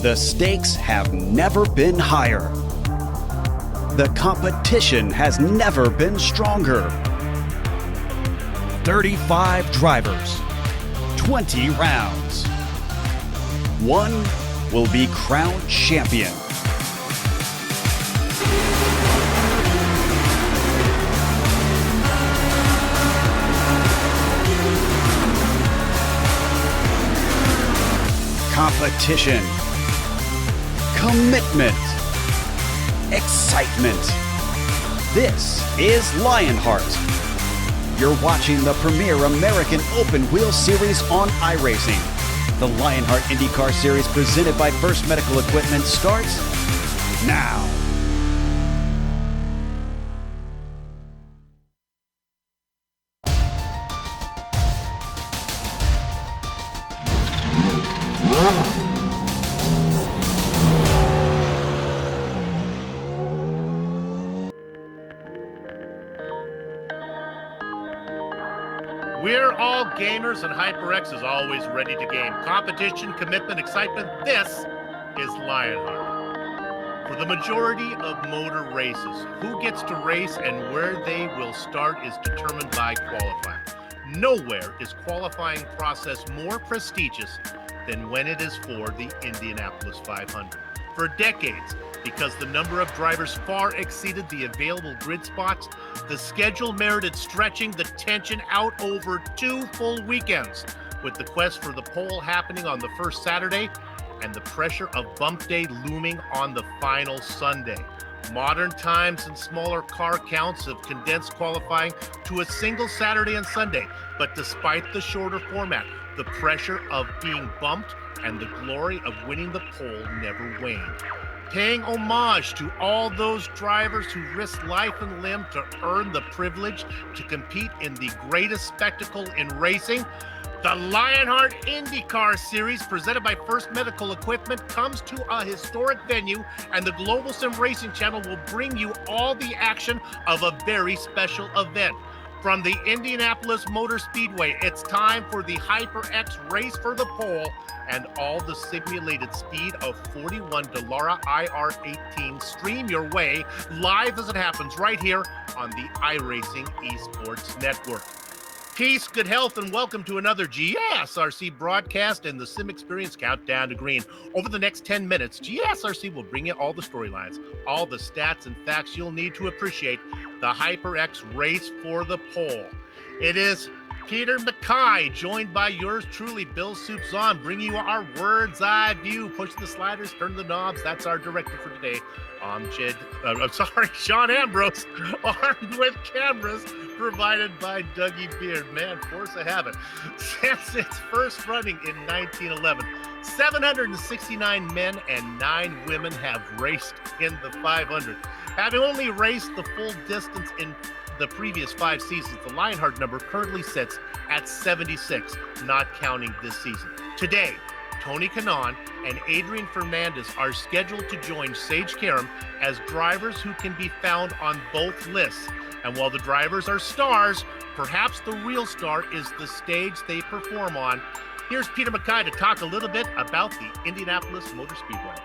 The stakes have never been higher. The competition has never been stronger. 35 drivers, 20 rounds. One will be crowned champion. Competition, commitment, excitement. This is Lionheart. You're watching the premier American Open Wheel Series on iRacing. The Lionheart IndyCar Series presented by First Medical Equipment starts now. We're all gamers, and HyperX is always ready to game. Competition, commitment, excitement. This is Lionheart. For the majority of motor races, who gets to race and where they will start is determined by qualifying. Nowhere is qualifying process more prestigious than when it is for the Indianapolis 500. For decades, because the number of drivers far exceeded the available grid spots, the schedule merited stretching the tension out over 2 full weekends, with the quest for the pole happening on the first Saturday and the pressure of bump day looming on the final Sunday. Modern times and smaller car counts have condensed qualifying to a single Saturday and Sunday, but despite the shorter format, the pressure of being bumped and the glory of winning the pole never waned. Paying homage to all those drivers who risked life and limb to earn the privilege to compete in the greatest spectacle in racing, the Lionheart IndyCar Series, presented by First Medical Equipment, comes to a historic venue, and the Global Sim Racing Channel will bring you all the action of a very special event. From the Indianapolis Motor Speedway, it's time for the HyperX Race for the Pole and all the simulated speed of 41 Dallara IR18. Stream your way live as it happens right here on the iRacing Esports Network. Peace, good health, and welcome to another GSRC broadcast and the Sim Experience Countdown to Green. Over the next 10 minutes, GSRC will bring you all the storylines, all the stats and facts you'll need to appreciate the HyperX Race for the Pole. It is Peter McKay, joined by yours truly, Bill Soups On, bringing you our bird's eye view. Push the sliders, turn the knobs. That's our director for today. I'm Sean Ambrose, armed with cameras provided by Dougie Beard. Man, force of habit. Since its first running in 1911, 769 men and 9 women have raced in the 500. Having only raced the full distance in the previous 5 seasons, the Lionheart number currently sits at 76, not counting this season. Today, Tony Kanaan and Adrian Fernandez are scheduled to join Sage Karam as drivers who can be found on both lists. And while the drivers are stars, perhaps the real star is the stage they perform on. Here's Peter McKay to talk a little bit about the Indianapolis Motor Speedway.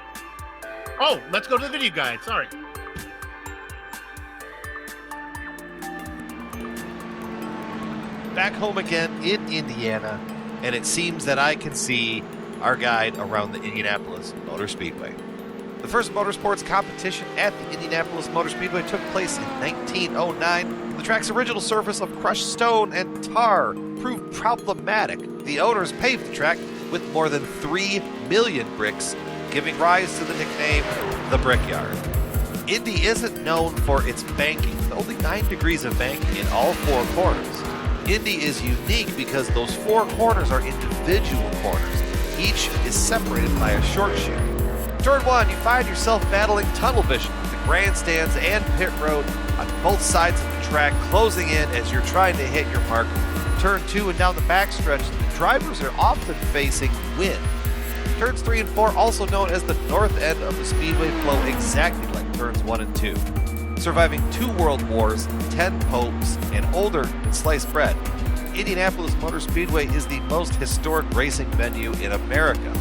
Oh, let's go to the video guide. Sorry. Back home again in Indiana, and it seems that I can see our guide around the Indianapolis Motor Speedway. The first motorsports competition at the Indianapolis Motor Speedway took place in 1909. The track's original surface of crushed stone and tar proved problematic. The owners paved the track with more than 3 million bricks, giving rise to the nickname the Brickyard. Indy isn't known for its banking, with only 9 degrees of banking in all 4 corners. Indy is unique because those 4 corners are individual corners. Each is separated by a short chute. Turn 1, you find yourself battling tunnel vision with the grandstands and pit road on both sides of the track closing in as you're trying to hit your mark. Turn 2 and down the backstretch, the drivers are often facing wind. Turns 3 and 4, also known as the north end of the speedway, flow exactly like turns 1 and 2. Surviving 2 world wars, 10 popes, and older than sliced bread, Indianapolis Motor Speedway is the most historic racing venue in America.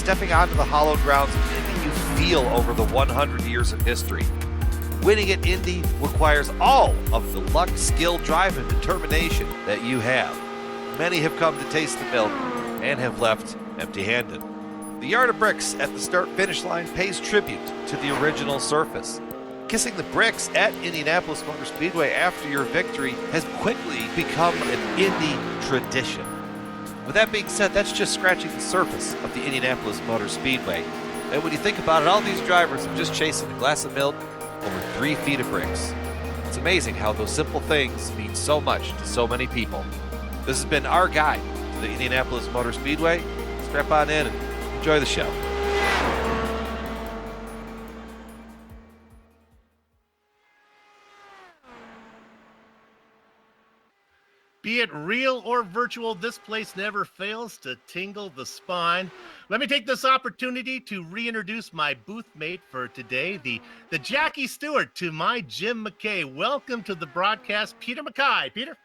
stepping onto the hallowed grounds of Indy, you feel over the 100 years of history. Winning at Indy requires all of the luck, skill, drive, and determination that you have. Many have come to taste the milk and have left empty-handed. The yard of bricks at the start-finish line pays tribute to the original surface. Kissing the bricks at Indianapolis Motor Speedway after your victory has quickly become an Indy tradition. With that being said, that's just scratching the surface of the Indianapolis Motor Speedway. And when you think about it, all these drivers are just chasing a glass of milk over 3 feet of bricks. It's amazing how those simple things mean so much to so many people. This has been our guide to the Indianapolis Motor Speedway. Strap on in and enjoy the show. Be it real or virtual, this place never fails to tingle the spine. Let me take this opportunity to reintroduce my booth mate for today, the Jackie Stewart to my Jim McKay. Welcome to the broadcast, Peter McKay. Peter?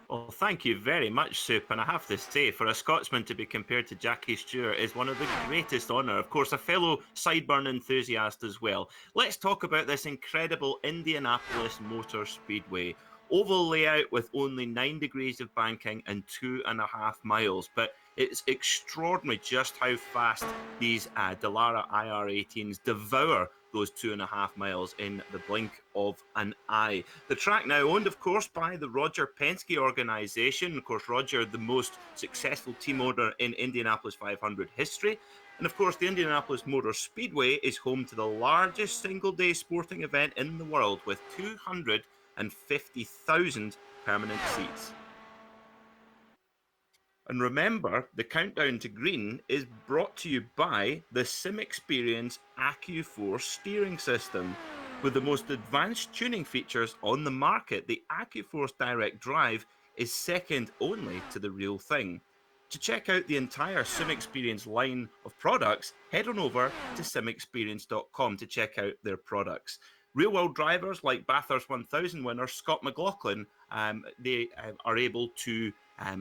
Well, thank you very much, Soup. And I have to say, for a Scotsman to be compared to Jackie Stewart is one of the greatest honour. Of course, a fellow sideburn enthusiast as well. Let's talk about this incredible Indianapolis Motor Speedway. Oval layout with only 9 degrees of banking and 2.5 miles. But it's extraordinary just how fast these Dallara IR18s devour those 2.5 miles in the blink of an eye. The track now owned, of course, by the Roger Penske organization. Of course, Roger, the most successful team owner in Indianapolis 500 history. And of course, the Indianapolis Motor Speedway is home to the largest single-day sporting event in the world with 250,000 permanent seats. And remember, the countdown to green is brought to you by the Sim Experience AccuForce steering system. With the most advanced tuning features on the market, the AccuForce Direct Drive is second only to the real thing. To check out the entire Sim Experience line of products, head on over to simexperience.com to check out their products. Real-world drivers like Bathurst 1000 winner Scott McLaughlin, they are able to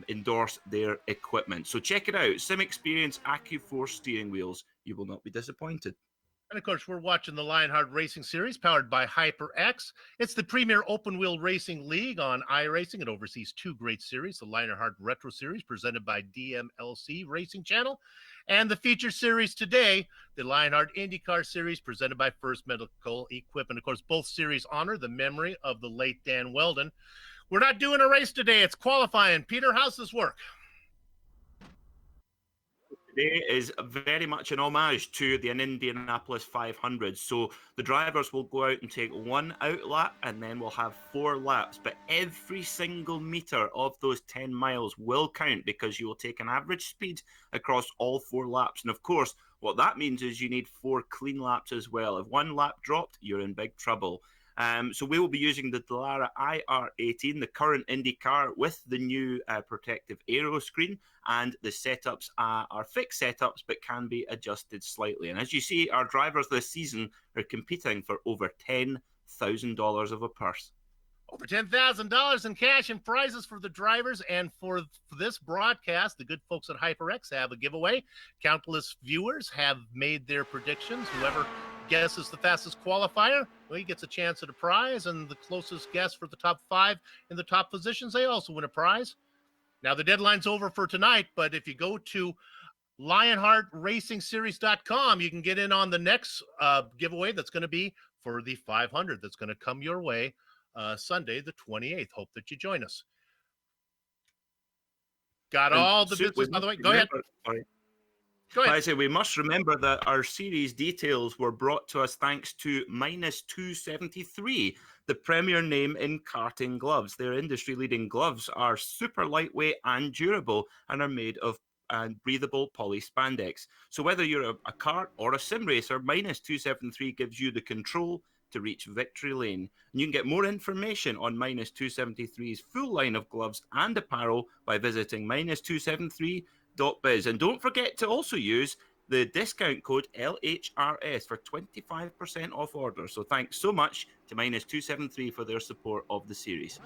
endorse their equipment. So check it out, Sim Experience AccuForce steering wheels. You will not be disappointed. And of course, we're watching the Lionheart Racing Series powered by HyperX. It's the premier open-wheel racing league on iRacing. It oversees 2 great series, the Lionheart Retro Series presented by DMLC Racing Channel, and the feature series today, the Lionheart IndyCar Series presented by First Medical Equipment. Of course, both series honor the memory of the late Dan Weldon. We're not doing a race today. It's qualifying. Peter, how's this work? Today is very much an homage to the Indianapolis 500. So the drivers will go out and take 1 out lap, and then we'll have 4 laps. But every single meter of those 10 miles will count because you will take an average speed across all 4 laps. And of course, what that means is you need 4 clean laps as well. If 1 lap dropped, you're in big trouble. So we will be using the Dallara IR18, the current Indy car, with the new protective aero screen, and the setups are fixed setups but can be adjusted slightly. And as you see, our drivers this season are competing for over $10,000 of a purse. Over $10,000 in cash and prizes for the drivers. And for this broadcast, the good folks at HyperX have a giveaway. Countless viewers have made their predictions. Whoever guesses the fastest qualifier, well, he gets a chance at a prize, and the closest guess for the top 5 in the top positions, they also win a prize. Now, the deadline's over for tonight, but if you go to LionheartRacingSeries.com, you can get in on the next giveaway that's going to be for the 500 that's going to come your way Sunday, the 28th. Hope that you join us. Got all the business, by the way. Go ahead. I say we must remember that our series details were brought to us thanks to Minus 273, the premier name in karting gloves. Their industry-leading gloves are super lightweight and durable and are made of breathable poly spandex. So whether you're a kart or a sim racer, Minus 273 gives you the control to reach victory lane. And you can get more information on Minus 273's full line of gloves and apparel by visiting minus273.biz. And don't forget to also use the discount code LHRS for 25% off orders. So thanks so much to Minus 273 for their support of the series.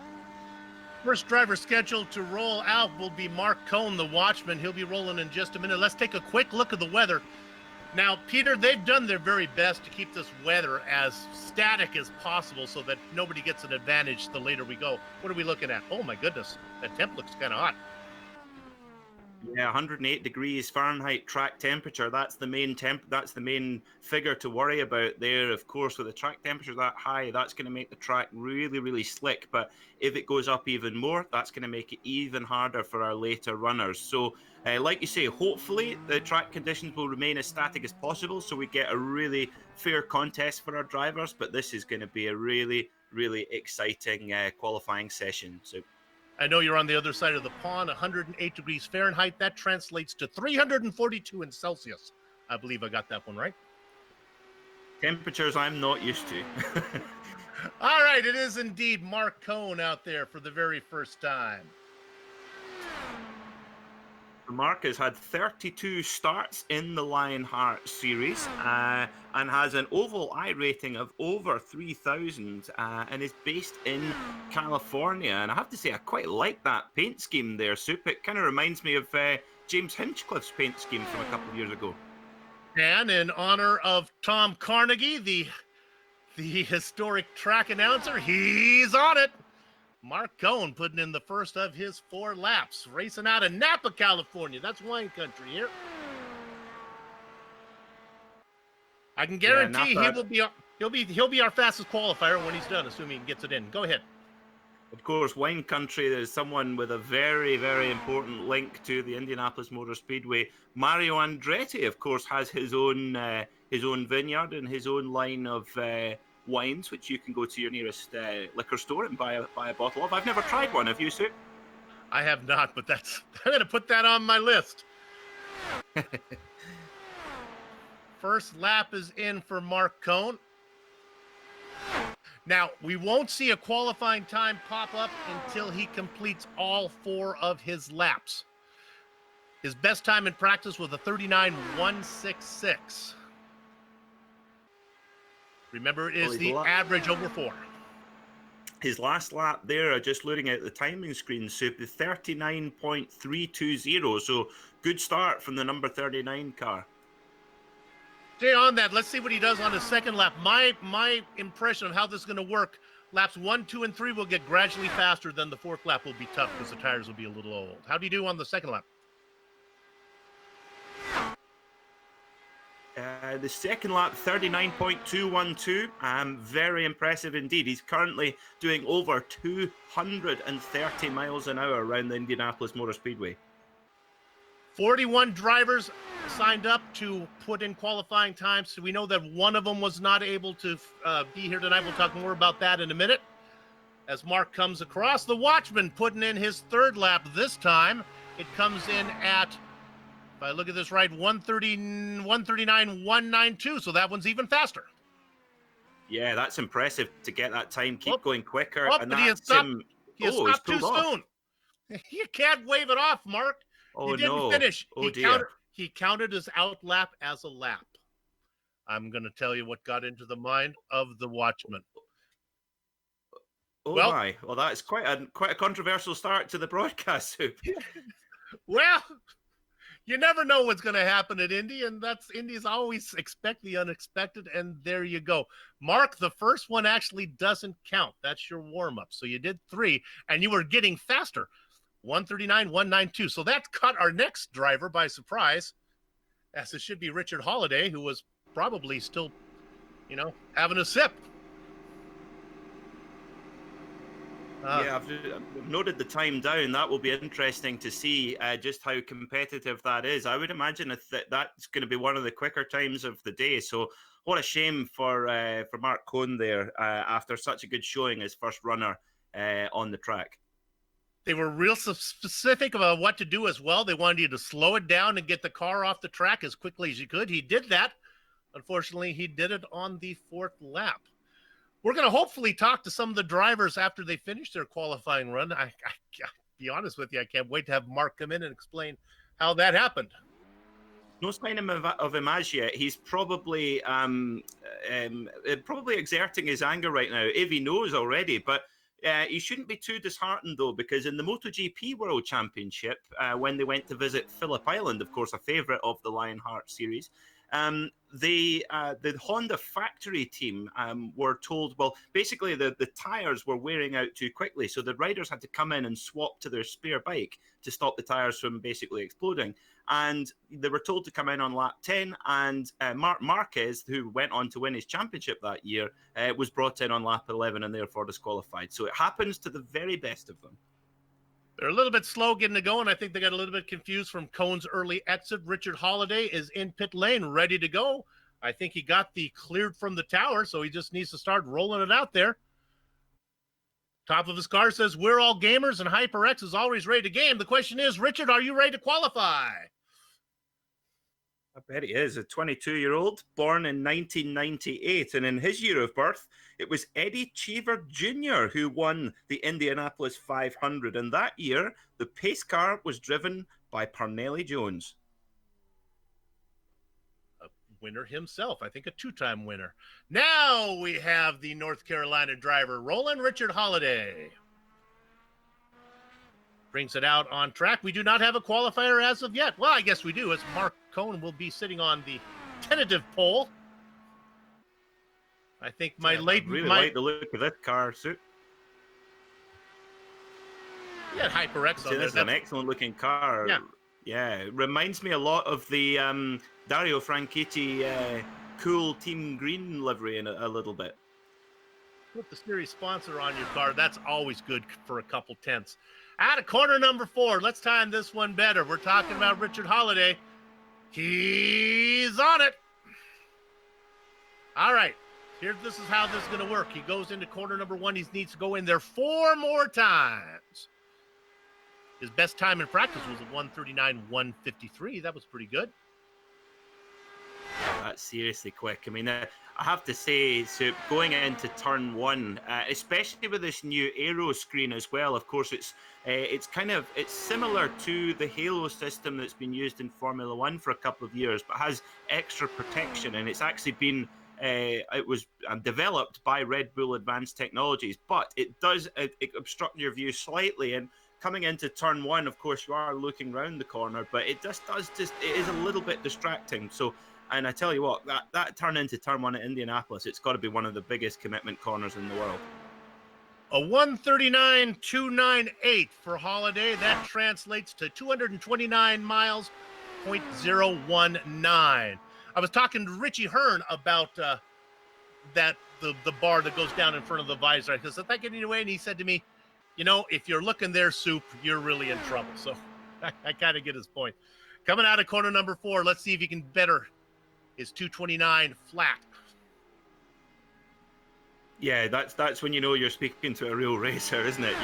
first driver scheduled to roll out will be Mark Cohn, the watchman. He'll be rolling in just a minute. Let's take a quick look at the weather. Now, Peter, they've done their very best to keep this weather as static as possible so that nobody gets an advantage the later we go. What are we looking at? Oh, my goodness. That temp looks kind of hot. Yeah, 108 degrees Fahrenheit track temperature. That's the main That's the main figure to worry about there. Of course, with the track temperature that high, that's going to make the track really, really slick. But if it goes up even more, that's going to make it even harder for our later runners. So, like you say, hopefully the track conditions will remain as static as possible, so we get a really fair contest for our drivers. But this is going to be a really, really exciting qualifying session. So. I know you're on the other side of the pond, 108 degrees Fahrenheit. That translates to 342 in Celsius. I believe I got that one right. Temperatures I'm not used to. All right, it is indeed Mark Cohn out there for the very first time. Mark has had 32 starts in the Lionheart series and has an oval I rating of over 3,000 and is based in California. And I have to say, I quite like that paint scheme there, Soup. It kind of reminds me of James Hinchcliffe's paint scheme from a couple of years ago. And in honor of Tom Carnegie, the historic track announcer, he's on it. Mark Cohn putting in the first of his 4 laps, racing out of Napa, California. That's wine country here. I can guarantee he'll be our fastest qualifier when he's done, assuming he gets it in. Go ahead. Of course, wine country, there's someone with a very, very important link to the Indianapolis Motor Speedway. Mario Andretti, of course, has his own vineyard and his own line of wines, which you can go to your nearest liquor store and buy a bottle of. I've never tried one. Have you, Sue? I have not, but I'm going to put that on my list. First lap is in for Mark Cohn. Now, we won't see a qualifying time pop up until he completes all 4 of his laps. His best time in practice was a 39.166. Remember, it is the average over 4. His last lap there, just looking at the timing screen, Soup, is 39.320. So good start from the number 39 car. Stay on that. Let's see what he does on his second lap. My impression of how this is going to work, laps 1, 2, and 3 will get gradually faster. Then the 4th lap will be tough because the tires will be a little old. How do you do on the second lap? The second lap, 39.212. Very impressive indeed. He's currently doing over 230 miles an hour around the Indianapolis Motor Speedway. 41 drivers signed up to put in qualifying times. So we know that one of them was not able to be here tonight. We'll talk more about that in a minute. As Mark comes across, the watchman putting in his 3rd lap this time. It comes in at, if I look at this right, 139.192. So that one's even faster. Yeah, that's impressive to get that time. Keep going quicker. And that's he has stopped too soon. You can't wave it off, Mark. Oh, he didn't finish. Oh, He counted his out lap as a lap. I'm going to tell you what got into the mind of the watchman. Oh, my. Well, that's quite a controversial start to the broadcast, Soup. Well, you never know what's going to happen at Indy, and Indy's always expect the unexpected, and there you go. Mark, the first one actually doesn't count. That's your warm-up. So you did 3, and you were getting faster. 139.192. So that caught our next driver by surprise, as it should be Richard Holiday, who was probably still, having a sip. Yeah, I've noted the time down. That will be interesting to see just how competitive that is. I would imagine that's going to be one of the quicker times of the day. So what a shame for Mark Cohn there after such a good showing as first runner on the track. They were real specific about what to do as well. They wanted you to slow it down and get the car off the track as quickly as you could. He did that. Unfortunately, he did it on the 4th lap. We're going to hopefully talk to some of the drivers after they finish their qualifying run. I be honest with you, I can't wait to have Mark come in and explain how that happened. No sign of him as yet. He's probably exerting his anger right now, if he knows already. But He shouldn't be too disheartened, though, because in the MotoGP World Championship, when they went to visit Phillip Island, of course, a favourite of the Lionheart series, the Honda factory team were told, well, basically the tyres were wearing out too quickly, so the riders had to come in and swap to their spare bike to stop the tyres from basically exploding. And they were told to come in on lap 10, and Marc Marquez, who went on to win his championship that year, was brought in on lap 11 and therefore disqualified. So it happens to the very best of them. They're a little bit slow getting it going. I think they got a little bit confused from Cohn's early exit. Richard Holiday is in pit lane, ready to go. I think he got the cleared from the tower, so he just needs to start rolling it out there. Top of his car says, "We're all gamers," and HyperX is always ready to game. The question is, Richard, are you ready to qualify? I bet he is. A 22-year-old born in 1998, and in his year of birth, it was Eddie Cheever Jr. who won the Indianapolis 500, and that year, the pace car was driven by Parnelli Jones. A winner himself, I think a two-time winner. Now we have the North Carolina driver, Roland Richard Holiday. Brings it out on track. We do not have a qualifier as of yet. Well, I guess we do, as Mark Cohn will be sitting on the tentative pole. I think I really like the look of this car, Soup. Yeah, HyperX on there. This is an excellent looking car. Yeah, it reminds me a lot of the Dario Franchitti cool team green livery in a little bit. Put the series sponsor on your car. That's always good for a couple tenths. Out of corner number 4. Let's time this one better. We're talking about Richard Holiday. He's on it. All right. This is how this is going to work. He goes into corner number 1. He needs to go in there 4 more times. His best time in practice was a 1:39.153. That was pretty good. That's seriously quick. I mean, I have to say, so going into turn 1, especially with this new aero screen as well. Of course, it's similar to the Halo system that's been used in Formula 1 for a couple of years, but has extra protection, and it's actually been it was developed by Red Bull Advanced Technologies, but it does obstruct your view slightly. And coming into turn 1, of course, you are looking round the corner, but it it is a little bit distracting. So. And I tell you what, that turn into turn 1 at Indianapolis, it's got to be one of the biggest commitment corners in the world. A 1:39.298 for Holiday. That translates to 229 miles, 0.019. I was talking to Richie Hearn about the bar that goes down in front of the visor. I said, "Is that getting away?" And he said to me, if you're looking there, Soup, you're really in trouble. So I kind of get his point. Coming out of corner number 4, let's see if he can better his 229 flat. Yeah, that's when you know you're speaking to a real racer, isn't it?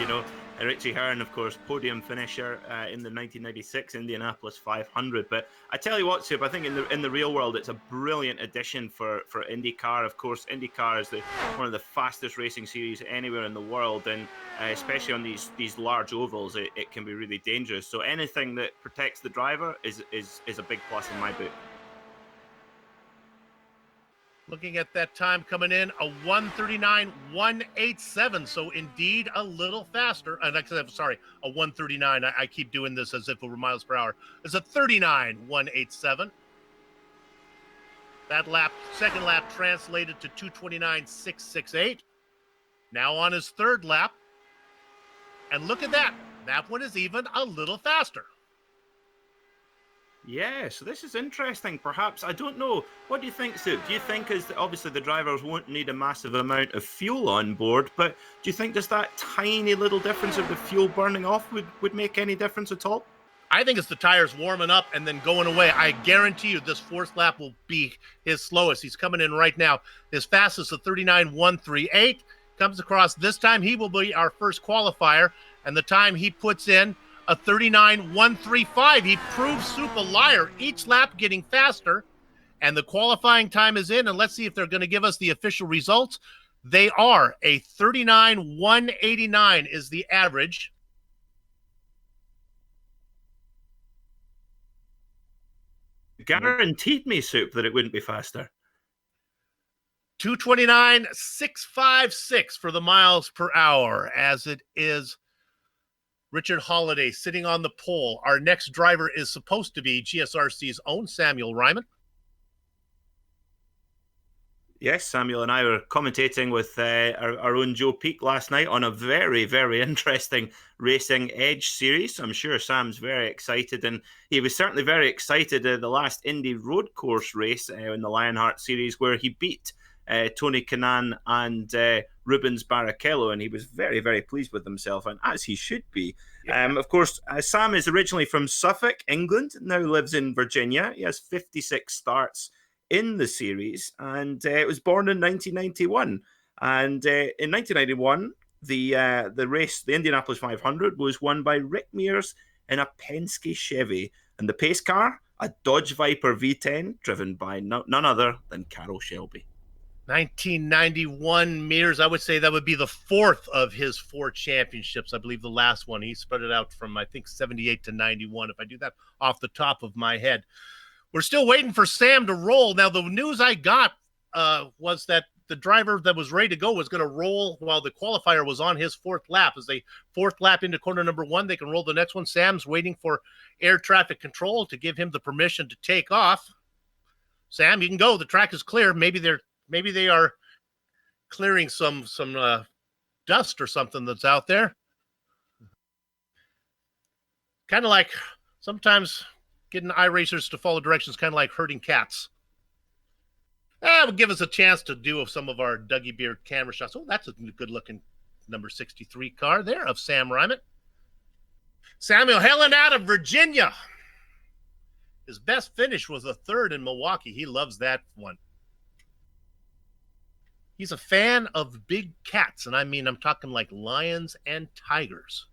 Richie Hearn, of course, podium finisher in the 1996 Indianapolis 500. But I tell you what, Soup, I think in the real world, it's a brilliant addition for IndyCar. Of course, IndyCar is one of the fastest racing series anywhere in the world, and especially on these large ovals, it can be really dangerous. So anything that protects the driver is a big plus in my book. Looking at that time coming in, a 1:39.187. So indeed a little faster. Sorry, a 1:39. I keep doing this as if it were miles per hour. It's a 39.187. That second lap translated to 2:29.668. Now on his third lap. And look at that. That one is even a little faster. Yeah, so this is interesting. Perhaps, I don't know. What do you think, Soup? Do you think, obviously the drivers won't need a massive amount of fuel on board, but do you think just that tiny little difference of the fuel burning off would make any difference at all? I think it's the tires warming up and then going away. I guarantee you this fourth lap will be his slowest. He's coming in right now. His fastest, a 39.138. Comes across this time. He will be our first qualifier, and the time he puts in, a 39.135. He proves Soup a liar. Each lap getting faster, and the qualifying time is in, and let's see if they're going to give us the official results. They are. A 39.189 is the average. Guaranteed me, Soup, that it wouldn't be faster. 229,656 for the miles per hour, as it is Richard Holliday sitting on the pole. Our next driver is supposed to be GSRC's own Samuel Ryman. Yes, Samuel and I were commentating with our own Joe Peak last night on a very, very interesting Racing Edge series. I'm sure Sam's very excited, and he was certainly very excited at the last Indy road course race in the Lionheart series, where he beat Tony Kanaan and Rubens Barrichello, and he was very, very pleased with himself, and as he should be. Yeah. Of course, Sam is originally from Suffolk, England, now lives in Virginia. He has 56 starts in the series, and it was born in 1991. And in 1991, the race, the Indianapolis 500, was won by Rick Mears in a Penske Chevy, and the pace car, a Dodge Viper V10, driven by none other than Carroll Shelby. 1991 Mears, I would say that would be the fourth of his 4 championships. I believe the last one, he spread it out from, I think, 78 to 91, if I do that off the top of my head. We're still waiting for Sam to roll. Now, the news I got was that the driver that was ready to go was going to roll while the qualifier was on his 4th lap. As they 4th lap into corner number 1, they can roll the next one. Sam's waiting for air traffic control to give him the permission to take off. Sam, you can go. The track is clear. Maybe they are clearing some dust or something that's out there. Kind of like sometimes getting iRacers to follow directions, kind of like herding cats. That would give us a chance to do some of our Dougie Beard camera shots. Oh, that's a good-looking number 63 car there of Sam Ryman. Samuel hailing out of Virginia. His best finish was a 3rd in Milwaukee. He loves that one. He's a fan of big cats, and I'm talking like lions and tigers,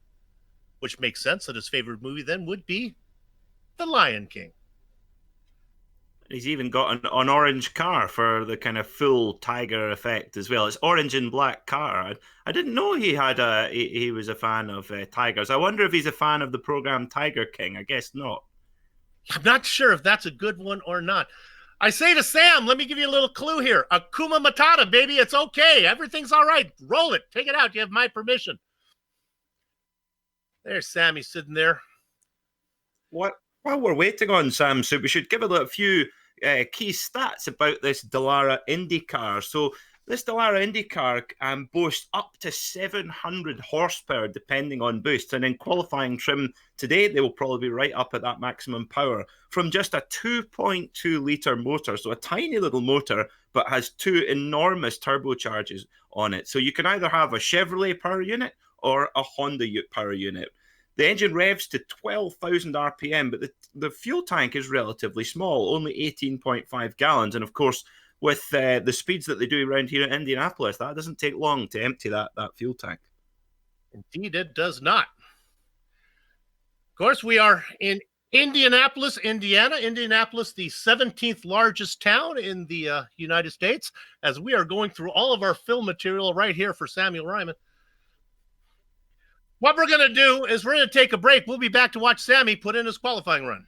which makes sense that his favorite movie then would be The Lion King. He's even got an orange car for the kind of full tiger effect as well. It's orange and black car. I didn't know he was a fan of tigers. I wonder if he's a fan of the program Tiger King. I guess not. I'm not sure if that's a good one or not. I say to Sam, let me give you a little clue here. Akuma Matata, baby. It's okay. Everything's all right. Roll it. Take it out. You have my permission. There's Sammy sitting there. While we're waiting on Sam, so we should give a few key stats about this Dallara IndyCar. So this Dallara IndyCar boasts up to 700 horsepower depending on boost, and in qualifying trim today they will probably be right up at that maximum power from just a 2.2 litre motor, so a tiny little motor, but has 2 enormous turbocharges on it. So you can either have a Chevrolet power unit or a Honda power unit. The engine revs to 12,000 RPM, but the fuel tank is relatively small, only 18.5 gallons. And of course, with the speeds that they do around here in Indianapolis, that doesn't take long to empty that fuel tank. Indeed, it does not. Of course, we are in Indianapolis, Indiana. Indianapolis, the 17th largest town in the United States, as we are going through all of our film material right here for Samuel Ryman. What we're going to do is we're going to take a break. We'll be back to watch Sammy put in his qualifying run.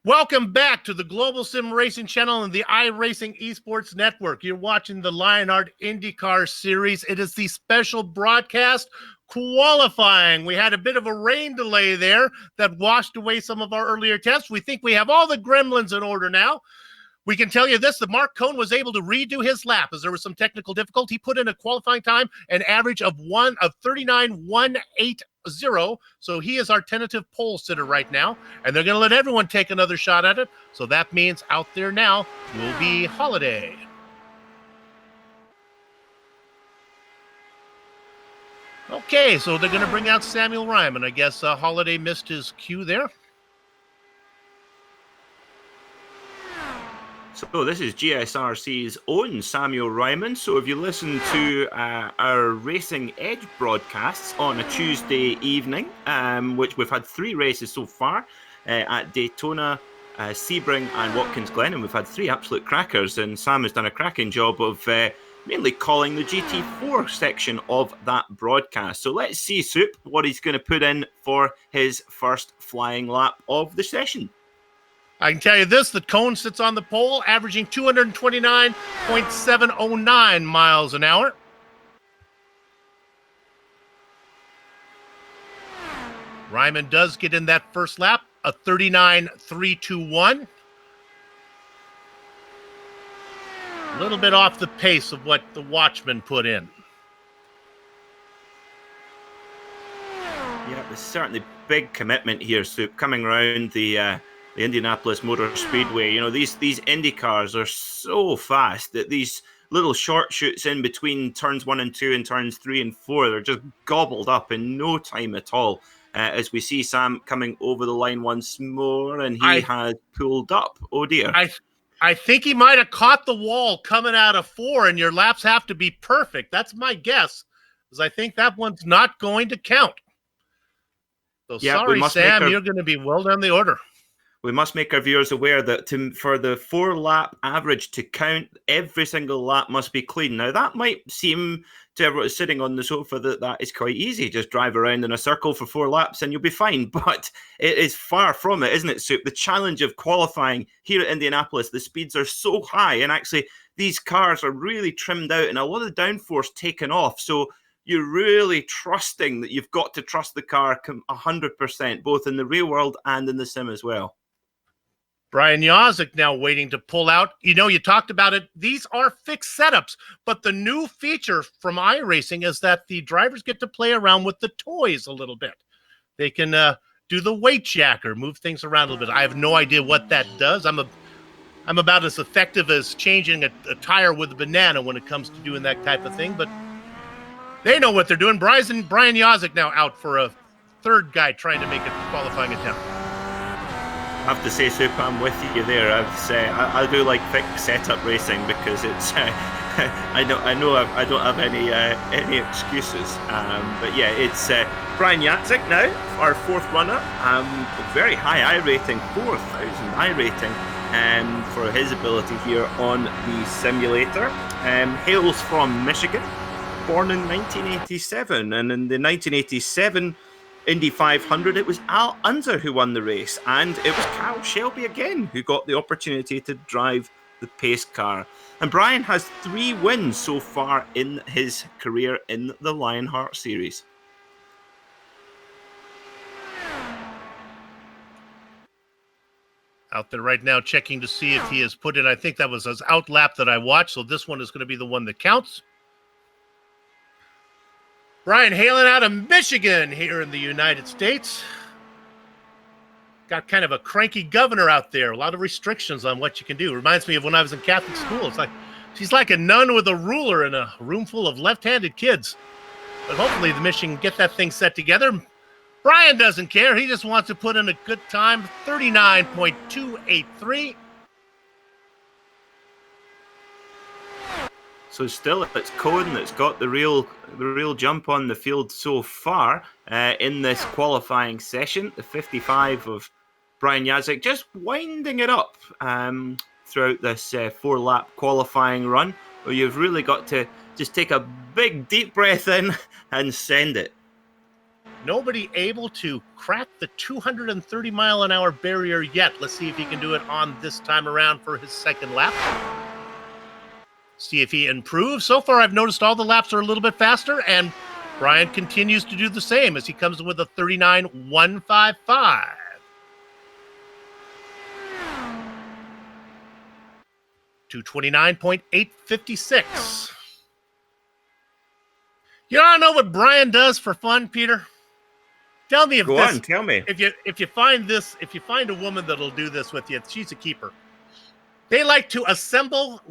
Welcome back to the Global Sim Racing Channel and the iRacing Esports Network. You're watching the Lionheart IndyCar Series. It is the special broadcast qualifying. We had a bit of a rain delay there that washed away some of our earlier tests. We think we have all the gremlins in order now. We can tell you this, that Mark Cohn was able to redo his lap as there was some technical difficulty. He put in a qualifying time, an average of 39.180. So he is our tentative pole sitter right now. And they're going to let everyone take another shot at it. So that means out there now will be Holiday. Okay, so they're going to bring out Samuel Ryman. I guess Holiday missed his cue there. So this is GSRC's own Samuel Ryman. So if you listen to our Racing Edge broadcasts on a Tuesday evening, which we've had 3 races so far at Daytona, Sebring and Watkins Glen, and we've had 3 absolute crackers, and Sam has done a cracking job of mainly calling the GT4 section of that broadcast. So let's see, Soup, what he's going to put in for his first flying lap of the session. I can tell you this, that Cohn sits on the pole, averaging 229.709 miles an hour. Ryman does get in that first lap, a 39.321. A little bit off the pace of what the Watchman put in. Yeah, there's certainly big commitment here, Soup, coming around the Indianapolis Motor Speedway. You know, these Indy cars are so fast that these little short shoots in between turns 1 and 2 and turns 3 and 4, they're just gobbled up in no time at all. As we see Sam coming over the line once more, and he has pulled up. Oh dear. I think he might have caught the wall coming out of 4, and your laps have to be perfect. That's my guess, because I think that one's not going to count. So yeah, sorry, Sam, you're going to be well down the order. We must make our viewers aware that for the 4-lap average to count, every single lap must be clean. Now, that might seem to everyone sitting on the sofa that is quite easy. Just drive around in a circle for 4 laps and you'll be fine. But it is far from it, isn't it, Soup? The challenge of qualifying here at Indianapolis, the speeds are so high. And actually, these cars are really trimmed out and a lot of the downforce taken off. So you're really trusting that you've got to trust the car 100%, both in the real world and in the sim as well. Brian Yazik now waiting to pull out. You know, you talked about it. These are fixed setups, but the new feature from iRacing is that the drivers get to play around with the toys a little bit. They can do the weight jacker, move things around a little bit. I have no idea what that does. I'm about as effective as changing a tire with a banana when it comes to doing that type of thing, but they know what they're doing. Brian Yazik now out for a third guy trying to make a qualifying attempt. I have to say, Soup, I'm with you there. I do like fixed setup racing because it's I know I don't have any excuses. But yeah, it's Brian Yazik now, our 4th runner. Very high I rating, 4,000 I rating, for his ability here on the simulator. Hails from Michigan, born in 1987, and in the 1987 Indy 500, it was Al Unser who won the race, and it was Carl Shelby again who got the opportunity to drive the pace car. And Brian has 3 wins so far in his career in the Lionheart series. Out there right now checking to see if he has put in, I think that was his out lap that I watched, so this one is going to be the one that counts. Brian hailing out of Michigan here in the United States. Got kind of a cranky governor out there. A lot of restrictions on what you can do. Reminds me of when I was in Catholic school. It's like she's like a nun with a ruler in a room full of left-handed kids. But hopefully the mission can get that thing set together. Brian doesn't care. He just wants to put in a good time, 39.283. So still, it's Cohn that's got the real jump on the field so far in this qualifying session. The 55 of Brian Yazik just winding it up throughout this 4-lap qualifying run, where you've really got to just take a big deep breath in and send it. Nobody able to crack the 230-mile-an-hour barrier yet. Let's see if he can do it on this time around for his second lap. See if he improves. So far, I've noticed all the laps are a little bit faster, and Brian continues to do the same as he comes in with a 39.155. 229.856. You don't know what Brian does for fun, Peter? Tell me if Go this, on, tell me. if you find a woman that'll do this with you, she's a keeper. They like to assemble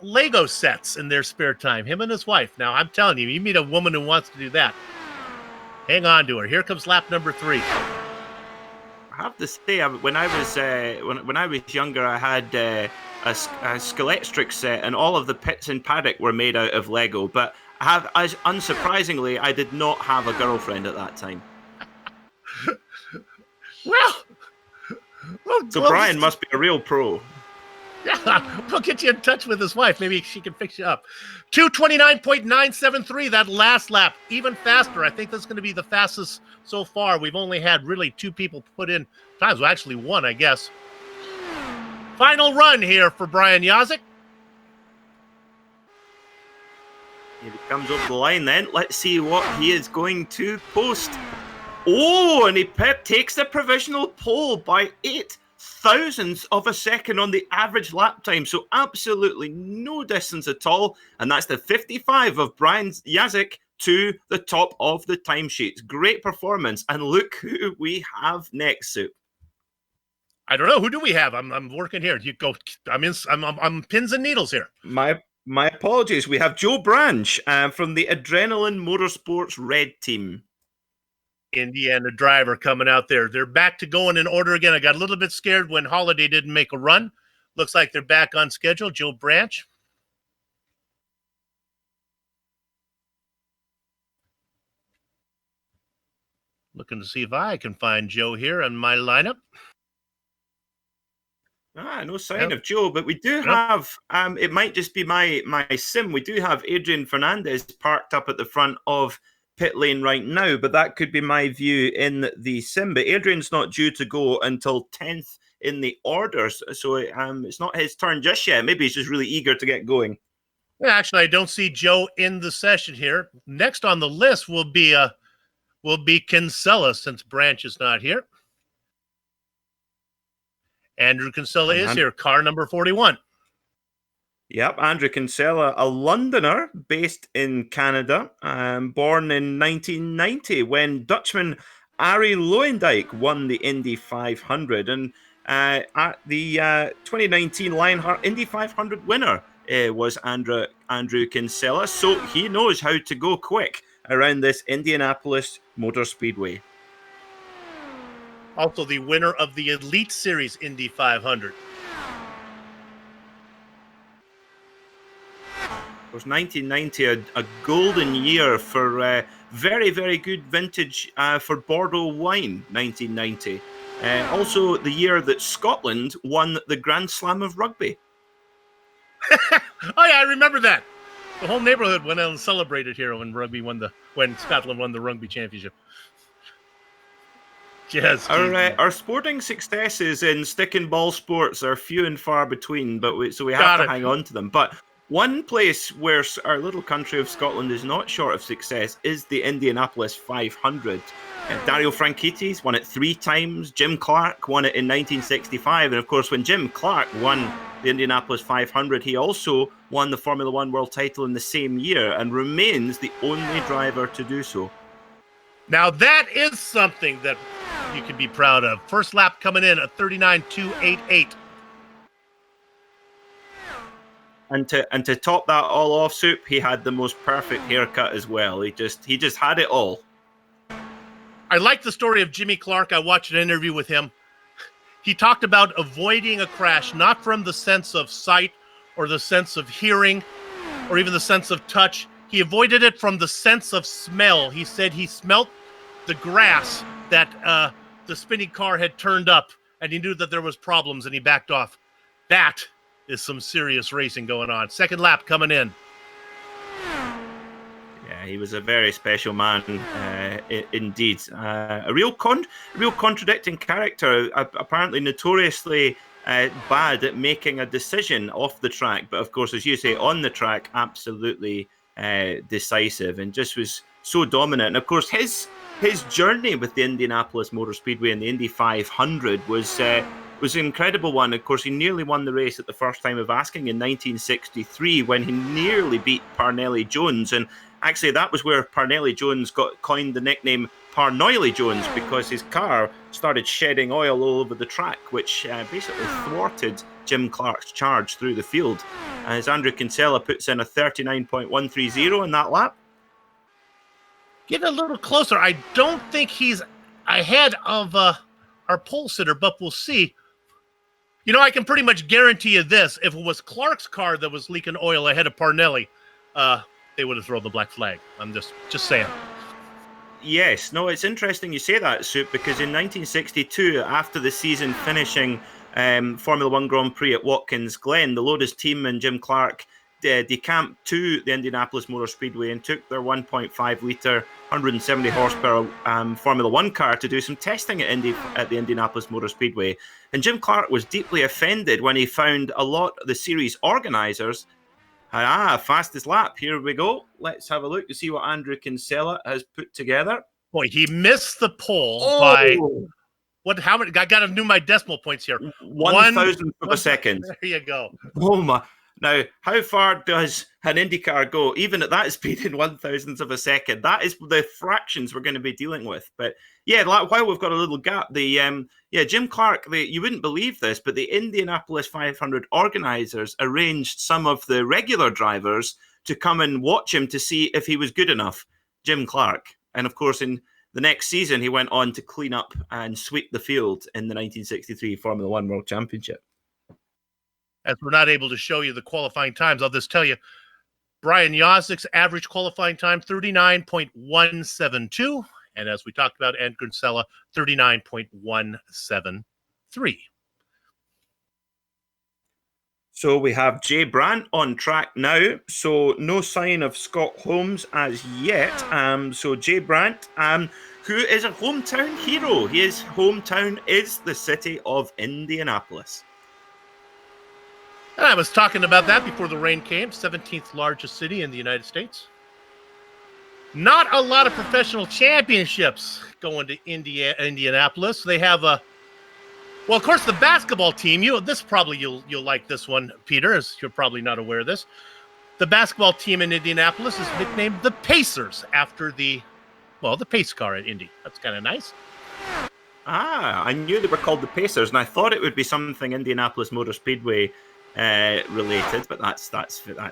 Lego sets in their spare time, him and his wife. Now, I'm telling you, you meet a woman who wants to do that, hang on to her. Here comes lap number 3. I have to say, when I was younger, I had a Skeletrix set, and all of the pits in paddock were made out of Lego. But unsurprisingly, I did not have a girlfriend at that time. Well, so Brian must be a real pro. Yeah, we'll get you in touch with his wife. Maybe she can fix you up. 229.973, that last lap, even faster. I think that's going to be the fastest so far. We've only had really 2 people put in times. Well, actually 1, I guess. Final run here for Brian Yazik. Here he comes over the line then. Let's see what he is going to post. Oh, and he takes the provisional pole by 8 thousandths of a second on the average lap time. So absolutely no distance at all. And that's the 55 of Brian Yazik to the top of the timesheets. Great performance. And look who we have next, Soup. I don't know. Who do we have? I'm working here. You go. I'm pins and needles here. My apologies. We have Joe Branch from the Adrenaline Motorsports Red Team. Indiana driver coming out there. They're back to going in order again. I got a little bit scared when Holiday didn't make a run. Looks like they're back on schedule. Joe Branch. Looking to see if I can find Joe here in my lineup. No sign of Joe, but we do have, it might just be my sim, we do have Adrian Fernandez parked up at the front of pit lane right now, but that could be my view in the sim. But Adrian's not due to go until 10th in the order, so it's not his turn just yet. Maybe he's just really eager to get going. Yeah, actually, I don't see Joe in the session here. Next on the list will be Kinsella, since Branch is not here. Andrew Kinsella is here, car number 41. Yep, Andrew Kinsella, a Londoner based in Canada, born in 1990 when Dutchman Arie Luijendijk won the Indy 500. And at the 2019 Lionheart Indy 500 winner was Andrew Kinsella, so he knows how to go quick around this Indianapolis Motor Speedway. Also the winner of the Elite Series Indy 500. Was 1990 a golden year for very, very good vintage for Bordeaux wine, 1990. Also the year that Scotland won the Grand Slam of rugby. Oh yeah, I remember that. The whole neighborhood went out and celebrated here when Scotland won the rugby championship. Yes. Our sporting successes in stick and ball sports are few and far between, but we have to hang on to them. But one place where our little country of Scotland is not short of success is the Indianapolis 500. Dario Franchitti won it 3 times. Jim Clark won it in 1965. And of course, when Jim Clark won the Indianapolis 500, he also won the Formula One world title in the same year and remains the only driver to do so. Now that is something that you can be proud of. First lap coming in at 39.288. And to top that all off, Soup, he had the most perfect haircut as well. He just had it all. I like the story of Jimmy Clark. I watched an interview with him. He talked about avoiding a crash, not from the sense of sight or the sense of hearing or even the sense of touch. He avoided it from the sense of smell. He said he smelt the grass that the spinning car had turned up, and he knew that there was problems, and he backed off. That is some serious racing going on. Second lap coming in. Yeah, He was a very special man, indeed. A real contradicting character. Apparently notoriously bad at making a decision off the track, but of course, as you say, on the track, absolutely decisive, and just was so dominant. And of course, his journey with the Indianapolis Motor Speedway and the Indy 500 was an incredible one. Of course, he nearly won the race at the first time of asking in 1963 when he nearly beat Parnelli Jones. And actually, that was where Parnelli Jones coined the nickname Parnoily Jones, because his car started shedding oil all over the track, which basically thwarted Jim Clark's charge through the field. As Andrew Kinsella puts in a 39.130 in that lap. Get a little closer. I don't think he's ahead of our pole sitter, but we'll see. You know, I can pretty much guarantee you this. If it was Clark's car that was leaking oil ahead of Parnelli, they would have thrown the black flag. I'm just saying. Yes. No, it's interesting you say that, Soup, because in 1962, after the season finishing Formula One Grand Prix at Watkins Glen, the Lotus team and Jim Clark decamped to the Indianapolis Motor Speedway and took their 1.5-litre, 170 horsepower Formula One car to do some testing at the Indianapolis Motor Speedway. And Jim Clark was deeply offended when he found a lot of the series organisers. Fastest lap. Here we go. Let's have a look to see what Andrew Kinsella has put together. Boy, he missed the pole by what? How many? I got to do my decimal points here. 1,000th of a second. There you go. Oh my! Now, how far does an IndyCar go, even at that speed, in 1,000th of a second? That is the fractions we're going to be dealing with. But yeah, while we've got a little gap, Jim Clark, you wouldn't believe this, but the Indianapolis 500 organisers arranged some of the regular drivers to come and watch him to see if he was good enough, Jim Clark. And of course, in the next season, he went on to clean up and sweep the field in the 1963 Formula One World Championship. As we're not able to show you the qualifying times, I'll just tell you, Brian Yozik's average qualifying time, 39.172. And as we talked about, Ed Kinsella, 39.173. So we have Jay Brandt on track now. So no sign of Scott Holmes as yet. So Jay Brandt, who is a hometown hero. His hometown is the city of Indianapolis. And I was talking about that before the rain came. 17th largest city in the United States. Not a lot of professional championships going to Indianapolis. They have well, of course, the basketball team. You'll like this one, Peter, as you're probably not aware of this. The basketball team in Indianapolis is nicknamed the Pacers after the pace car at Indy. That's kind of nice. I knew they were called the Pacers, and I thought it would be something Indianapolis Motor Speedway related, but that's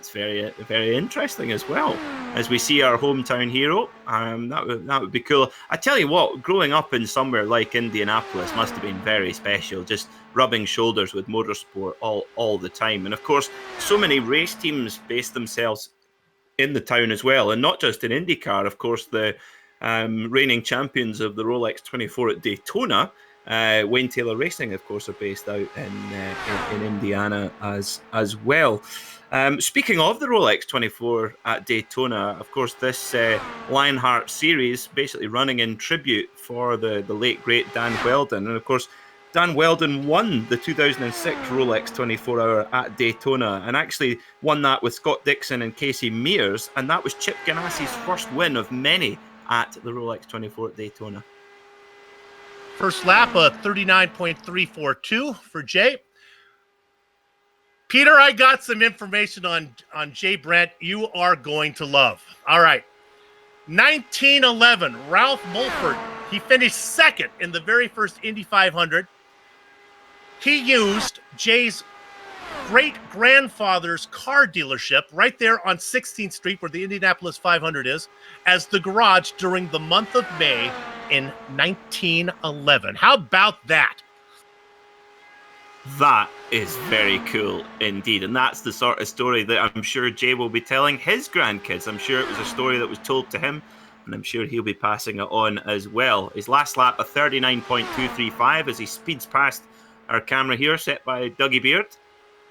very, very interesting as well. As we see our hometown hero, that would be cool. I tell you what, growing up in somewhere like Indianapolis must have been very special, just rubbing shoulders with motorsport all the time. And of course, so many race teams base themselves in the town as well, and not just in IndyCar. Of course, the reigning champions of the Rolex 24 at Daytona, Wayne Taylor Racing, of course, are based out in Indiana as well. Speaking of the Rolex 24 at Daytona, of course, this Lionheart series basically running in tribute for the late, great Dan Wheldon. And of course, Dan Wheldon won the 2006 Rolex 24 Hour at Daytona and actually won that with Scott Dixon and Casey Mears. And that was Chip Ganassi's first win of many at the Rolex 24 at Daytona. First lap, 39.342 for Jay. Peter, I got some information on Jay Brandt you are going to love. All right. 1911, Ralph Mulford. He finished second in the very first Indy 500. He used Jay's great-grandfather's car dealership right there on 16th Street where the Indianapolis 500 is as the garage during the month of May in 1911. How about that? That is very cool indeed. And that's the sort of story that I'm sure Jay will be telling his grandkids. I'm sure it was a story that was told to him, and I'm sure he'll be passing it on as well. His last lap, a 39.235 as he speeds past our camera here, set by Dougie Beard.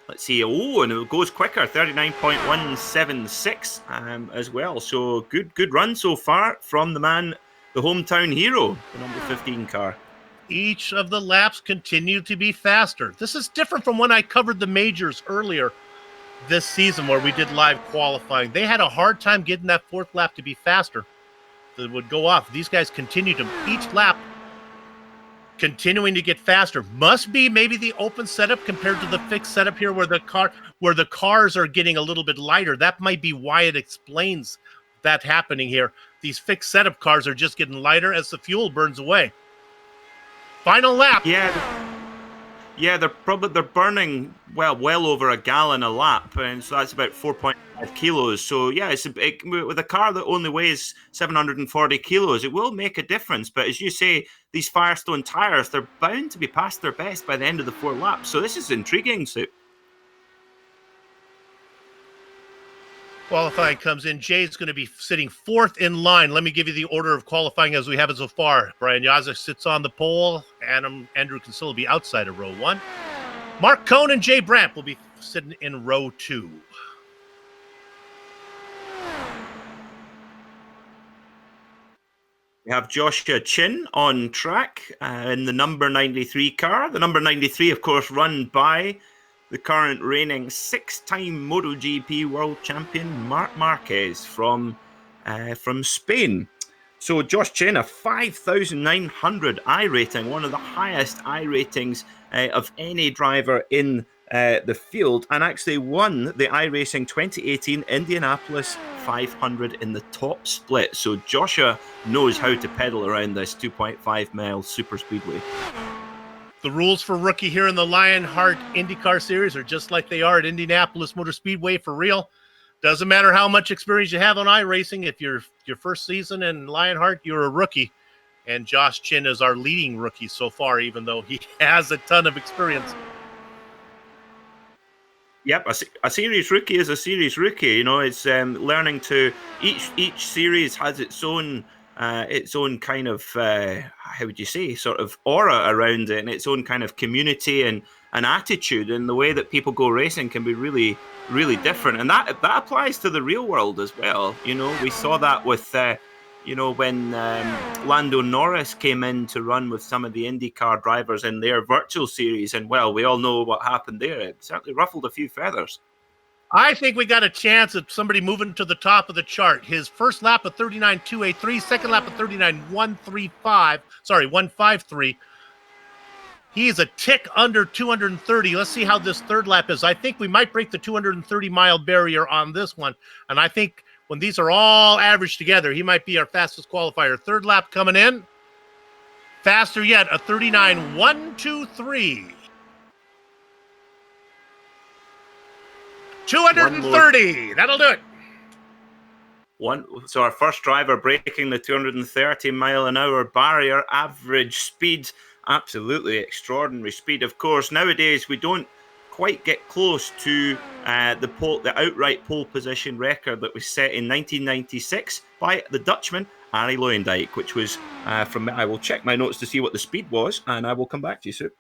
Let's see. Oh, and it goes quicker, 39.176 as well. So good run so far from the man, the hometown hero, the number 15 car. Each of the laps continue to be faster. This is different from when I covered the majors earlier this season where we did live qualifying. They had a hard time getting that fourth lap to be faster. That would go off. These guys continue to, each lap, continuing to get faster. Must be maybe the open setup compared to the fixed setup here where the cars are getting a little bit lighter. That might be why it explains that happening here. These fixed setup cars are just getting lighter as the fuel burns away. Final lap. Yeah, they're burning well over a gallon a lap, and so that's about 4.5 kilos. So yeah, with a car that only weighs 740 kilos, it will make a difference. But as you say, these Firestone tires, they're bound to be past their best by the end of the 4 laps. So this is intriguing, Soup. Qualifying comes in. Jay's going to be sitting 4th in line. Let me give you the order of qualifying as we have it so far. Brian Yazek sits on the pole. Andrew Kinsella will be outside of row 1. Mark Cohn and Jay Brandt will be sitting in row 2. We have Joshua Chin on track in the number 93 car. The number 93, of course, run by the current reigning 6-time MotoGP world champion Marc Marquez from Spain. So Josh Chin, a 5,900 I rating, one of the highest I ratings of any driver in the field, and actually won the iRacing 2018 Indianapolis 500 in the top split. So Joshua knows how to pedal around this 2.5 mile super speedway. The rules for rookie here in the Lionheart IndyCar Series are just like they are at Indianapolis Motor Speedway for real. Doesn't matter how much experience you have on iRacing. If you're your first season in Lionheart, you're a rookie. And Josh Chin is our leading rookie so far, even though he has a ton of experience. Yep, a series rookie is a series rookie. You know, it's learning to each series has its own kind of how would you say, sort of aura around it, and its own kind of community and attitude, and the way that people go racing can be really, really different, and that applies to the real world as well. You know, we saw that with when Lando Norris came in to run with some of the IndyCar drivers in their virtual series, and well, we all know what happened there. It certainly ruffled a few feathers. I think we got a chance at somebody moving to the top of the chart. His first lap of 39.283, second lap of 153. He's a tick under 230. Let's see how this third lap is. I think we might break the 230-mile barrier on this one. And I think when these are all averaged together, he might be our fastest qualifier. Third lap coming in. Faster yet, a 39.123. 230. That'll do it. So our first driver breaking the 230-mile-an-hour barrier. Average speed, absolutely extraordinary speed. Of course, nowadays we don't quite get close to the outright pole position record that was set in 1996 by the Dutchman Arie Luijendijk, which was I will check my notes to see what the speed was, and I will come back to you soon.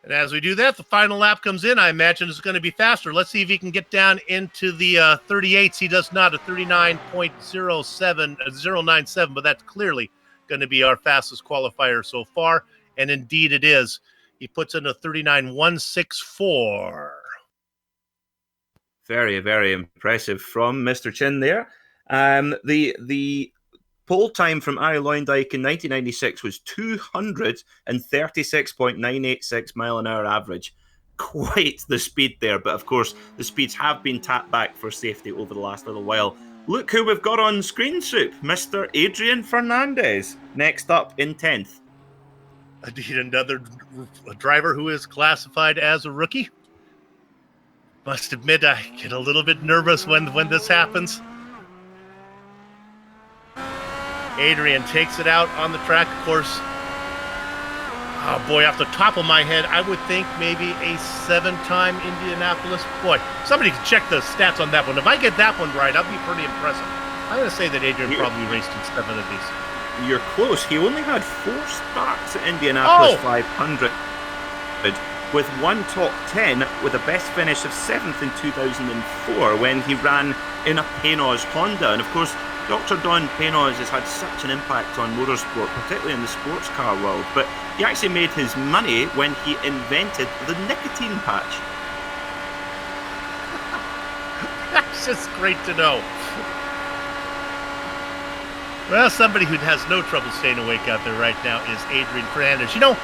And as we do that, the final lap comes in. I imagine it's going to be faster. Let's see if he can get down into the 38s. He does not, a 39.097, but that's clearly going to be our fastest qualifier so far. And indeed it is. He puts in a 39.164. Very, very impressive from Mr. Chin there. The pole time from Arie Luijendijk in 1996 was 236.986 mile an hour average. Quite the speed there, but of course the speeds have been tapped back for safety over the last little while. Look who we've got on screen, Soup. Mr. Adrian Fernandez, next up in 10th. Indeed, another driver who is classified as a rookie. Must admit, I get a little bit nervous when this happens. Adrian takes it out on the track, of course. Oh boy, off the top of my head, I would think maybe a 7-time Indianapolis. Boy, somebody can check the stats on that one. If I get that one right, I'll be pretty impressive. I'm going to say that Adrian probably raced in 7 of these. You're close. He only had 4 starts at Indianapolis 500. with one top 10 with a best finish of 7th in 2004 when he ran in a Penoz Honda. And of course, Dr. Don Penoz has had such an impact on motorsport, particularly in the sports car world, but he actually made his money when he invented the nicotine patch. That's just great to know. Well, somebody who has no trouble staying awake out there right now is Adrian Fernandez. You know,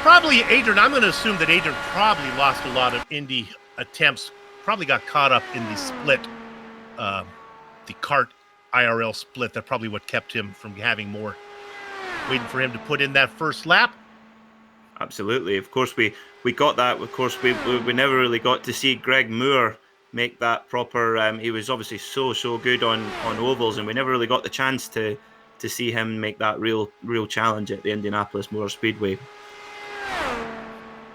probably Adrian, I'm going to assume that Adrian probably lost a lot of Indy attempts, probably got caught up in the split, the kart IRL split. That's probably what kept him from having more, waiting for him to put in that first lap. Absolutely. Of course, we got that. Of course, we never really got to see Greg Moore make that proper. He was obviously so good on ovals, and we never really got the chance to see him make that real challenge at the Indianapolis Motor Speedway.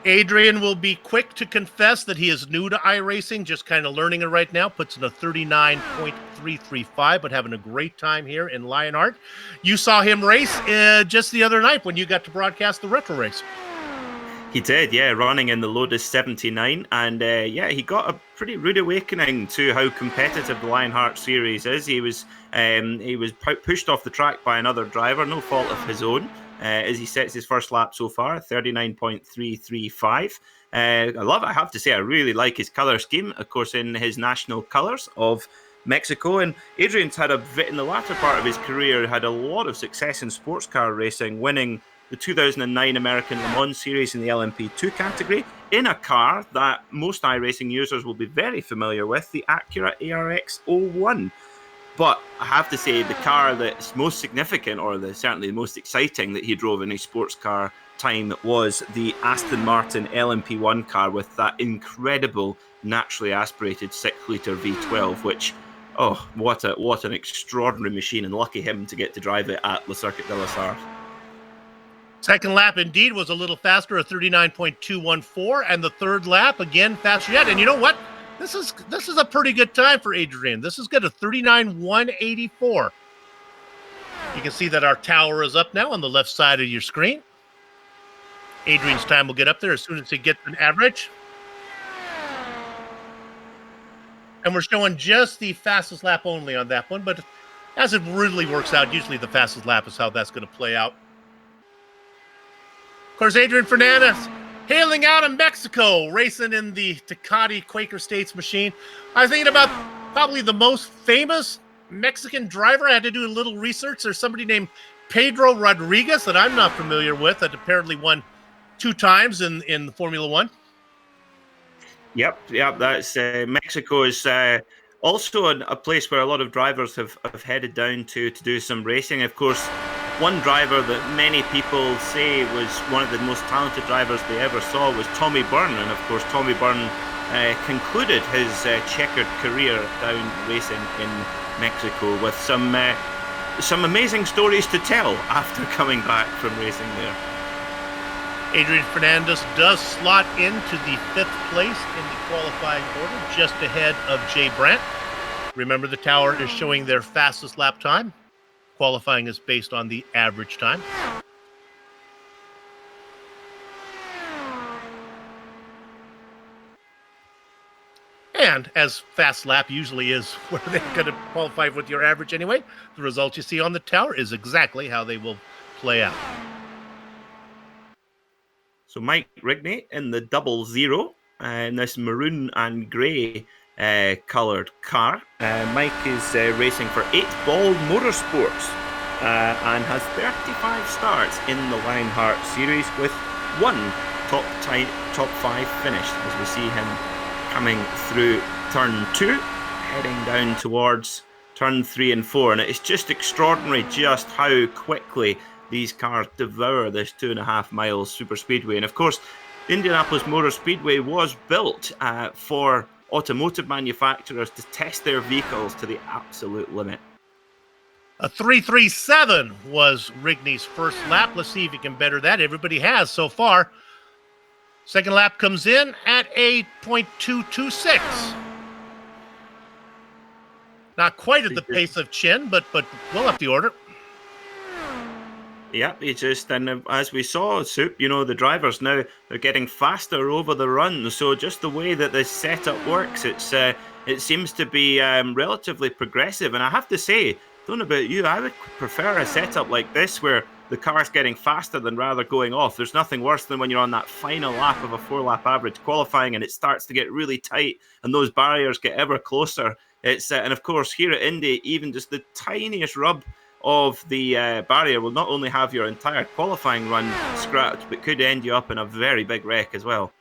Adrian will be quick to confess that he is new to iRacing, just kind of learning it right now, puts in a 39.335, but having a great time here in Lionheart. You saw him race just the other night when you got to broadcast the retro race. He did, yeah, running in the Lotus 79, and he got a pretty rude awakening to how competitive the Lionheart series is. He was pushed off the track by another driver, no fault of his own, as he sets his first lap so far, 39.335. I love it. I have to say, I really like his colour scheme, of course, in his national colours of Mexico. And Adrian's had in the latter part of his career, had a lot of success in sports car racing, winning the 2009 American Le Mans Series in the LMP2 category in a car that most iRacing users will be very familiar with, the Acura ARX 01. But I have to say, the car that's most significant, or certainly the most exciting that he drove in his sports car time, was the Aston Martin LMP1 car with that incredible naturally aspirated 6-litre V12, which, oh, what an extraordinary machine, and lucky him to get to drive it at Le Circuit de la Sarthe. Second lap indeed was a little faster, a 39.214, and the third lap again faster yet. And you know what? This is a pretty good time for Adrian. This is good, a 39.184. You can see that our tower is up now on the left side of your screen. Adrian's time will get up there as soon as he gets an average. And we're showing just the fastest lap only on that one, but as it really works out, usually the fastest lap is how that's going to play out. Of course, Adrian Fernandez, hailing out of Mexico, racing in the Ducati Quaker States machine. I was thinking about probably the most famous Mexican driver. I had to do a little research. There's somebody named Pedro Rodriguez that I'm not familiar with, that apparently won 2 times in Formula One. Yep. That's Mexico is also a place where a lot of drivers have headed down to do some racing. Of course, one driver that many people say was one of the most talented drivers they ever saw was Tommy Byrne. And of course, Tommy Byrne concluded his checkered career down racing in Mexico with some amazing stories to tell after coming back from racing there. Adrian Fernandez does slot into the 5th place in the qualifying order, just ahead of Jay Brandt. Remember, the tower is showing their fastest lap time. Qualifying is based on the average time. And as fast lap usually is where they're going to qualify with your average anyway, the result you see on the tower is exactly how they will play out. So Mike Rigney in the 00 in this maroon and grey coloured car. Mike is racing for 8 Ball Motorsports and has 35 starts in the Lionheart series with 1 top 5 finish, as we see him coming through turn 2, heading down towards turn 3 and 4. And it's just extraordinary just how quickly these cars devour this 2.5 miles super speedway. And of course, the Indianapolis Motor Speedway was built for automotive manufacturers to test their vehicles to the absolute limit. A 3.37 was Rigney's first lap. Let's see if he can better that. Everybody has so far. Second lap comes in at a 0.226. Not quite at the pace of Chin, but well up the order. Yep, he just, and as we saw, Soup, the drivers now, they're getting faster over the run. So just the way that this setup works, it seems to be relatively progressive. And I have to say, don't know about you, I would prefer a setup like this where the car's getting faster than rather going off. There's nothing worse than when you're on that final lap of a 4-lap average qualifying and it starts to get really tight and those barriers get ever closer. And of course, here at Indy, even just the tiniest rub of the barrier will not only have your entire qualifying run scrapped, but could end you up in a very big wreck as well.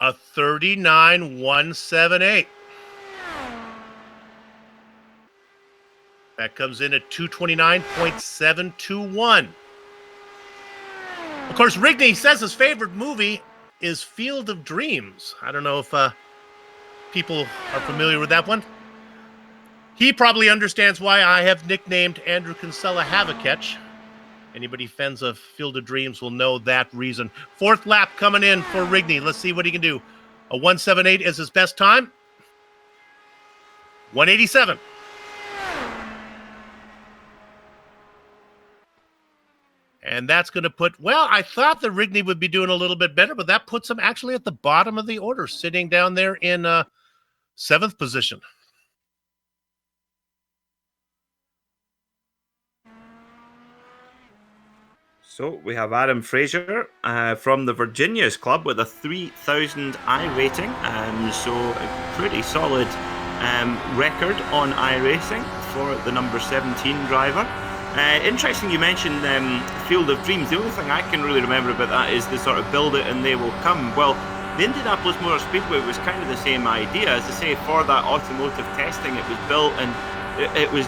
A 39.178. That comes in at 229.721. Of course, Rigney says his favorite movie is Field of Dreams. I don't know if people are familiar with that one. He probably understands why I have nicknamed Andrew Kinsella Have-A-Catch. Anybody fans of Field of Dreams will know that reason. Fourth lap coming in for Rigney. Let's see what he can do. A 178 is his best time. 187. And that's going to put, well, I thought that Rigney would be doing a little bit better, but that puts him actually at the bottom of the order, sitting down there in 7th position. So we have Adam Fraser from the Virginias Club with a 3,000 iRating. So a pretty solid record on iRacing for the number 17 driver. Interesting you mentioned Field of Dreams. The only thing I can really remember about that is the sort of build it and they will come. Well, the Indianapolis Motor Speedway was kind of the same idea. As I say, for that automotive testing, it was built and it was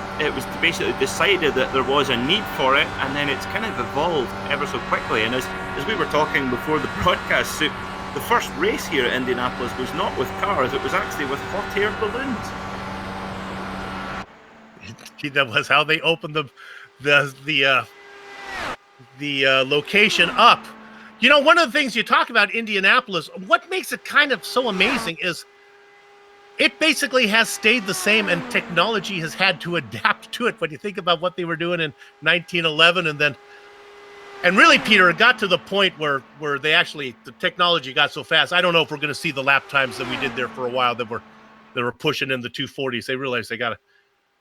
basically decided that there was a need for it, and then it's kind of evolved ever so quickly. And as we were talking before the broadcast, the first race here at Indianapolis was not with cars, it was actually with hot air balloons. That was how they opened the location up. One of the things you talk about Indianapolis, what makes it kind of so amazing is it basically has stayed the same, and technology has had to adapt to it. When you think about what they were doing in 1911, and really, Peter, it got to the point where the technology got so fast. I don't know if we're going to see the lap times that we did there for a while that were pushing in the 240s. They realized they got to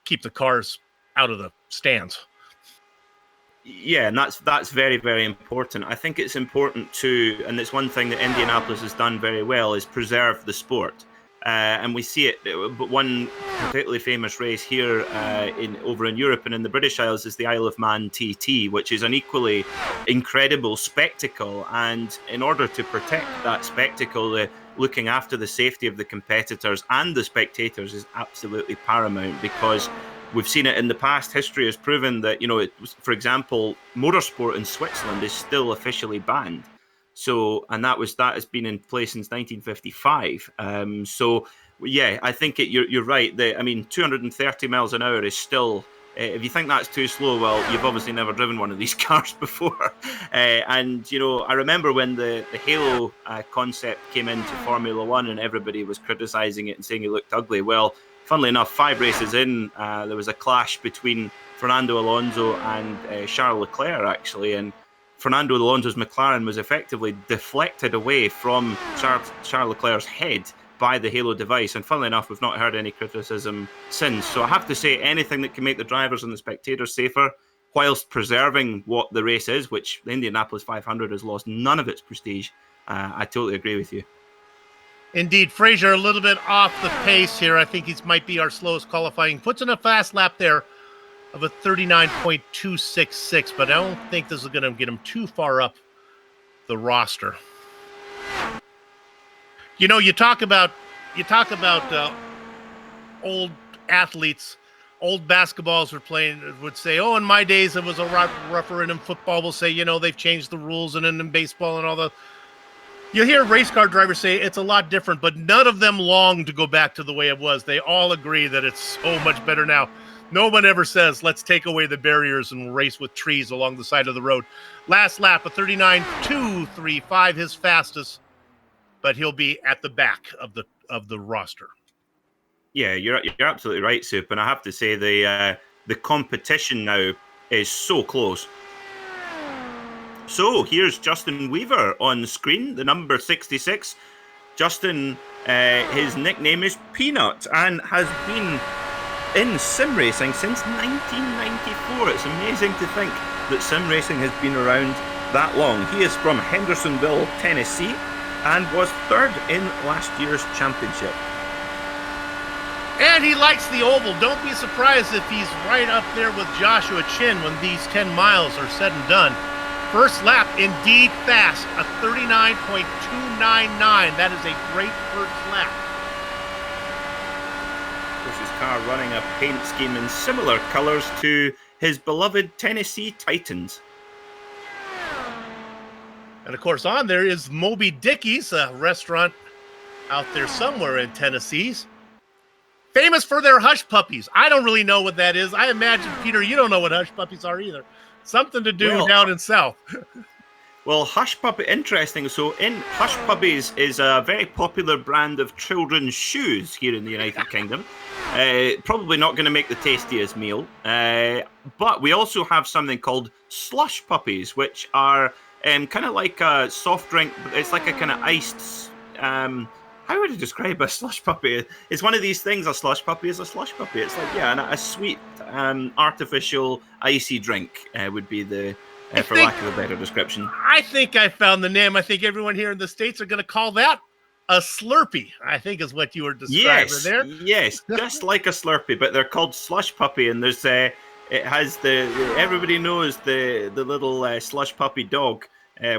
keep the cars out of the stands. Yeah, and that's very, very important. I think it's important too, and it's one thing that Indianapolis has done very well, is preserve the sport. And we see it, but one particularly famous race here over in Europe and in the British Isles is the Isle of Man TT, which is an equally incredible spectacle. And in order to protect that spectacle, looking after the safety of the competitors and the spectators is absolutely paramount, because we've seen it in the past. History has proven that, for example, motorsport in Switzerland is still officially banned. So, and that has been in place since 1955. So, yeah, I think you're right. 230 miles an hour is still. If you think that's too slow, well, you've obviously never driven one of these cars before. And I remember when the Halo concept came into Formula One, and everybody was criticizing it and saying it looked ugly. Well, funnily enough, 5 races in, there was a clash between Fernando Alonso and Charles Leclerc, actually, and Fernando Alonso's McLaren was effectively deflected away from Charles Leclerc's head by the Halo device. And funnily enough, we've not heard any criticism since. So I have to say, anything that can make the drivers and the spectators safer, whilst preserving what the race is, which the Indianapolis 500 has lost none of its prestige, I totally agree with you. Indeed, Fraser a little bit off the pace here. I think he might be our slowest qualifying. Puts in a fast lap there of a 39.266, but I don't think this is going to get him too far up the roster. You talk about old athletes, old basketballs would say, oh, in my days it was a rougher, and in football we'll say, they've changed the rules, and in baseball and all the. You hear race car drivers say it's a lot different, but none of them long to go back to the way it was. They all agree that it's so much better now. No one ever says, let's take away the barriers and race with trees along the side of the road. Last lap, a 39.235, his fastest, but he'll be at the back of the roster. Yeah, you're absolutely right, Soup. And I have to say the competition now is so close. So here's Justin Weaver on screen, the number 66. Justin, his nickname is Peanut and has been in sim racing since 1994. It's amazing to think that sim racing has been around that long. He is from Hendersonville, Tennessee, and was third in last year's championship. And he likes the oval. Don't be surprised if he's right up there with Joshua Chin when these 10 miles are said and done. First lap, indeed fast, a 39.299. That is a great first lap. Of course, his car running a paint scheme in similar colours to his beloved Tennessee Titans. And of course, on there is Moby Dickie's, a restaurant out there somewhere in Tennessee. Famous for their hush puppies. I don't really know what that is. I imagine, Peter, you don't know what hush puppies are either. Something to do down in South. Well, Hush Puppy, interesting. So, Hush Puppies is a very popular brand of children's shoes here in the United Kingdom. Probably not going to make the tastiest meal. But we also have something called Slush Puppies, which are kind of like a soft drink. It's like a kind of iced... how would I describe a slush puppy? It's one of these things. A slush puppy is a slush puppy. It's like, a sweet, artificial, icy drink would be the, for lack of a better description. I think I found the name. I think everyone here in the States are going to call that a Slurpee, I think is what you were describing there. Yes, just like a Slurpee, but they're called slush puppy, and there's it has everybody knows the little slush puppy dog.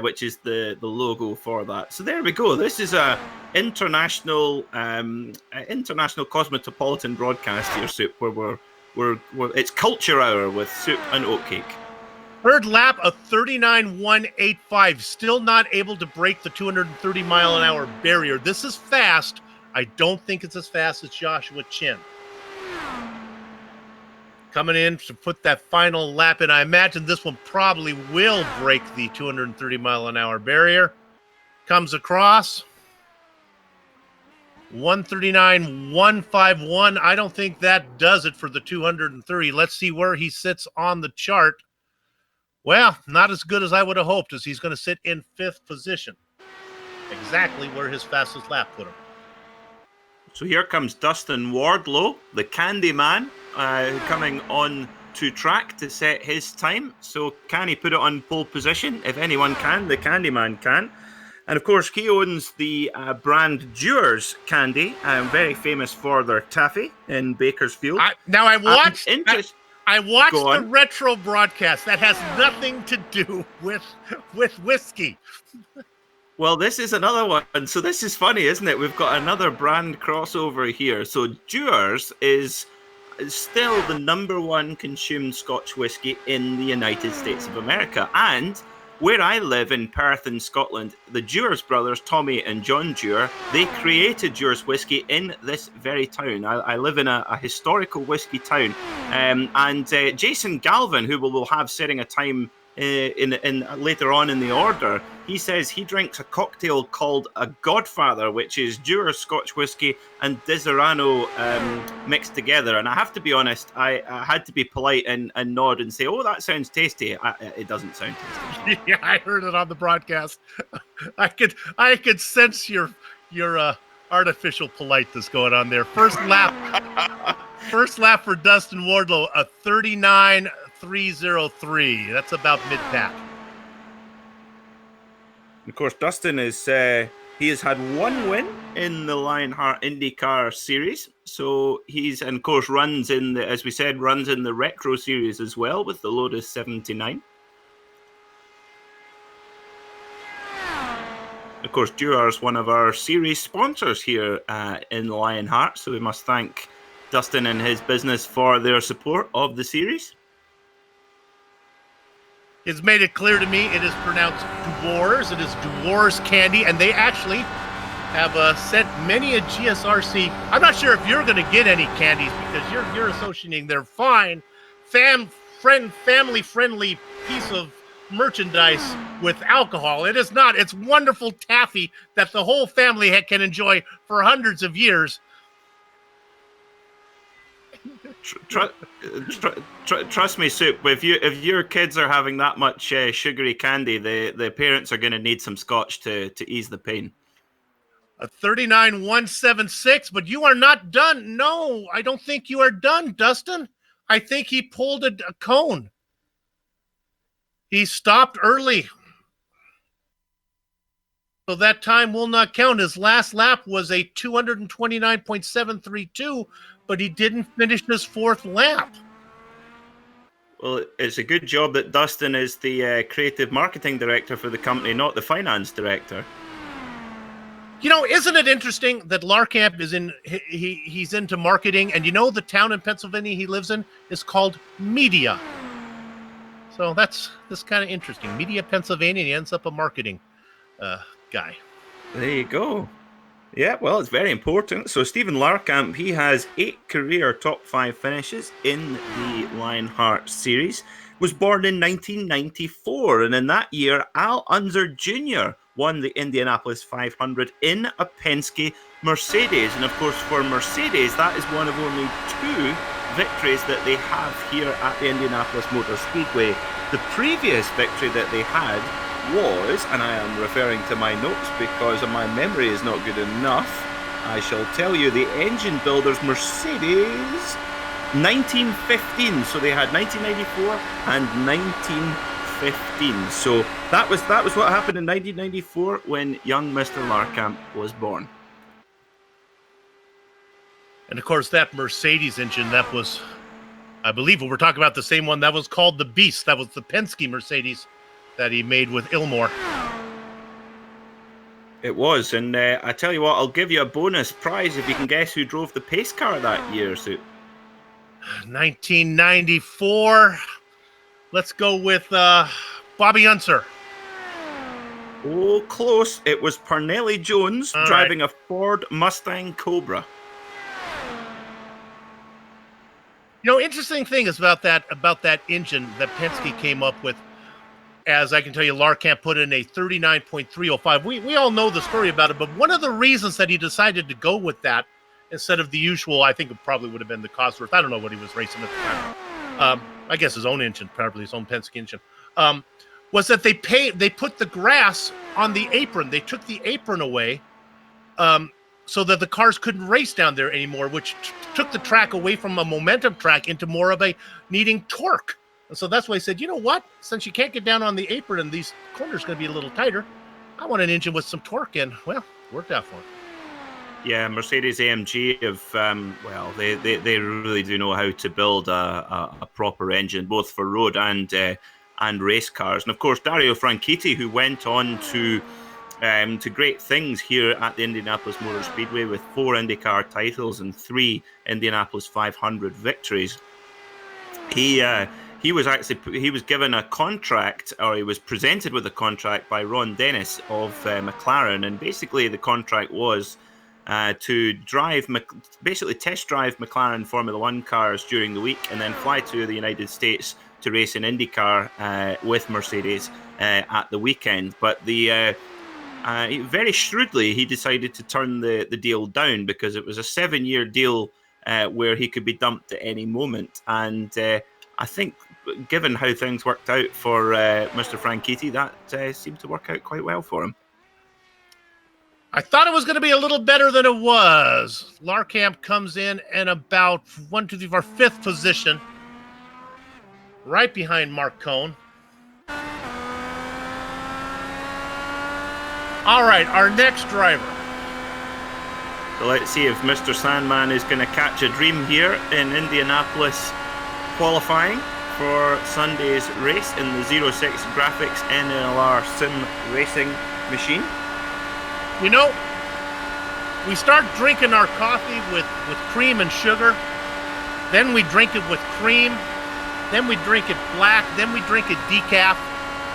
Which is the logo for that. So there we go. This is a international cosmopolitan broadcast here, Soup, where we're it's culture hour with Soup and Oatcake. Third lap, a 39.185. Still not able to break the 230 mile an hour barrier. This is fast. I don't think it's as fast as Joshua Chin. Coming in to put that final lap in. I imagine this one probably will break the 230 mile an hour barrier. Comes across. 139.151. I don't think that does it for the 230. Let's see where he sits on the chart. Well, not as good as I would have hoped, as he's going to sit in 5th position. Exactly where his fastest lap put him. So here comes Dustin Wardlow, the Candy Man, coming on to track to set his time. So can he put it on pole position? If anyone can, the Candy Man can. And of course, he owns the brand Dewar's Candy, very famous for their taffy in Bakersfield. I watched the retro broadcast. That has nothing to do with whiskey. Well, this is another one. So this is funny, isn't it? We've got another brand crossover here. So Dewar's is still the #1 consumed Scotch whisky in the United States of America. And where I live in Perth in Scotland, the Dewar's brothers, Tommy and John Dewar, they created Dewar's whisky in this very town. I live in a historical whisky town. And Jason Galvin, who we'll have setting a time in later on in the order, he says he drinks a cocktail called a Godfather, which is Dewar's Scotch whisky and Disaronno mixed together. And I have to be honest, I had to be polite and nod and say, "Oh, that sounds tasty." It doesn't sound tasty. Yeah, I heard it on the broadcast. I could sense your artificial politeness going on there. First lap for Dustin Wardlow, a 39.303. That's about mid-pack. Of course, Dustin is he has had one win in the Lionheart IndyCar series. So and of course runs in the, as we said, runs in the Retro series as well with the Lotus 79. Of course, Dewar's one of our series sponsors here in Lionheart, so we must thank Dustin and his business for their support of the series. It's made it clear to me it is pronounced Dewar's. It is Dewar's Candy, and they actually have sent many a GSRC. I'm not sure if you're going to get any candies because you're associating their fine, family-friendly piece of merchandise with alcohol. It is not. It's wonderful taffy that the whole family can enjoy for hundreds of years. Trust me, Soup. If your kids are having that much sugary candy, the parents are going to need some scotch to ease the pain. A 39.176, but you are not done. No, I don't think you are done, Dustin. I think he pulled a cone. He stopped early. So that time will not count. His last lap was a 229.732, but he didn't finish his fourth lap. Well, it's a good job that Dustin is the creative marketing director for the company, not the finance director. You know, isn't it interesting that Larkamp is he's into marketing, and you know the town in Pennsylvania he lives in is called Media. So that's kind of interesting. Media, Pennsylvania, and he ends up a marketing guy. There you go. Yeah, well, it's very important. So Stephen Larkamp, he has 8 career top 5 finishes in the Lionheart series. Was born in 1994, and in that year, Al Unser Jr. won the Indianapolis 500 in a Penske Mercedes. And of course, for Mercedes, that is one of only 2 victories that they have here at the Indianapolis Motor Speedway. The previous victory that they had was, and I am referring to my notes because my memory is not good enough, I shall tell you, the engine builder's Mercedes 1915. So they had 1994 and 1915. So that was what happened in 1994 when young Mr. Larkamp was born. And of course, that Mercedes engine, that was, I believe we're talking about the same one, that was called the Beast. That was the Penske Mercedes that he made with Ilmore. It was, and I tell you what, I'll give you a bonus prize if you can guess who drove the pace car that year, Sue. 1994. Let's go with Bobby Unser. Oh, close. It was Parnelli Jones driving a Ford Mustang Cobra. You know, interesting thing is about that engine that Penske came up with. As I can tell you, Larkamp put in a 39.305. We all know the story about it, but one of the reasons that he decided to go with that instead of the usual, I think it probably would have been the Cosworth. I don't know what he was racing at the time. I guess his own engine, probably his own Penske engine. Was that they put the grass on the apron. They took the apron away so that the cars couldn't race down there anymore, which took the track away from a momentum track into more of a needing torque. And so that's why he said, you know what? Since you can't get down on the apron and these corners are going to be a little tighter, I want an engine with some torque. And, well, worked out for him. Yeah, Mercedes-AMG have, they really do know how to build a proper engine, both for road and race cars. And, of course, Dario Franchitti, who went on to great things here at the Indianapolis Motor Speedway with 4 IndyCar titles and 3 Indianapolis 500 victories. He was given a contract, or he was presented with a contract by Ron Dennis of McLaren, and basically the contract was to test drive McLaren Formula One cars during the week, and then fly to the United States to race in IndyCar with Mercedes at the weekend. But very shrewdly, he decided to turn the deal down because it was a 7-year deal where he could be dumped at any moment, and I think, given how things worked out for Mr. Franchitti, that seemed to work out quite well for him. I thought it was going to be a little better than it was. Larkamp comes in about 5th position, right behind Mark Cohn. All right, our next driver. So let's see if Mr. Sandman is going to catch a dream here in Indianapolis qualifying for Sunday's race in the 06 Graphics NLR Sim Racing machine. You know, we start drinking our coffee with cream and sugar. Then we drink it with cream. Then we drink it black. Then we drink it decaf.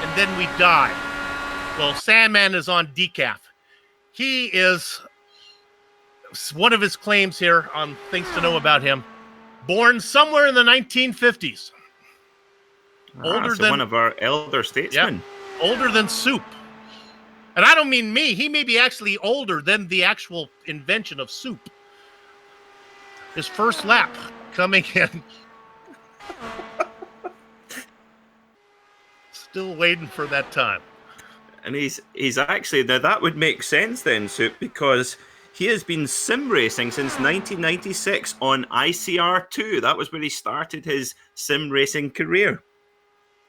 And then we die. Well, Sandman is on decaf. He is, one of his claims here on Things to Know About him, born somewhere in the 1950s. Older than one of our elder statesmen. Yeah, older than soup. And I don't mean me. He may be actually older than the actual invention of soup. His first lap coming in. Still waiting for that time. And he's actually, now that would make sense then, Soup, because he has been sim racing since 1996 on ICR2. That was where he started his sim racing career.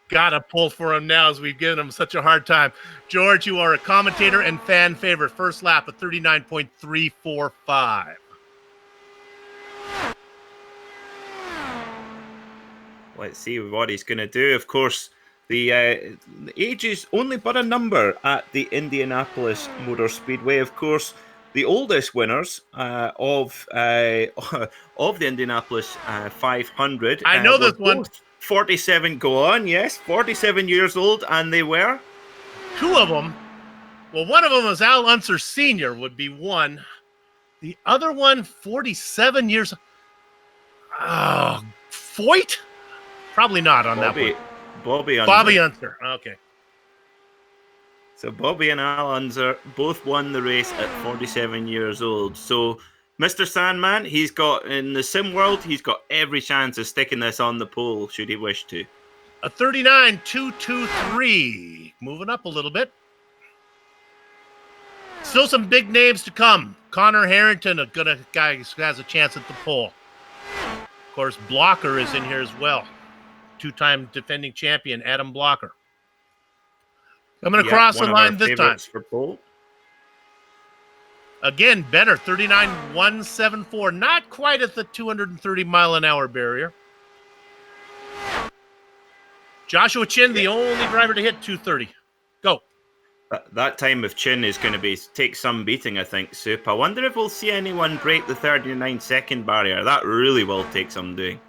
Gotta pull for him now as we've given him such a hard time. George, you are a commentator and fan favorite. First lap of 39.345. Let's see what he's going to do. Of course, the age is only but a number at the Indianapolis Motor Speedway. Of course, the oldest winners of the Indianapolis 500. I know this one. 47 go on, yes, 47 years old, and they were? Two of them. Well, one of them was Al Unser Sr. would be one. The other one, 47 years. Oh, Foyt? Probably not on that one. Bobby Unser. Bobby Unser. Okay. So Bobby and Al Unser both won the race at 47 years old. So Mr. Sandman, he's got, in the sim world, he's got every chance of sticking this on the pole, should he wish to. A 39.223. Moving up a little bit. Still some big names to come. Connor Harrington, a good guy who has a chance at the pole. Of course, Blocker is in here as well. Two-time defending champion, Adam Blocker. Coming across the line this time. For pole. Again, better, 39.174. Not quite at the 230-mile-an-hour barrier. Joshua Chin, the only driver to hit 230. Go. That time of Chin is going to take some beating, I think, Soup. I wonder if we'll see anyone break the 39-second barrier. That really will take some doing.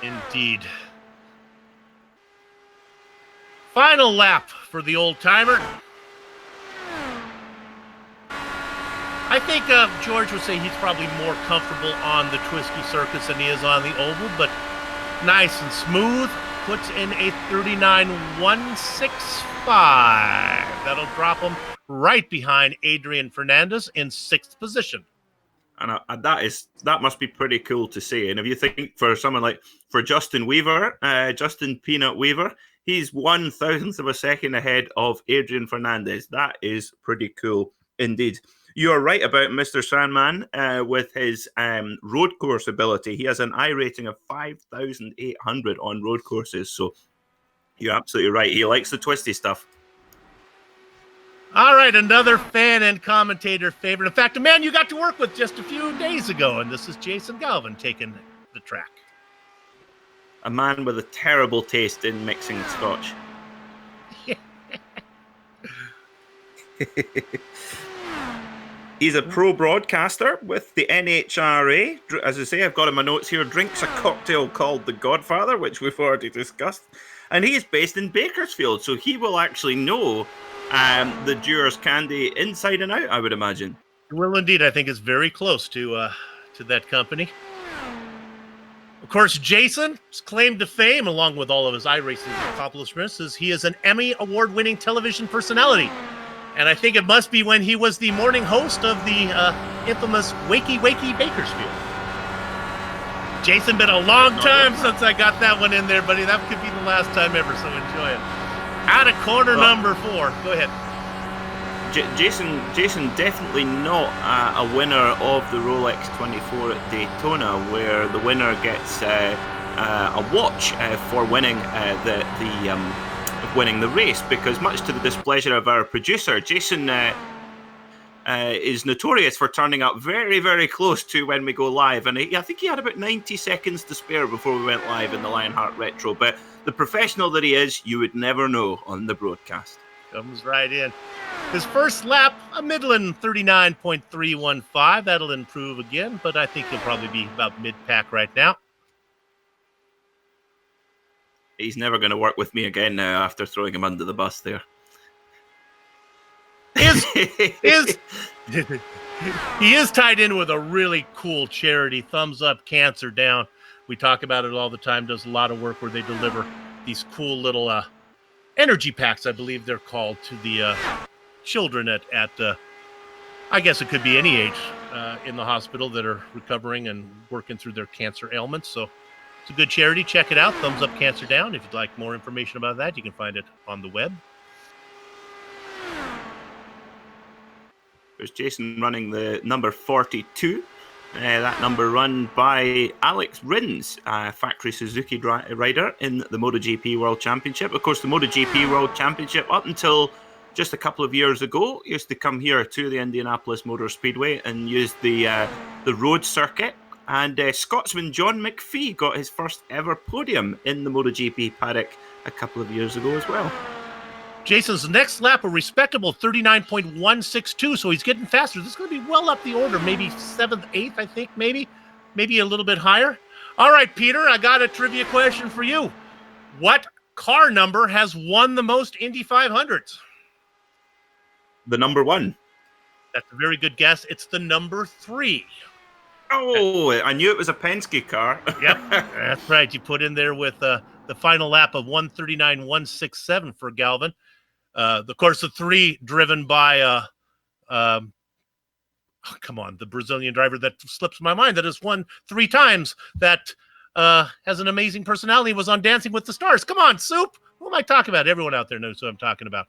Indeed. Final lap for the old-timer. I think George would say he's probably more comfortable on the twisty circuits than he is on the oval, but nice and smooth. Puts in a 39.165. That'll drop him right behind Adrian Fernandez in 6th position. And that must be pretty cool to see. And if you think for someone like Justin Weaver, Justin Peanut Weaver, he's 1/1000th of a second ahead of Adrian Fernandez. That is pretty cool indeed. You're right about Mr. Sandman with his road course ability. He has an I rating of 5,800 on road courses. So you're absolutely right. He likes the twisty stuff. All right, another fan and commentator favorite. In fact, a man you got to work with just a few days ago, and this is Jason Galvin taking the track. A man with a terrible taste in mixing scotch. He's a pro broadcaster with the NHRA. As I say, I've got in my notes here, drinks a cocktail called The Godfather, which we've already discussed. And he's based in Bakersfield, so he will actually know the Dewar's Candy inside and out, I would imagine. Well, indeed, I think it's very close to that company. Of course, Jason's claim to fame, along with all of his iRacing accomplishments, is he is an Emmy award-winning television personality. And I think it must be when he was the morning host of the infamous Wakey Wakey Bakersfield. Jason, been a long time since I got that one in there, buddy. That could be the last time ever, so enjoy it. Out of corner number 4. Go ahead. Jason definitely not a winner of the Rolex 24 at Daytona, where the winner gets a watch for winning winning the race, because much to the displeasure of our producer, Jason is notorious for turning up very, very close to when we go live, and I think he had about 90 seconds to spare before we went live in the Lionheart Retro, but the professional that he is, you would never know on the broadcast. Comes right in. His first lap, a Midland 39.315. That'll improve again, but I think he'll probably be about mid-pack right now. He's never going to work with me again now after throwing him under the bus there. He is tied in with a really cool charity, Thumbs Up Cancer Down. We talk about it all the time. Does a lot of work where they deliver these cool little energy packs, I believe they're called, to the children at I guess it could be any age in the hospital that are recovering and working through their cancer ailments. So it's a good charity. Check it out. Thumbs up, Cancer Down. If you'd like more information about that, you can find it on the web. There's Jason running the number 42. That number run by Alex Rins, factory Suzuki rider in the MotoGP World Championship. Of course, the MotoGP World Championship, up until just a couple of years ago, used to come here to the Indianapolis Motor Speedway and use the road circuit. And Scotsman John McPhee got his first ever podium in the MotoGP paddock a couple of years ago as well. Jason's next lap, a respectable 39.162, so he's getting faster. This is going to be well up the order, maybe 7th, 8th, I think, maybe a little bit higher. All right, Peter, I got a trivia question for you. What car number has won the most Indy 500s? The number 1. That's a very good guess. It's the number 3. Oh, I knew it was a Penske car. Yep, that's right. You put in there with the final lap of 139.167 for Galvin. Of course, the 3 driven by, the Brazilian driver that slips my mind that has won 3 times, that has an amazing personality, was on Dancing with the Stars. Come on, Soup. Who am I talking about? Everyone out there knows who I'm talking about.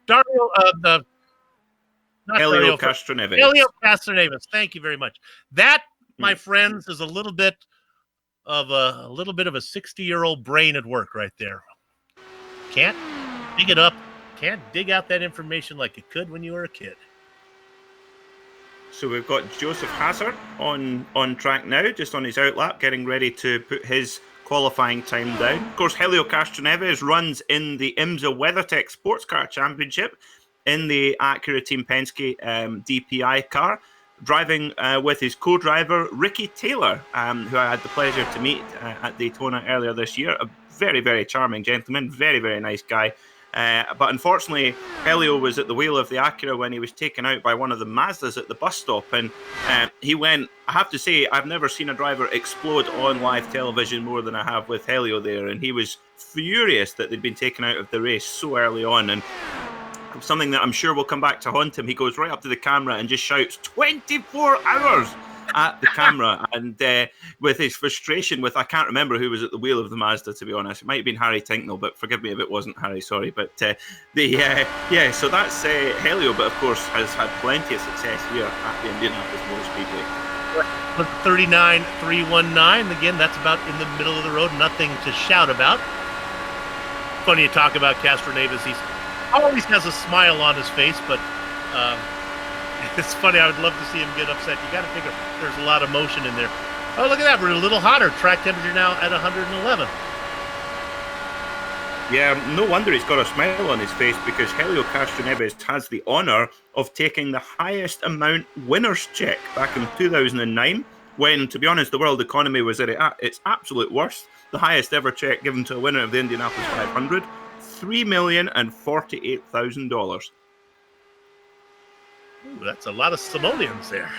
Helio Castroneves. Helio Castroneves. Thank you very much. That, my friends, is a little bit of a 60-year-old brain at work right there. Can't dig it up. Can't dig out that information like you could when you were a kid. So we've got Joseph Hazard on track now, just on his outlap, getting ready to put his qualifying time down. Of course, Helio Castroneves runs in the IMSA WeatherTech Sports Car Championship in the Acura Team Penske DPI car, driving with his co-driver Ricky Taylor, who I had the pleasure to meet at Daytona earlier this year. A very, very charming gentleman, very, very nice guy. But unfortunately, Helio was at the wheel of the Acura when he was taken out by one of the Mazdas at the bus stop. And he went, I have to say, I've never seen a driver explode on live television more than I have with Helio there. And he was furious that they'd been taken out of the race so early on. And something that I'm sure will come back to haunt him, he goes right up to the camera and just shouts 24 hours at the camera, and with his frustration with, I can't remember who was at the wheel of the Mazda, to be honest. It might have been Harry Tinknell, but forgive me if it wasn't Harry, sorry. But so that's Helio, but of course has had plenty of success here at the Indianapolis Motor Speedway. 39.319, again, that's about in the middle of the road, nothing to shout about. Funny to talk about Castroneves. He always has a smile on his face, but it's funny. I would love to see him get upset. You got to figure there's a lot of motion in there. Oh, look at that. We're a little hotter. Track temperature now at 111. Yeah, no wonder he's got a smile on his face, because Helio Castroneves has the honour of taking the highest amount winner's check back in 2009, when, to be honest, the world economy was at its absolute worst. The highest ever check given to a winner of the Indianapolis 500, $3,048,000. Ooh, that's a lot of simoleons there.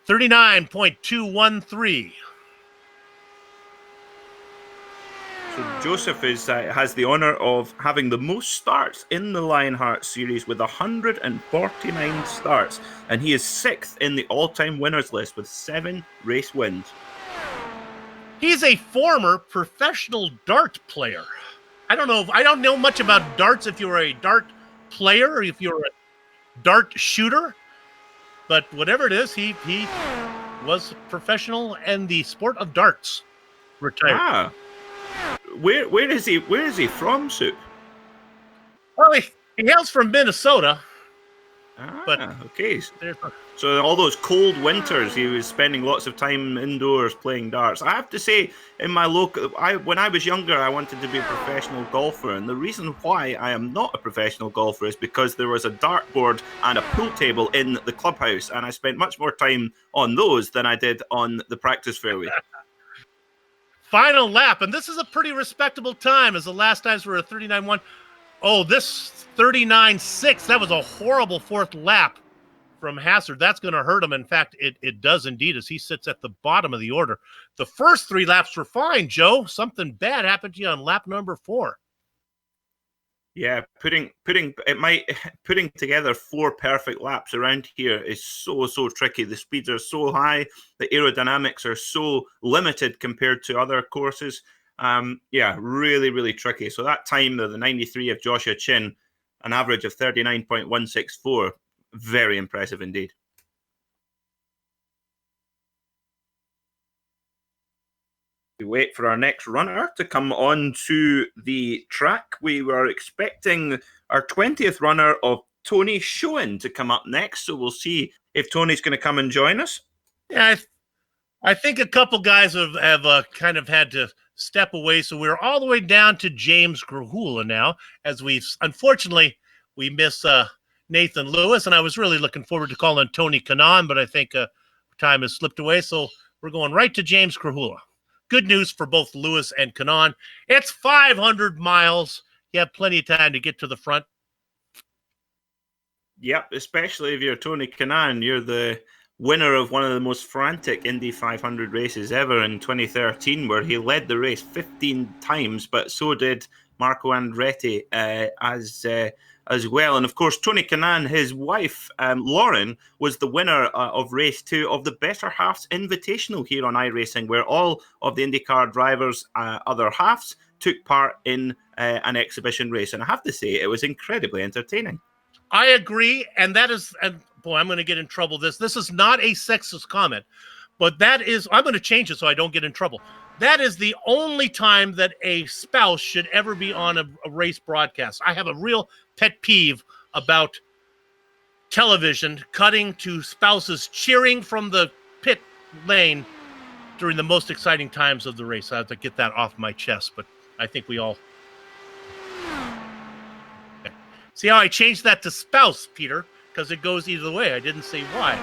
39.213. So Joseph has the honour of having the most starts in the Lionheart series with 149 starts, and he is 6th in the all-time winners list with 7 race wins. He's a former professional dart player. I don't know much about darts, if you're a dart player or if you're a dart shooter, but whatever it is, he was professional in the sport of darts. Retired. Where is he from, Soup? Well, he hails from Minnesota. But okay. So all those cold winters, he was spending lots of time indoors playing darts. I have to say, in my when I was younger, I wanted to be a professional golfer, and the reason why I am not a professional golfer is because there was a dartboard and a pool table in the clubhouse, and I spent much more time on those than I did on the practice fairway. Final lap, and this is a pretty respectable time, as the last times were a 39.1. Oh, this 39.6. That was a horrible fourth lap from Hazard. That's going to hurt him. In fact, it does indeed, as he sits at the bottom of the order. The first 3 laps were fine, Joe. Something bad happened to you on lap number 4. Yeah, putting together 4 perfect laps around here is so tricky. The speeds are so high, the aerodynamics are so limited compared to other courses. Yeah, really tricky. So that time of the 93 of Joshua Chin, an average of 39.164, very impressive indeed. We wait for our next runner to come on to the track. We were expecting our 20th runner of Tony Schoen to come up next, so we'll see if Tony's going to come and join us. Yeah, I think a couple guys have kind of had to step away, so we're all the way down to James Grahula now, as unfortunately we miss Nathan Lewis, and I was really looking forward to calling Tony Kanaan, but I think time has slipped away, so we're going right to James Grahula. Good news for both Lewis and Kanaan. It's 500 miles. You have plenty of time to get to the front. Yep, especially if you're Tony Kanaan. You're the winner of one of the most frantic Indy 500 races ever in 2013, where he led the race 15 times, but so did Marco Andretti as well. And of course, Tony Kanaan, his wife, Lauren, was the winner of race 2 of the Better Halves Invitational here on iRacing, where all of the IndyCar drivers' other halves took part in an exhibition race. And I have to say, it was incredibly entertaining. I agree, and that is, and boy, I'm going to get in trouble. This is not a sexist comment, but that is, I'm going to change it so I don't get in trouble. That is the only time that a spouse should ever be on a race broadcast. I have a real pet peeve about television cutting to spouses cheering from the pit lane during the most exciting times of the race. I have to get that off my chest, but I think we all... See how I changed that to spouse, Peter? Because it goes either way. I didn't say why.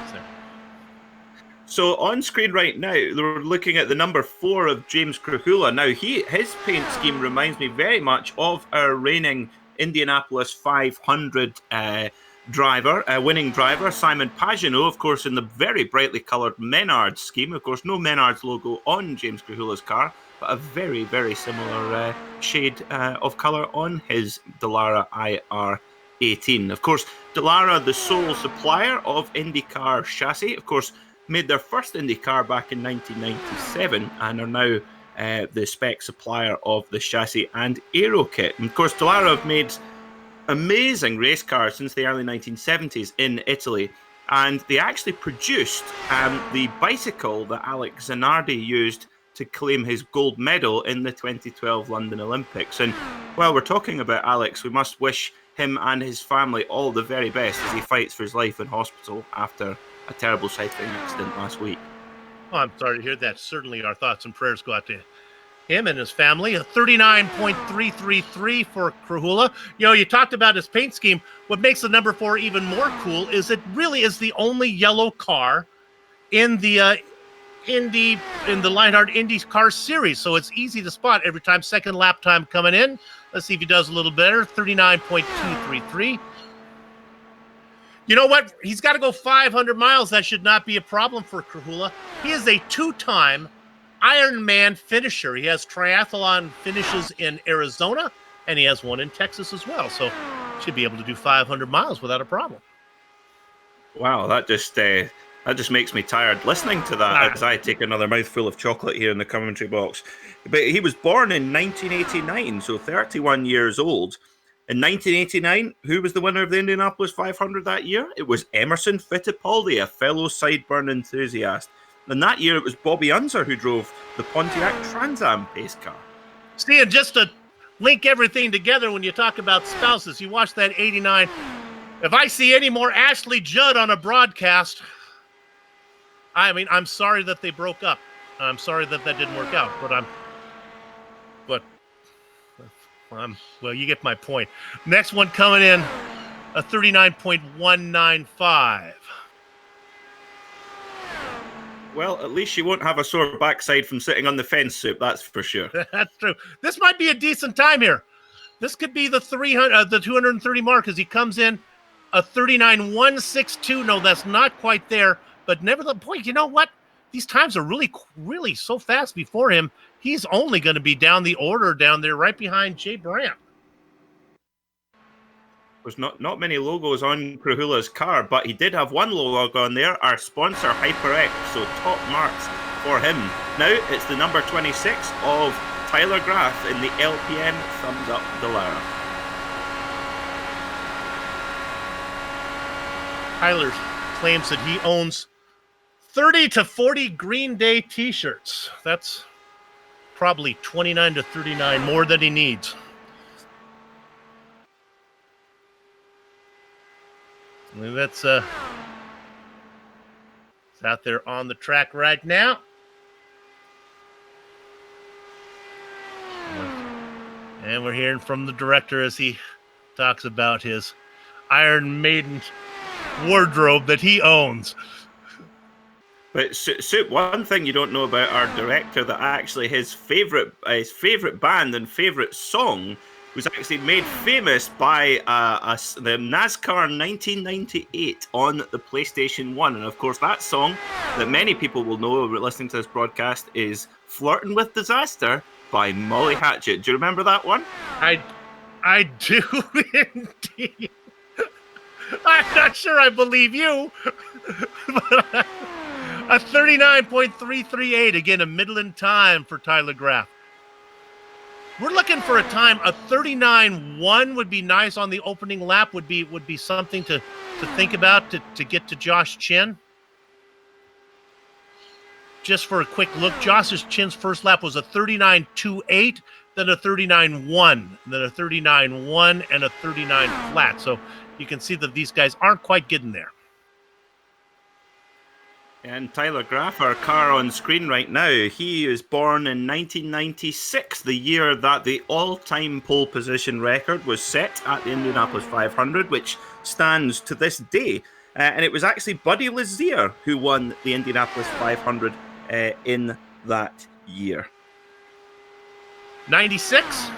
So on screen right now, we're looking at the number 4 of James Grahula. Now, his paint scheme reminds me very much of our reigning Indianapolis 500 winning driver, Simon Pagenaud, of course, in the very brightly coloured Menards scheme. Of course, no Menards logo on James Grahula's car, but a very similar shade of colour on his Dallara IR18. Of course, Dallara, the sole supplier of IndyCar chassis, of course, made their first IndyCar back in 1997 and are now the spec supplier of the chassis and aero kit. And of course, Dallara have made amazing race cars since the early 1970s in Italy. And they actually produced the bicycle that Alex Zanardi used to claim his gold medal in the 2012 London Olympics. And while we're talking about Alex, we must wish him and his family all the very best as he fights for his life in hospital after a terrible cycling accident last week. Well, I'm sorry to hear that. Certainly our thoughts and prayers go out to him and his family. A 39.333 for Grahula. You know, you talked about his paint scheme. What makes the number 4 even more cool is it really is the only yellow car in the Lionheart IndyCar series, so it's easy to spot every time. Second lap time coming in. Let's see if he does a little better. 39.233. You know what? He's got to go 500 miles. That should not be a problem for Grahula. He is a 2-time Ironman finisher. He has triathlon finishes in Arizona, and he has one in Texas as well. So should be able to do 500 miles without a problem. Wow, that just makes me tired listening to that as I take another mouthful of chocolate here in the commentary box. But he was born in 1989, so 31 years old. In 1989, who was the winner of the Indianapolis 500 that year? It was Emerson Fittipaldi, a fellow sideburn enthusiast. And that year, it was Bobby Unser who drove the Pontiac Trans Am pace car. See, and just to link everything together when you talk about spouses, you watch that 89. If I see any more Ashley Judd on a broadcast... I mean, I'm sorry that they broke up. I'm sorry that didn't work out, well, you get my point. Next one coming in, a 39.195. Well, at least she won't have a sore backside from sitting on the fence, Soup, that's for sure. That's true. This might be a decent time here. This could be the 230 mark as he comes in, a 39.162. No, that's not quite there. But nevertheless, boy, you know what? These times are really so fast before him. He's only going to be down the order down there right behind Jay Brandt. There's not many logos on Krahula's car, but he did have one logo on there, our sponsor, HyperX, so top marks for him. Now it's the number 26 of Tyler Graff in the LPN Thumbs Up Dallara. Tyler claims that he owns 30 to 40 Green Day t-shirts. That's probably 29 to 39 more than he needs. And that's it's out there on the track right now. And we're hearing from the director as he talks about his Iron Maiden wardrobe that he owns. But Soup, one thing you don't know about our director, that actually his favorite band and favorite song was actually made famous by the NASCAR 1998 on the PlayStation 1. And of course, that song that many people will know listening to this broadcast is Flirting with Disaster by Molly Hatchet. Do you remember that one? I do indeed. I'm not sure I believe you, but a 39.338, again, a Midland time for Tyler Graff. We're looking for a time. A 39.1 would be nice on the opening lap. Would be something to think about to get to Josh Chin. Just for a quick look, Josh Chin's first lap was a 39.28, then a 39.1, then a 39.1, and a 39 flat. So you can see that these guys aren't quite getting there. And Tyler Graff, our car on screen right now, he is born in 1996, the year that the all-time pole position record was set at the Indianapolis 500, which stands to this day. And it was actually Buddy Lazier who won the Indianapolis 500 in that year. 96?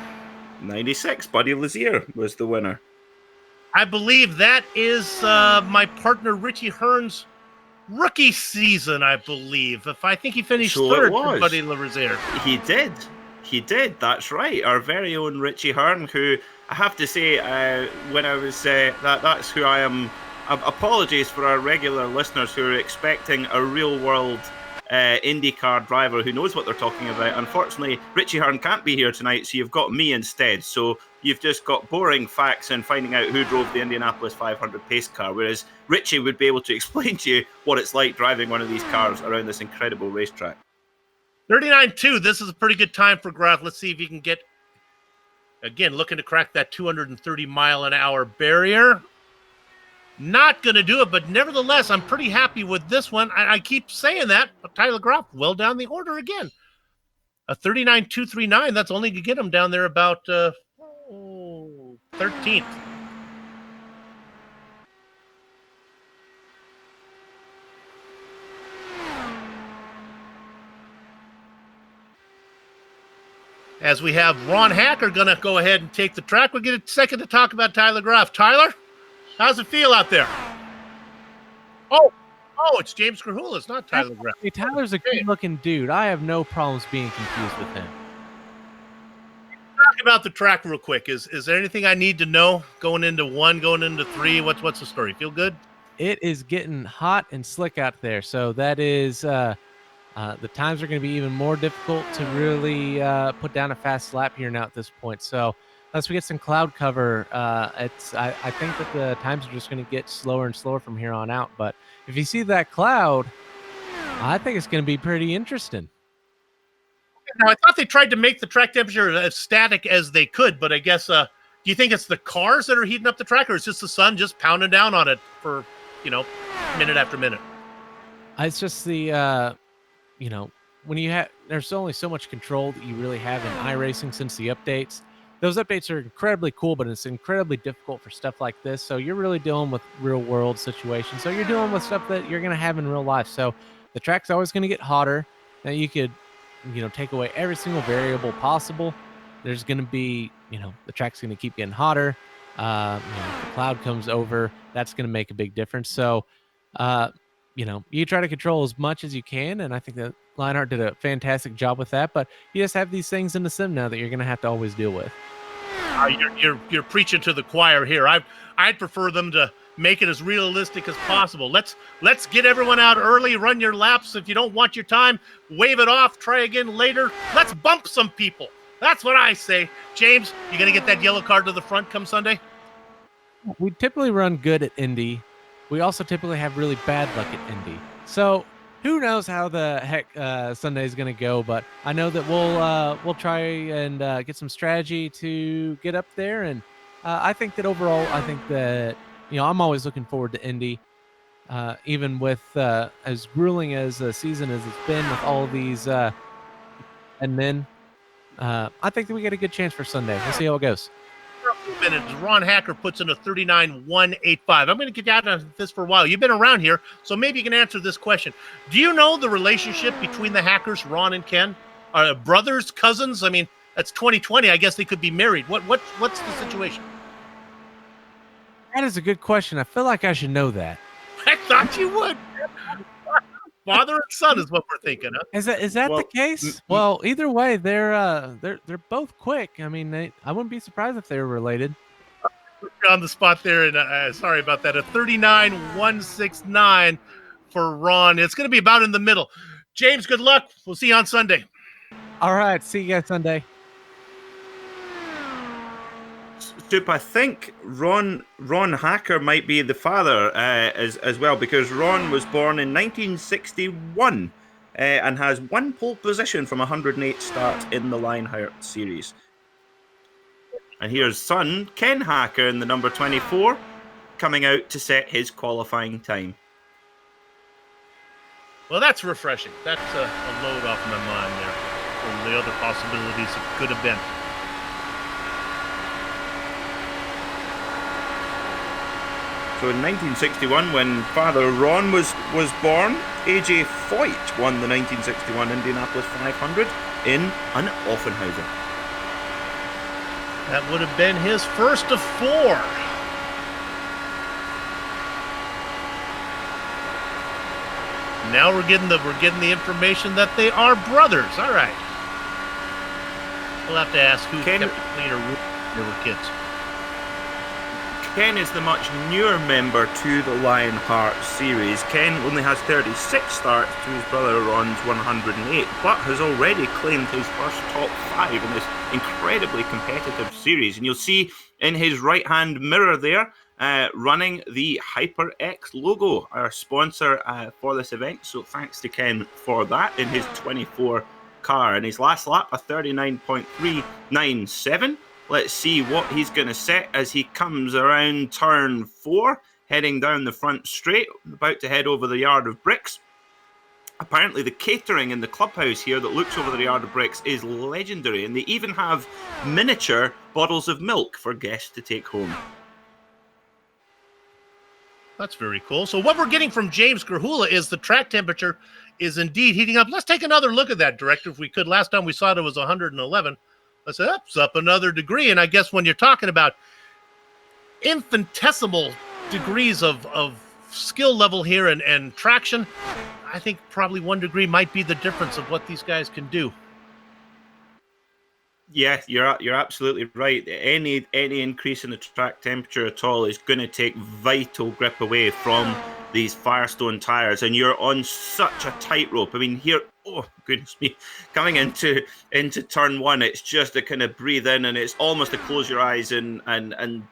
96, Buddy Lazier was the winner. I believe that is my partner Richie Hearn's rookie season, I believe. I think he finished third for Buddy Lazier. He did. That's right. Our very own Richie Hearn, who I have to say, when I was that's who I am. Apologies for our regular listeners who are expecting a real world IndyCar driver who knows what they're talking about. Unfortunately, Richie Hearn can't be here tonight, so you've got me instead. So you've just got boring facts and finding out who drove the Indianapolis 500 pace car, whereas Richie would be able to explain to you what it's like driving one of these cars around this incredible racetrack. 39.2. This is a pretty good time for Graff. Let's see if he can get, again, looking to crack that 230 mile an hour barrier. Not going to do it, but nevertheless, I'm pretty happy with this one. I keep saying that, but Tyler Graff well down the order again. A 39.239, that's only to get him down there about 13th. As we have Ron Hacker going to go ahead and take the track, we'll get a second to talk about Tyler Graff. Tyler? How's it feel out there? Oh, it's James Krahula. It's not Tyler Graff. Hey, Tyler's a good-looking dude. I have no problems being confused with him. Talk about the track real quick. Is there anything I need to know going into 1, going into 3? What's the story? Feel good? It is getting hot and slick out there, so that is the times are going to be even more difficult to really put down a fast lap here now at this point. So unless we get some cloud cover, I think that the times are just going to get slower and slower from here on out. But if you see that cloud, I think it's going to be pretty interesting. Now, I thought they tried to make the track temperature as static as they could, but I guess, do you think it's the cars that are heating up the track, or is just the sun just pounding down on it for, minute after minute? It's just the, when you have, there's only so much control that you really have in iRacing since the updates. Those updates are incredibly cool, but it's incredibly difficult for stuff like this. So you're really dealing with real world situations. So you're dealing with stuff that you're going to have in real life. So the track's always going to get hotter. Now you could, take away every single variable possible. There's going to be, the track's going to keep getting hotter. If the cloud comes over, that's going to make a big difference. So, you try to control as much as you can. And I think that Lionheart did a fantastic job with that, but you just have these things in the sim now that you're going to have to always deal with. You're preaching to the choir here. I'd prefer them to make it as realistic as possible. Let's get everyone out early, run your laps. If you don't want your time, wave it off, try again later. Let's bump some people. That's what I say. James, you going to get that yellow card to the front come Sunday? We typically run good at Indy. We also typically have really bad luck at Indy. So who knows how the heck Sunday is going to go, but I know that we'll try and get some strategy to get up there. And I think that overall, I think that, I'm always looking forward to Indy, even with as grueling as a season as it's been with all these and then I think that we get a good chance for Sunday. We'll see how it goes. Minutes. Ron Hacker puts in a 39.185. I'm going to get out of this for a while. You've been around here, so maybe you can answer this question. Do you know the relationship between the Hackers, Ron and Ken? Are brothers, cousins? I mean, that's 2020. I guess they could be married. What's the situation? That is a good question. I feel like I should know that. I thought you would. Father and son is what we're thinking, huh? Is that the case? Well, either way, they're both quick. I mean, I wouldn't be surprised if they were related. On the spot there, and sorry about that. A 39.169 for Ron. It's going to be about in the middle. James, good luck. We'll see you on Sunday. All right, see you guys Sunday. Stoop, I think Ron Hacker might be the father as well, because Ron was born in 1961 and has one pole position from 108 starts in the Lionheart series. And here's son Ken Hacker in the number 24 coming out to set his qualifying time. Well, that's refreshing. That's a load off my mind there from the other possibilities it could have been. So in 1961, when Father Ron was born, A.J. Foyt won the 1961 Indianapolis 500 in an Offenhauser. That would have been his first of 4. Now we're getting the information that they are brothers. All right. We'll have to ask who kept it clean or they were kids. Ken is the much newer member to the Lionheart series. Ken only has 36 starts to his brother Ron's 108, but has already claimed his first top 5 in this incredibly competitive series. And you'll see in his right-hand mirror there, running the HyperX logo, our sponsor for this event. So thanks to Ken for that in his 24 car. In his last lap, a 39.397. Let's see what he's going to set as he comes around turn 4, heading down the front straight, about to head over the yard of bricks. Apparently the catering in the clubhouse here that looks over the yard of bricks is legendary, and they even have miniature bottles of milk for guests to take home. That's very cool. So what we're getting from James Grahula is the track temperature is indeed heating up. Let's take another look at that, Director, if we could. Last time we saw it was 111. Let's say it's up another degree. And I guess when you're talking about infinitesimal degrees of skill level here and traction, I think probably 1 degree might be the difference of what these guys can do. Yeah, you're absolutely right. Any increase in the track temperature at all is going to take vital grip away from these Firestone tires, and you're on such a tightrope. I mean, here, oh goodness me, coming into turn 1, it's just a kind of breathe in, and it's almost to close your eyes and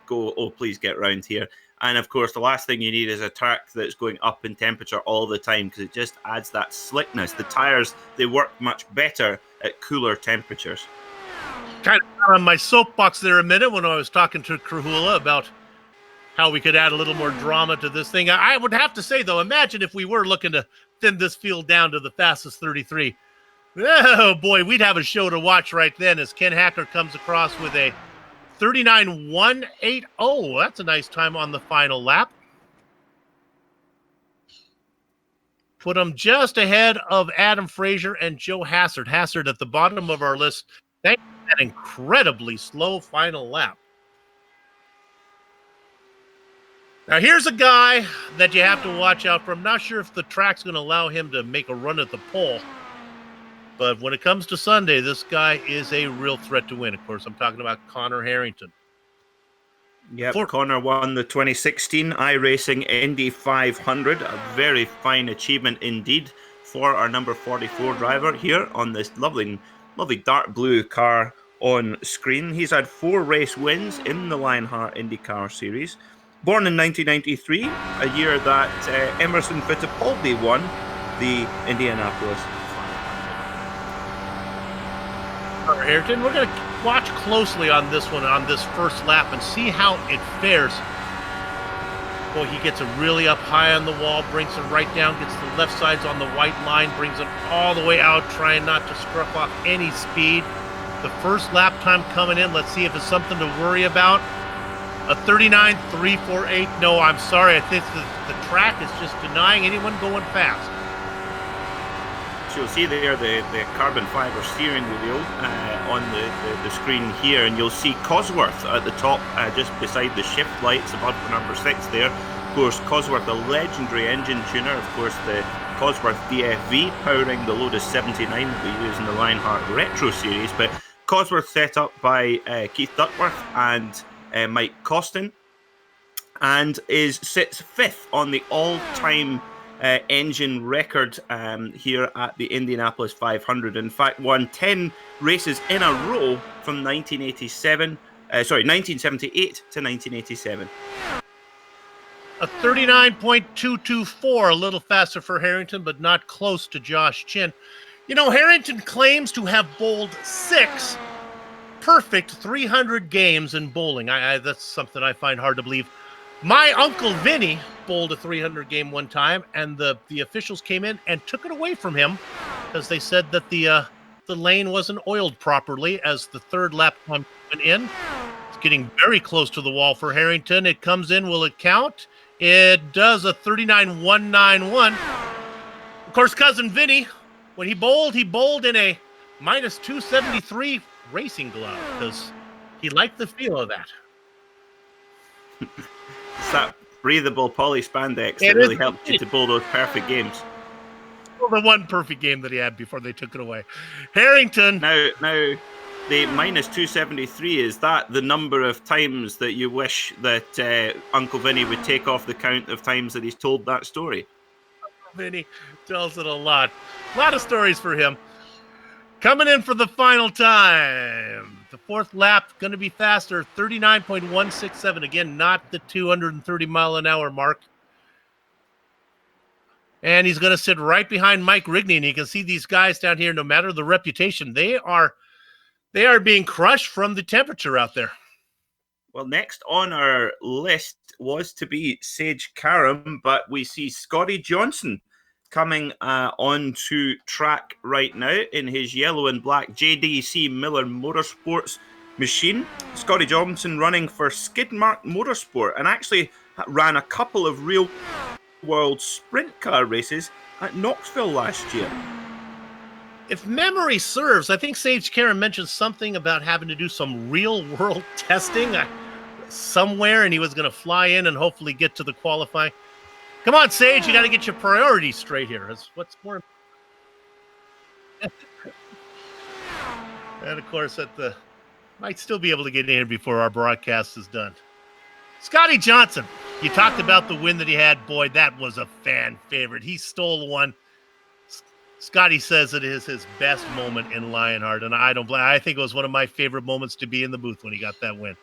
go, oh, please get round here. And of course, the last thing you need is a track that's going up in temperature all the time, because it just adds that slickness. The tires, they work much better at cooler temperatures. Kind of on my soapbox there a minute when I was talking to Krahula about how we could add a little more drama to this thing. I would have to say, though, imagine if we were looking to thin this field down to the fastest 33. Oh, boy, we'd have a show to watch right then as Ken Hacker comes across with a 39.180. That's a nice time on the final lap. Put him just ahead of Adam Frazier and Joe Hassard. Hassard at the bottom of our list. Thank you for that incredibly slow final lap. Now, here's a guy that you have to watch out for. I'm not sure if the track's going to allow him to make a run at the pole. But when it comes to Sunday, this guy is a real threat to win. Of course, I'm talking about Connor Harrington. Yep, Connor won the 2016 iRacing Indy 500. A very fine achievement indeed for our number 44 driver here on this lovely dark blue car on screen. He's had 4 race wins in the Lionheart IndyCar Series. Born in 1993, a year that Emerson Fittipaldi won the Indianapolis. Ayrton, we're going to watch closely on this one, on this first lap, and see how it fares. Boy, he gets it really up high on the wall, brings it right down, gets the left sides on the white line, brings it all the way out, trying not to scruff off any speed. The first lap time coming in, let's see if it's something to worry about. A 39.348. No, I'm sorry. I think the track is just denying anyone going fast. So you'll see there the carbon fiber steering wheel on the screen here, and you'll see Cosworth at the top, just beside the shift lights above the number 6 there. Of course, Cosworth, a legendary engine tuner. Of course, the Cosworth DFV powering the Lotus 79 that we use in the Lionheart Retro Series. But Cosworth set up by Keith Duckworth and Mike Costin, and sits 5th on the all-time engine record here at the Indianapolis 500. In fact, won 10 races in a row from 1978 to 1987. A 39.224, a little faster for Harrington, but not close to Josh Chin. You know, Harrington claims to have bowled 6 perfect 300 games in bowling. That's something I find hard to believe. My Uncle Vinny bowled a 300 game one time, and the officials came in and took it away from him because they said that the lane wasn't oiled properly as the third lap time went in. It's getting very close to the wall for Harrington. It comes in. Will it count? It does, a 39.191. Of course, cousin Vinny, when he bowled in a minus 273 racing glove because he liked the feel of that. It's that breathable poly spandex that really helped you to bowl those perfect games. Well, the one perfect game that he had before they took it away. Harrington. Now, the minus 273, is that the number of times that you wish that Uncle Vinny would take off the count of times that he's told that story? Uncle Vinny tells it a lot. A lot of stories for him. Coming in for the final time. The fourth lap, going to be faster, 39.167. Again, not the 230 mile an hour mark. And he's going to sit right behind Mike Rigney. And you can see these guys down here, no matter the reputation, they are being crushed from the temperature out there. Well, next on our list was to be Sage Karam, but we see Scotty Johnson coming onto track right now in his yellow and black JDC Miller Motorsports machine. Scotty Johnson running for Skidmark Motorsport and actually ran a couple of real-world sprint car races at Knoxville last year. If memory serves, I think Sage Karam mentioned something about having to do some real-world testing somewhere, and he was going to fly in and hopefully get to the qualifying. Come on, Sage, you got to get your priorities straight here. What's more? And of course, might still be able to get in here before our broadcast is done. Scotty Johnson, you talked about the win that he had. Boy, that was a fan favorite. He stole one. Scotty says it is his best moment in Lionheart, and I don't blame. I think it was one of my favorite moments to be in the booth when he got that win.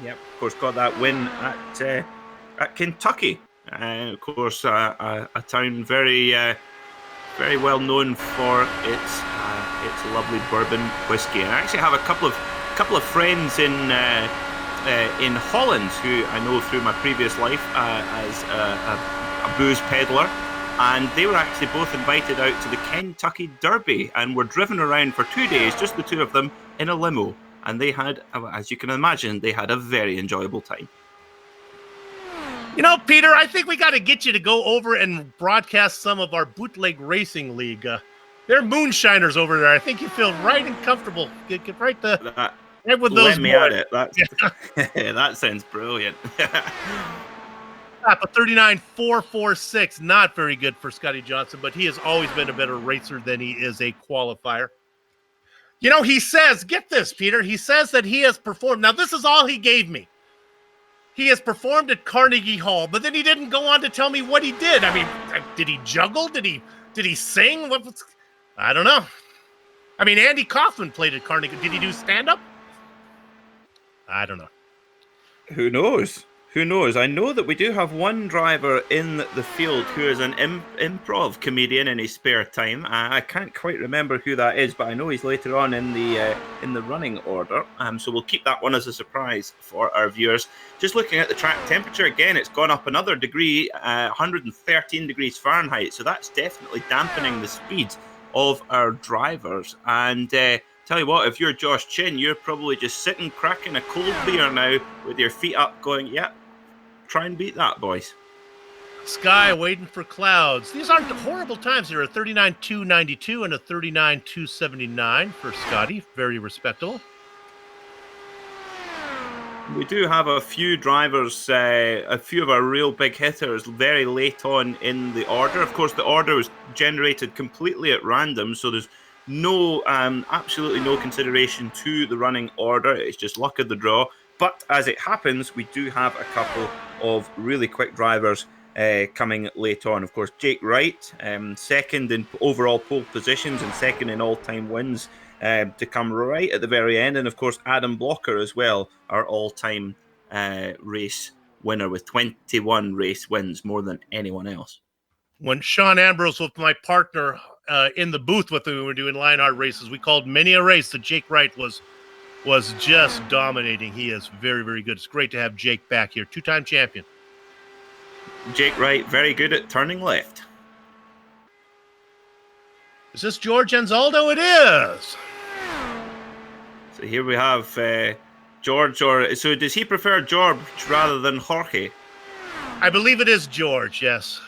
Yep, of course, got that win at Kentucky. Of course, a town very well known for its lovely bourbon whiskey. And I actually have a couple of friends in Holland who I know through my previous life as a booze peddler, and they were actually both invited out to the Kentucky Derby and were driven around for 2 days, just the two of them, in a limo. And they had, as you can imagine, they had a very enjoyable time. You know, Peter, I think we got to get you to go over and broadcast some of our Bootleg Racing League. They're moonshiners over there. I think you feel right and comfortable. Get right with those. Let me at it. That sounds brilliant. A 39.446, not very good for Scotty Johnson, but he has always been a better racer than he is a qualifier. You know, he says, get this, Peter, he says that he has performed. Now, this is all he gave me. He has performed at Carnegie Hall, but then he didn't go on to tell me what he did. I mean, did he juggle? Did he sing? I don't know. I mean, Andy Kaufman played at Carnegie. Did he do stand-up? I don't know. Who knows? Who knows? I know that we do have one driver in the field who is an improv comedian in his spare time. I can't quite remember who that is, but I know he's later on in the running order. So we'll keep that one as a surprise for our viewers. Just looking at the track temperature again, it's gone up another degree, 113 degrees Fahrenheit. So that's definitely dampening the speed of our drivers. And tell you what, if you're Josh Chin, you're probably just sitting cracking a cold beer now with your feet up going, yeah, try and beat that, boys. Sky waiting for clouds. These aren't horrible times. There are a 39.292 and a 39.279 for Scotty. Very respectable. We do have a few drivers, a few of our real big hitters very late on in the order. Of course, the order was generated completely at random, so there's no, absolutely no consideration to the running order. It's just luck of the draw. But as it happens, we do have a couple of really quick drivers coming late on. Of course, Jake Wright, second in overall pole positions and second in all-time wins to come right at the very end. And of course, Adam Blocker as well, our all-time race winner with 21 race wins, more than anyone else. When Sean Ambrose was my partner in the booth with him, we were doing Lionheart races, we called many a race that Jake Wright was just dominating. He is very, very good. It's great to have Jake back here. Two-time champion. Jake Wright, very good at turning left. Is this George Anzaldo? It is. So here we have George, so does he prefer George rather than Jorge? I believe it is George, yes.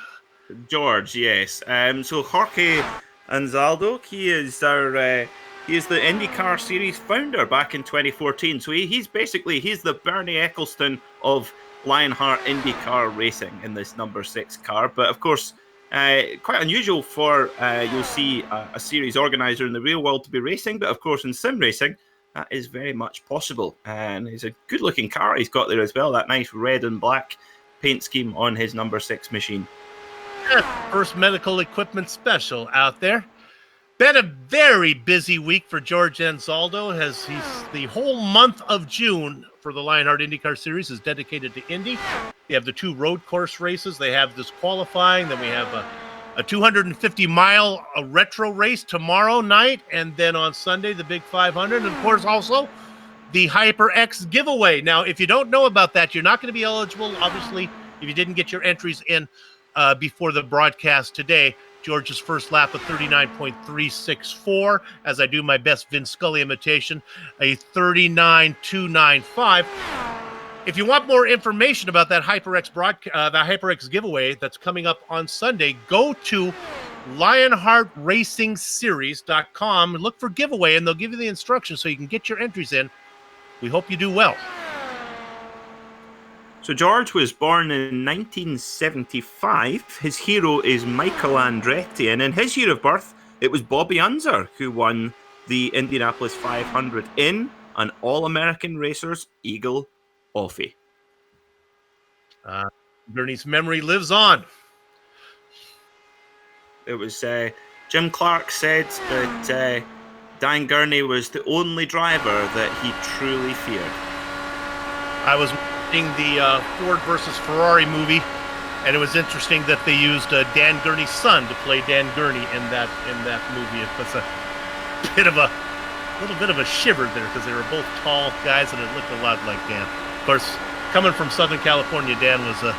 George, yes. So Jorge Anzaldo, he is the IndyCar series founder back in 2014. So he's the Bernie Ecclestone of Lionheart IndyCar racing in this number 6 car. But of course, quite unusual for you'll see a series organizer in the real world to be racing. But of course, in sim racing, that is very much possible. And it's a good looking car he's got there as well. That nice red and black paint scheme on his number 6 machine. First medical equipment special out there. Been a very busy week for George Anzaldo. He's the whole month of June for the Lionheart IndyCar Series is dedicated to Indy. They have the 2 road course races. They have this qualifying. Then we have a 250-mile retro race tomorrow night. And then on Sunday, the big 500. And, of course, also the HyperX giveaway. Now, if you don't know about that, you're not going to be eligible, obviously, if you didn't get your entries in before the broadcast today. George's first lap of 39.364, as I do my best Vince Scully imitation, a 39.295. If you want more information about that HyperX the HyperX giveaway that's coming up on Sunday, go to LionheartRacingSeries.com and look for giveaway, and they'll give you the instructions so you can get your entries in. We hope you do well. So George was born in 1975. His hero is Michael Andretti, and in his year of birth, it was Bobby Unser who won the Indianapolis 500 in an All-American Racers Eagle Offie. Bernie's memory lives on. It was Jim Clark said that Dan Gurney was the only driver that he truly feared. I was the Ford versus Ferrari movie, and it was interesting that they used Dan Gurney's son to play Dan Gurney in that movie. It was a little bit of a shiver there because they were both tall guys and it looked a lot like Dan. Of course, coming from Southern California, Dan was a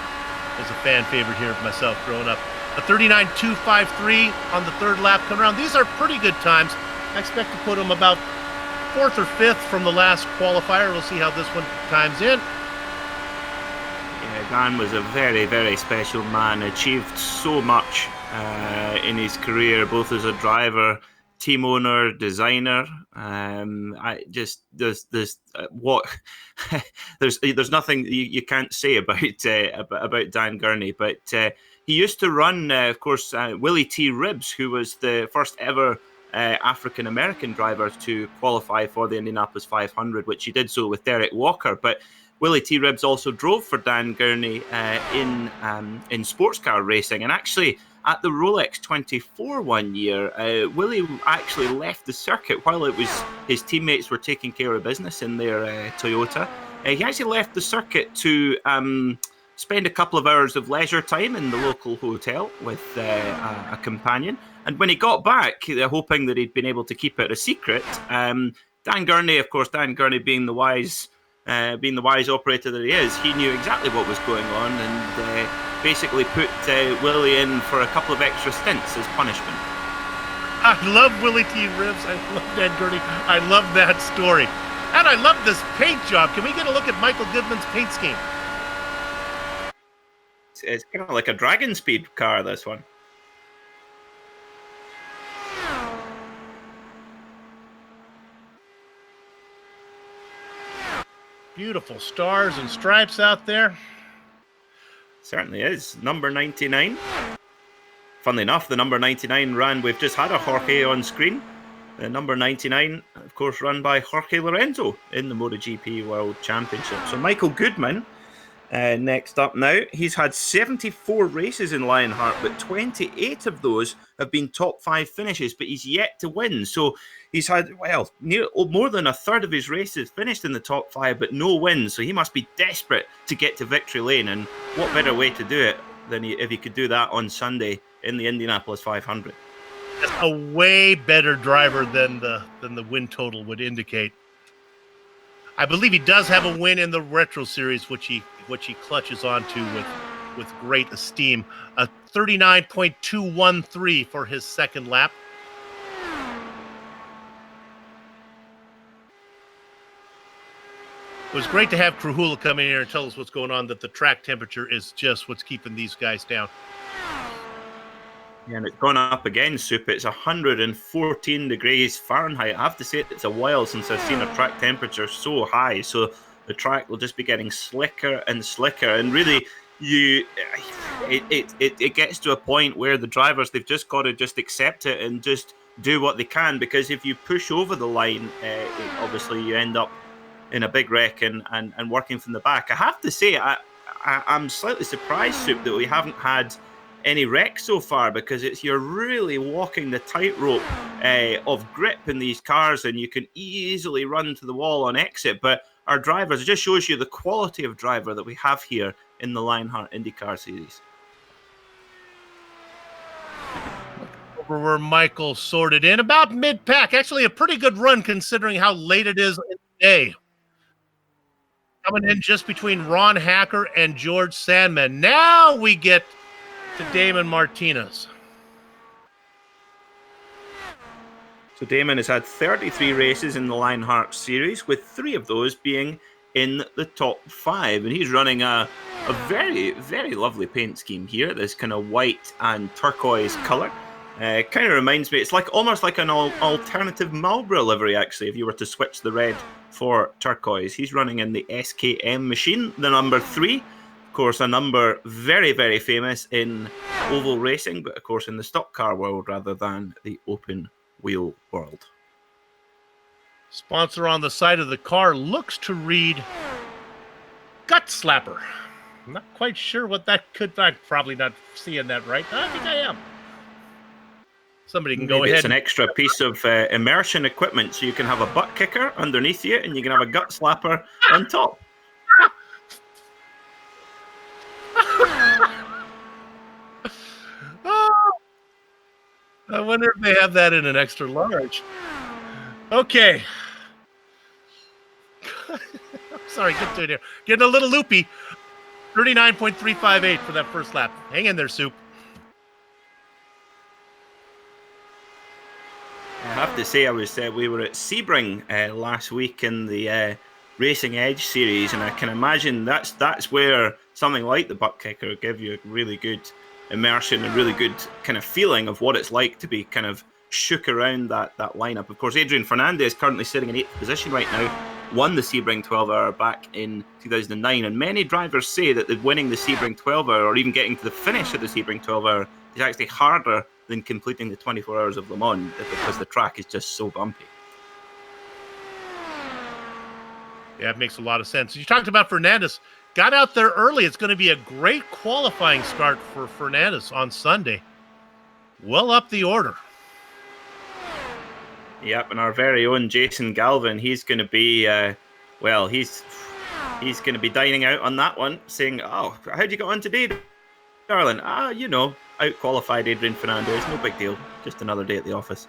fan favorite here of myself growing up. A 39.253 on the third lap coming around. These are pretty good times. I expect to put them about 4th or 5th from the last qualifier. We'll see how this one times in. Dan was a very, very special man, achieved so much in his career, both as a driver, team owner, designer. There's nothing you can't say about Dan Gurney, but he used to run, of course, Willie T. Ribbs, who was the first ever African-American drivers to qualify for the Indianapolis 500, which he did so with Derek Walker. But Willie T. Ribbs also drove for Dan Gurney in sports car racing. And actually, at the Rolex 24 one year, Willie actually left the circuit while it was his teammates were taking care of business in their Toyota. He actually left the circuit to spend a couple of hours of leisure time in the local hotel with a companion. And when he got back, hoping that he'd been able to keep it a secret, Dan Gurney, of course, Dan Gurney being the wise operator that he is, he knew exactly what was going on and basically put Willie in for a couple of extra stints as punishment. I love Willie T. Ribbs. I love Dan Gurney. I love that story. And I love this paint job. Can we get a look at Michael Goodman's paint scheme? It's kind of like a Dragon Speed car, this one. Beautiful stars and stripes out there. Certainly is. Number 99. Funnily enough, the number 99 ran, we've just had a Jorge on screen. The number 99, of course, run by Jorge Lorenzo in the MotoGP World Championship. So Michael Goodman, next up now. He's had 74 races in Lionheart, but 28 of those have been top 5 finishes, but he's yet to win. So he's had, well, more than a third of his races finished in the top 5, but no wins. So he must be desperate to get to victory lane. And what better way to do it than if he could do that on Sunday in the Indianapolis 500? That's a way better driver than the win total would indicate. I believe he does have a win in the Retro Series, which he clutches onto with great esteem. A 39.213 for his second lap. It was great to have Krahula come in here and tell us what's going on, that the track temperature is just what's keeping these guys down. Yeah, and it's gone up again, Soup. It's 114 degrees Fahrenheit. I have to say it's a while since I've seen a track temperature so high. So the track will just be getting slicker and slicker. And really, it gets to a point where the drivers, they've just got to just accept it and just do what they can. Because if you push over the line, obviously you end up in a big wreck and working from the back. I have to say, I'm slightly surprised, Soup, that we haven't had any wrecks so far, because you're really walking the tightrope of grip in these cars, and you can easily run to the wall on exit. But our drivers, it just shows you the quality of driver that we have here in the Lionheart IndyCar series. Over where Michael sorted in about mid-pack. Actually, a pretty good run considering how late it is in the day. Coming in just between Ron Hacker and George Sandman. Now we get to Damon Martinez. So Damon has had 33 races in the Lionheart series, with 3 of those being in the top 5. And he's running a very, very lovely paint scheme here, this kind of white and turquoise colour. Kind of reminds me, it's like almost like an alternative Marlboro livery, actually, if you were to switch the red for turquoise. He's running in the SKM machine, the number 3. Of course, a number very, very famous in oval racing, but of course in the stock car world rather than the open wheel world. Sponsor on the side of the car looks to read Gut Slapper. I'm not quite sure what that could be. I'm probably not seeing that right. I think I am. Somebody can go ahead. It's an extra piece of immersion equipment, so you can have a butt kicker underneath you and you can have a gut slapper on top. I wonder if they have that in an extra large. Okay. Sorry, get to it here. Getting a little loopy. 39.358 for that first lap. Hang in there, Soup. I have to say, we were at Sebring last week in the Racing Edge series, and I can imagine that's where something like the butt kicker will give you a really good immersion and really good kind of feeling of what it's like to be kind of shook around that lineup. Of course, Adrian Fernandez currently sitting in 8th position right now, won the Sebring 12-hour back in 2009, and many drivers say that winning the Sebring 12-hour or even getting to the finish of the Sebring 12-hour is actually harder than completing the 24 Hours of Le Mans because the track is just so bumpy. Yeah, it makes a lot of sense. You talked about Fernandez. Got out there early. It's going to be a great qualifying start for Fernandez on Sunday. Well up the order. Yep, and our very own Jason Galvin, he's going to be, he's going to be dining out on that one, saying, "Oh, how'd you get on today, darling?" Out-qualified Adrian Fernandez, no big deal. Just another day at the office.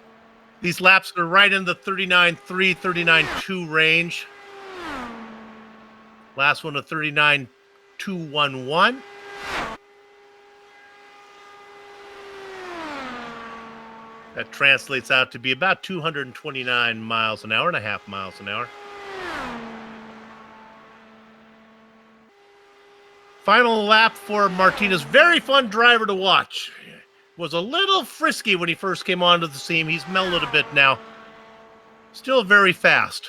These laps are right in the 39.3, 39.2 range. Last one, a 39.211. That translates out to be about 229 miles an hour and a half miles an hour. Final lap for Martinez. Very fun driver to watch. Was a little frisky when he first came onto the scene. He's mellowed a bit now. Still very fast.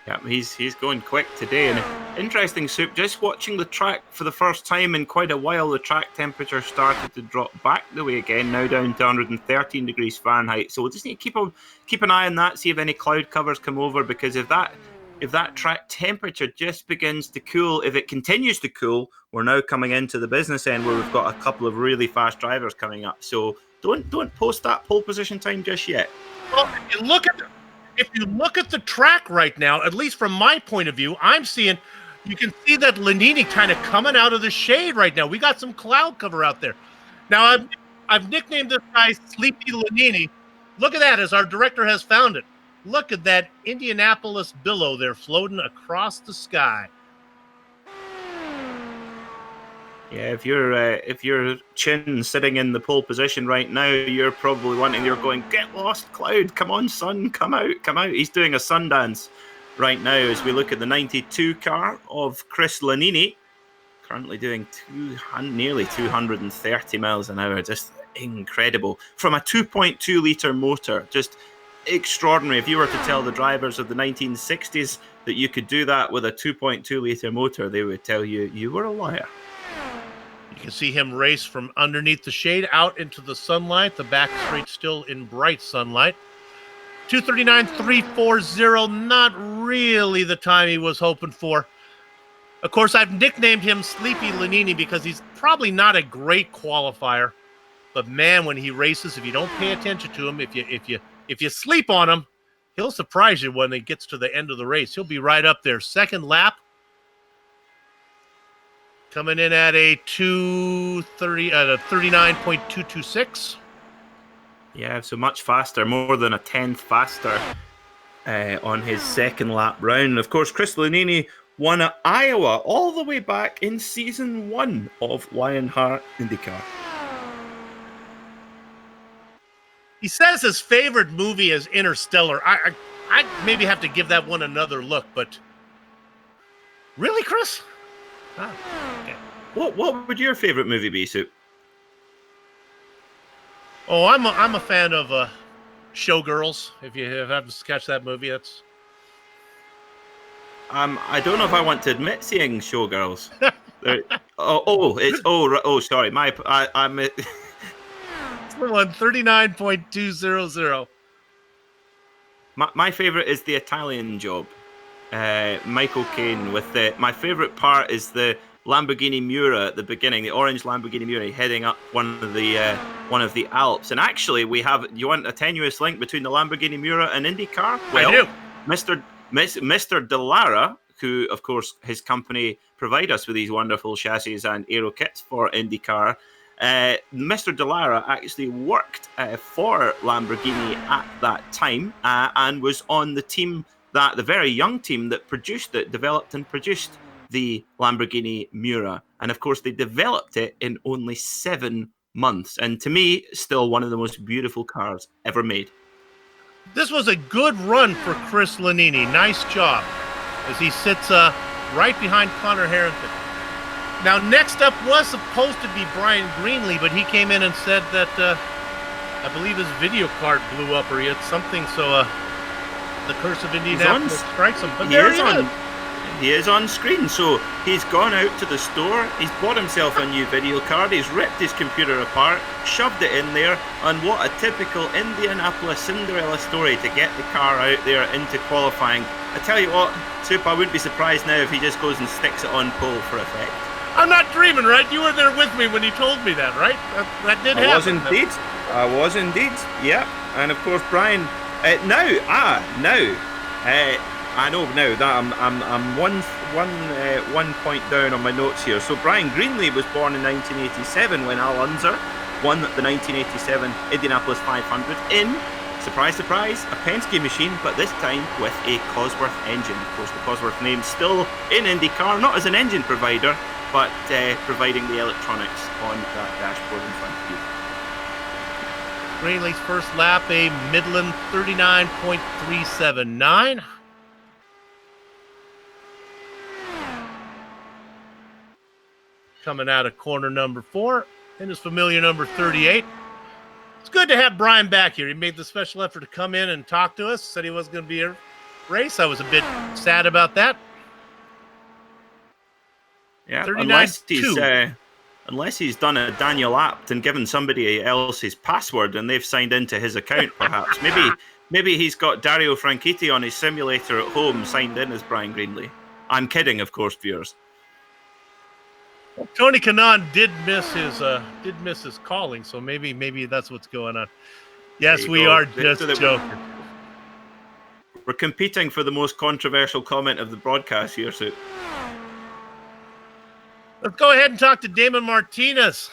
Yeah, he's going quick today. And interesting, Soup, just watching the track for the first time in quite a while, the track temperature started to drop back the way again, now down to 113 degrees Fahrenheit. So we'll just need to keep an eye on that, see if any cloud covers come over, because if that track temperature just begins to cool, if it continues to cool, we're now coming into the business end where we've got a couple of really fast drivers coming up. So don't post that pole position time just yet. Well, if you look at the track right now, at least from my point of view, you can see that Lanini kind of coming out of the shade right now. We got some cloud cover out there. Now, I've nicknamed this guy Sleepy Lanini. Look at that, as our director has found it. Look at that Indianapolis billow there floating across the sky. Yeah, if you're Chin sitting in the pole position right now, you're going, "Get lost, cloud! Come on, sun, come out, come out!" He's doing a sun dance right now as we look at the 92 car of Chris Lanini, currently doing nearly 230 miles an hour. Just incredible from a 2.2 litre motor. Just extraordinary. If you were to tell the drivers of the 1960s that you could do that with a 2.2 litre motor, they would tell you you were a liar. You can see him race from underneath the shade out into the sunlight. The back straight still in bright sunlight. 239.340, not really the time he was hoping for. Of course, I've nicknamed him Sleepy Lanini because he's probably not a great qualifier. But man, when he races, if you don't pay attention to him, if you sleep on him, he'll surprise you when he gets to the end of the race. He'll be right up there. Second lap. Coming in at a 39.226. Yeah, so much faster, more than a tenth faster on his second lap round. Of course, Chris Lanini won at Iowa all the way back in season 1 of Lionheart IndyCar. He says his favorite movie is Interstellar. I maybe have to give that one another look, but really, Chris? Oh, okay. What would your favorite movie be, Soup? Oh, I'm a fan of Showgirls. If you haven't catch that movie, that's. I don't know if I want to admit seeing Showgirls. Sorry, I'm. It's the one 39.200. My favorite is The Italian Job. Michael Caine with my favorite part is the Lamborghini Miura at the beginning, the orange Lamborghini Miura heading up one of the Alps. And actually, you want a tenuous link between the Lamborghini Miura and IndyCar? Well, I do. Mr. Dallara, who of course his company provide us with these wonderful chassis and aero kits for IndyCar. Mr. Dallara actually worked for Lamborghini at that time and was on the team. The very young team that developed and produced the Lamborghini Miura. And of course, they developed it in only 7 months. And to me, still one of the most beautiful cars ever made. This was a good run for Chris Lanini. Nice job as he sits right behind Connor Harrington. Now, next up was supposed to be Brian Greenlee, but he came in and said that I believe his video card blew up or he had something, so... the curse of Indianapolis strikes him. But there he is. He is on screen. So he's gone out to the store, he's bought himself a new video card, he's ripped his computer apart, shoved it in there, and what a typical Indianapolis Cinderella story to get the car out there into qualifying. I tell you what, Soup, I wouldn't be surprised now if he just goes and sticks it on pole for effect. I'm not dreaming, right? You were there with me when he told me that, right? That did happen. I was indeed. Yeah, and of course, Brian. I know now that I'm one point down on my notes here. So Brian Greenlee was born in 1987 when Al Unser won the 1987 Indianapolis 500 in, surprise, surprise, a Penske machine, but this time with a Cosworth engine. Of course, the Cosworth name still in IndyCar, not as an engine provider, but providing the electronics on that dashboard in front of you. Greenlee's first lap, a Midland 39.379. Coming out of corner number 4 in his familiar number 38. It's good to have Brian back here. He made the special effort to come in and talk to us. Said he wasn't going to be a race. I was a bit sad about that. Yeah, 39-2. Unless he's done a Daniel Apt and given somebody else his password and they've signed into his account, perhaps. Maybe he's got Dario Franchitti on his simulator at home signed in as Brian Greenlee. I'm kidding, of course, viewers. Tony Kanaan did miss his calling, so maybe that's what's going on. Yes, we are just joking. We're competing for the most controversial comment of the broadcast here, so let's go ahead and talk to Damon Martinez.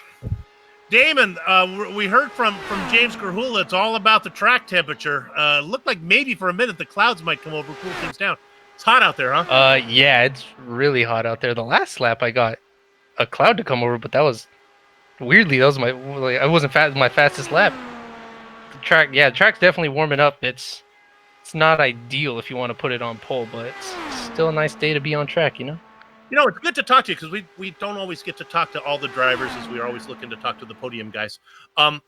Damon, we heard from James Grahula. It's all about the track temperature. Looked like maybe for a minute the clouds might come over, cool things down. It's hot out there, huh? Yeah, it's really hot out there. The last lap I got a cloud to come over, but that was weirdly I wasn't my fastest lap. The track's definitely warming up. It's not ideal if you want to put it on pole, but it's still a nice day to be on track, you know. You know, it's good to talk to you because we don't always get to talk to all the drivers as we are always looking to talk to the podium guys. How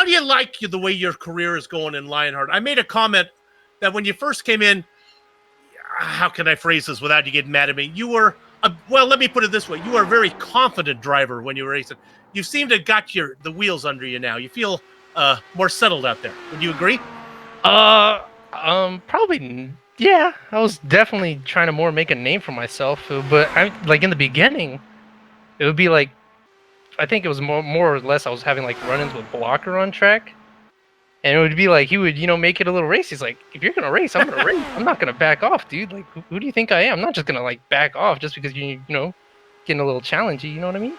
do you like the way your career is going in Lionheart? I made a comment that when you first came in, how can I phrase this without you getting mad at me? You were well, let me put it this way. You are a very confident driver when you were racing. You seem to have got the wheels under you now. You feel more settled out there. Would you agree? Probably, yeah. I was definitely trying to more make a name for myself, but like in the beginning, it would be like, I think it was more or less I was having like run-ins with Blocker on track. And it would be like, he would, make it a little race. He's like, if you're going to race, I'm going to race. I'm not going to back off, dude. Like, who do you think I am? I'm not just going to, like, back off just because you're, getting a little challengey. You know what I mean?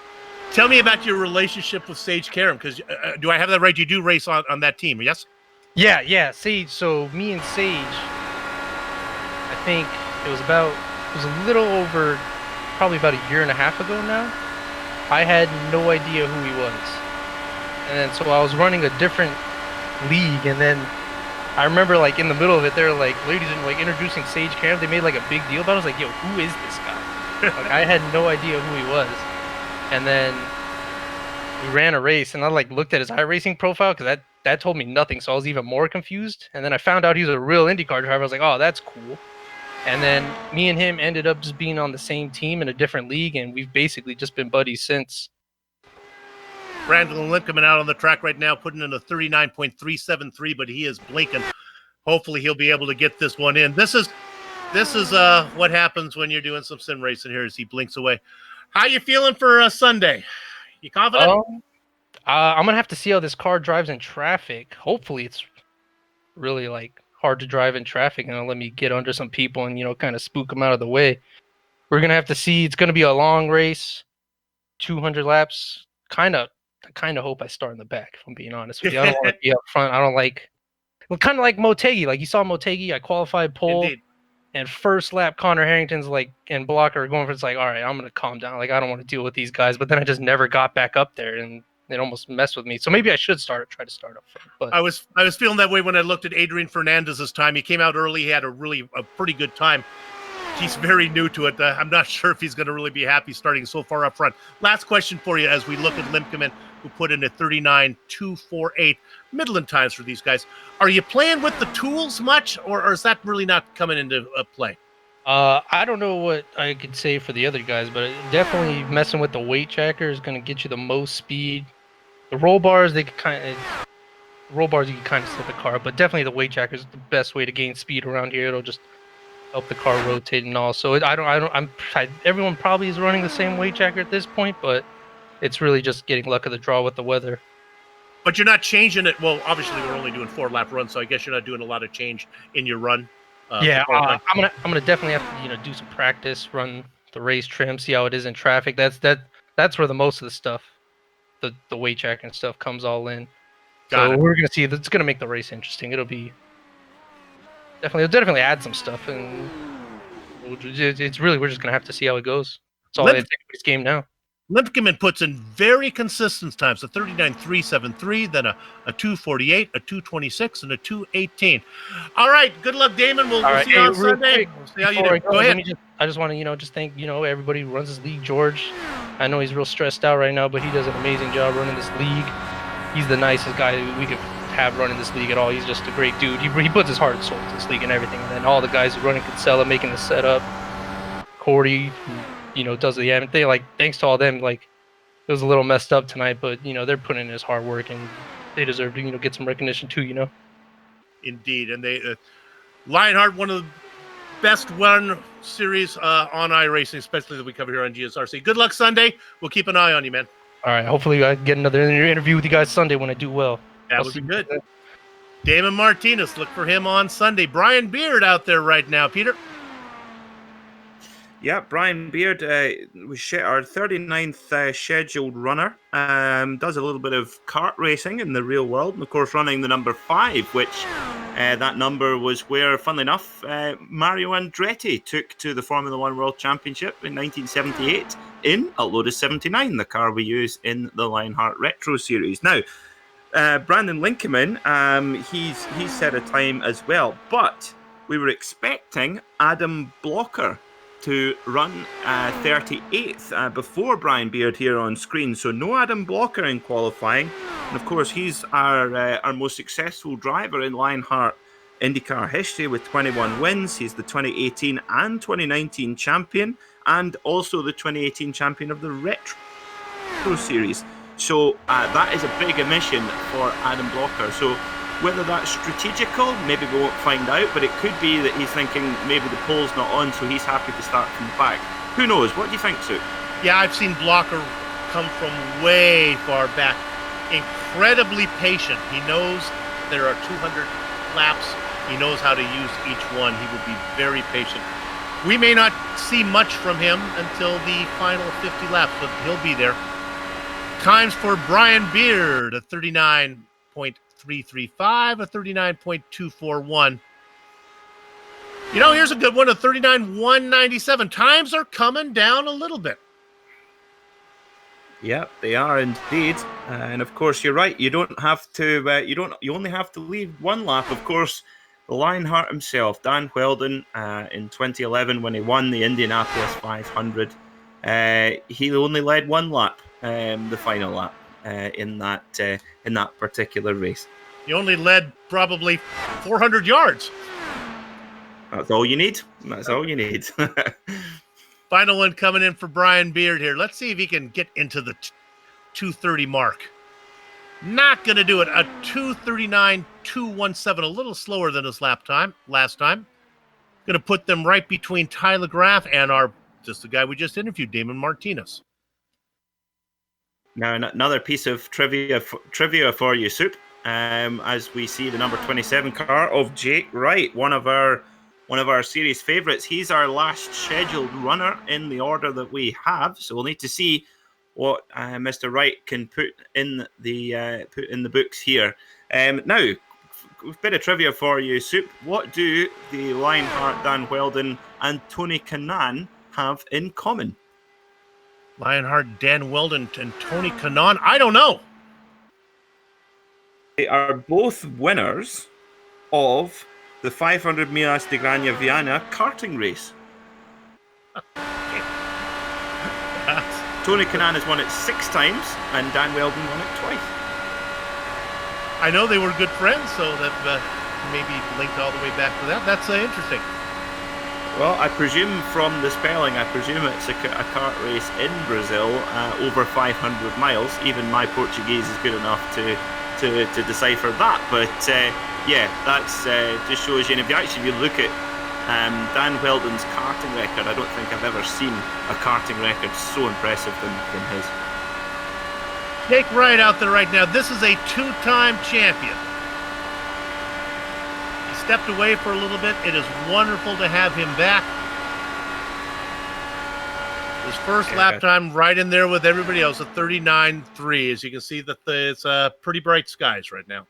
Tell me about your relationship with Sage Karam, because do I have that right? You do race on that team, yes? Yeah, Sage. So me and Sage, I think it was a little over, probably about a year and a half ago now. I had no idea who he was. And then so I was running a different league, and then I remember like in the middle of it, they're like ladies and like introducing Sage Karam. They made like a big deal about it. I was like, yo, who is this guy? Like I had no idea who he was. And then we ran a race, and I like looked at his iRacing profile because that told me nothing, so I was even more confused. And then I found out he was a real IndyCar driver. I was like, oh, that's cool. And then me and him ended up just being on the same team in a different league, and we've basically just been buddies since. Brandon Limp coming out on the track right now, putting in a 39.373, but he is blinking. Hopefully he'll be able to get this one in. This is what happens when you're doing some sim racing here as he blinks away. How you feeling for Sunday? You confident? I'm going to have to see how this car drives in traffic. Hopefully it's really like hard to drive in traffic and it'll let me get under some people and, kind of spook them out of the way. We're going to have to see. It's going to be a long race, 200 laps. I kind of hope I start in the back, if I'm being honest with you. I don't want to be up front. I don't like... Well, kind of like Motegi. Like, you saw Motegi, I qualified pole. Indeed. And first lap, Connor Harrington's like, and Blocker are going for it's like, all right, I'm going to calm down. Like, I don't want to deal with these guys. But then I just never got back up there, and it almost messed with me. So maybe I should try to start up front. But I was feeling that way when I looked at Adrian Fernandez's time. He came out early. He had a pretty good time. He's very new to it. I'm not sure if he's going to really be happy starting so far up front. Last question for you as we look at Limkeman, who put in a 39.248 Midland times for these guys. Are you playing with the tools much, or is that really not coming into play? I don't know what I could say for the other guys, but definitely messing with the weight tracker is going to get you the most speed. The roll bars, you can kind of slip the car, but definitely the weight tracker is the best way to gain speed around here. It'll just help the car rotate and all. So everyone probably is running the same weight tracker at this point, but it's really just getting luck of the draw with the weather. But you're not changing it. Well, obviously we're only doing 4 lap runs, so I guess you're not doing a lot of change in your run. I'm gonna definitely have to do some practice, run the race trim, see how it is in traffic. That's where the most of the stuff, the weight tracker and stuff comes all in. We're gonna see. That's gonna make the race interesting. It'll definitely add some stuff, and it's really we're just gonna have to see how it goes. It's all in this game now. Limpkeman puts in very consistent times, a 39.373, then a 2:48, a 2:26, and a 2:18. All right, good luck, Damon. We'll see you on Sunday. We'll see how you do. Go ahead. I just want to, just thank, everybody who runs this league. George, I know he's real stressed out right now, but he does an amazing job running this league. He's the nicest guy we could have running this league at all. He's just a great dude. He puts his heart and soul into this league and everything. And then all the guys who run in Kinsella, making the setup, Cordy, does the end. Thanks to all them. It was a little messed up tonight, but they're putting in his hard work and they deserve to get some recognition too. Indeed, and they Lionheart, one of the best run series on iRacing, especially that we cover here on GSRC. Good luck Sunday. We'll keep an eye on you, man. All right. Hopefully, I get another interview with you guys Sunday when I do well. That would be good. Damon Martinez, look for him on Sunday. Brian Beard out there right now, Peter. Yeah, Brian Beard was our 39th scheduled runner. Does a little bit of kart racing in the real world, and of course running the number 5, which that number was where, funnily enough, Mario Andretti took to the Formula One World Championship in 1978 in a Lotus 79, the car we use in the Lionheart Retro Series. Now, Brandon Linkeman, he's set a time as well, but we were expecting Adam Blocker to run 38th before Brian Beard here on screen. So no Adam Blocker in qualifying. And of course, he's our most successful driver in Lionheart IndyCar history with 21 wins. He's the 2018 and 2019 champion, and also the 2018 champion of the Retro Series. So that is a big omission for Adam Blocker. So whether that's strategical, maybe we won't find out, but it could be that he's thinking maybe the pole's not on, so he's happy to start from the back. Who knows? What do you think, Sue? Yeah, I've seen Blocker come from way far back. Incredibly patient. He knows there are 200 laps. He knows how to use each one. He will be very patient. We may not see much from him until the final 50 laps, but he'll be there. Times for Brian Beard, a 39.335, a 39.241. Here's a good one, a 39.197. Times are coming down a little bit. Yeah, they are indeed. And of course, you're right. You don't have to. You only have to leave one lap. Of course, the Lionheart himself, Dan Wheldon, in 2011 when he won the Indianapolis 500, he only led one lap, the final lap, in that particular race. He only led probably 400 yards. That's all you need. That's all you need. Final one coming in for Brian Beard here. Let's see if he can get into the 230 mark. Not going to do it. A 239.217, a little slower than his last time. Going to put them right between Tyler Graff and just the guy we just interviewed, Damon Martinez. Now, another piece of trivia for you, Soup. As we see the number 27 car of Jake Wright, one of our series favourites. He's our last scheduled runner in the order that we have. So we'll need to see what Mr. Wright can put in the books here. Now, a bit of trivia for you, Soup. What do the Lionheart, Dan Wheldon, and Tony Kanaan have in common? Lionheart, Dan Wheldon, and Tony Kanaan? I don't know. They are both winners of the 500 Miles de Granja Viana karting race. Tony Kanaan has won it 6 times, and Dan Wheldon won it twice. I know they were good friends, so that maybe linked all the way back to that. That's interesting. Well, I presume from the spelling, I presume it's a kart race in Brazil, over 500 miles. Even my Portuguese is good enough to decipher that. But yeah, that's just shows you. And if you look at Dan Wheldon's karting record, I don't think I've ever seen a karting record so impressive than his. Jake Wright out there right now. This is a two-time champion. He stepped away for a little bit. It is wonderful to have him back. His first lap time right in there with everybody else, a 39.3. As you can see, it's pretty bright skies right now.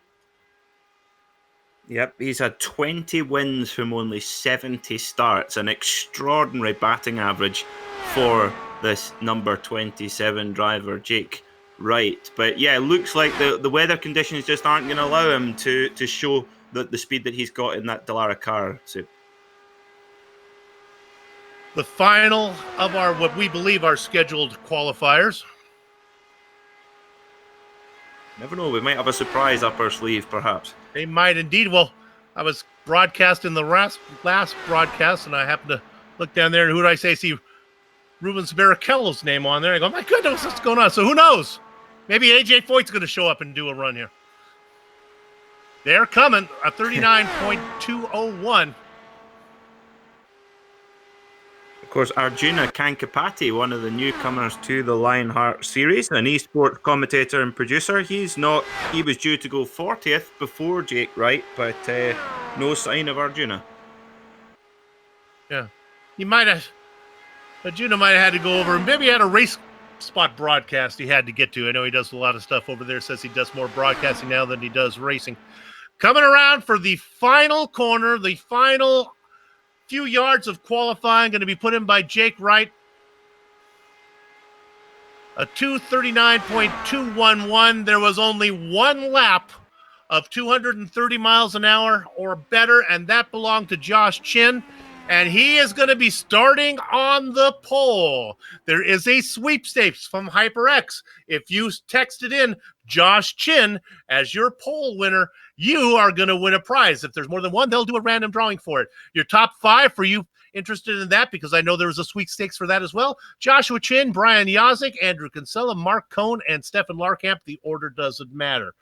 Yep, he's had 20 wins from only 70 starts, an extraordinary batting average for this number 27 driver, Jake Wright. But yeah, it looks like the weather conditions just aren't going to allow him to show the speed that he's got in that Dallara car. So the final of what we believe are scheduled qualifiers. Never know, we might have a surprise up our sleeve, perhaps. They might indeed. Well, I was broadcasting the last broadcast, and I happened to look down there, and who did I say? See Rubens Barrichello's name on there. I go, my goodness, what's going on? So who knows? Maybe AJ Foyt's going to show up and do a run here. They're coming, a 39.201. Of course, Arjuna Kankapati, one of the newcomers to the Lionheart series, an esports commentator and producer. He was due to go 40th before Jake Wright, but no sign of Arjuna. Yeah. Arjuna might have had to go over, maybe he had a race spot broadcast he had to get to. I know he does a lot of stuff over there, says he does more broadcasting now than he does racing. Coming around for the final corner, the final few yards of qualifying, going to be put in by Jake Wright. A 2:39.211. There was only one lap of 230 miles an hour or better, and that belonged to Josh Chin. And he is going to be starting on the pole. There is a sweepstakes from HyperX. If you texted in Josh Chin as your pole winner, you are going to win a prize. If there's more than one, they'll do a random drawing for it. Your top 5 for you interested in that, because I know there was a sweepstakes for that as well. Joshua Chin, Brian Yazik, Andrew Kinsella, Mark Cohn, and Stefan Larkamp. The order doesn't matter.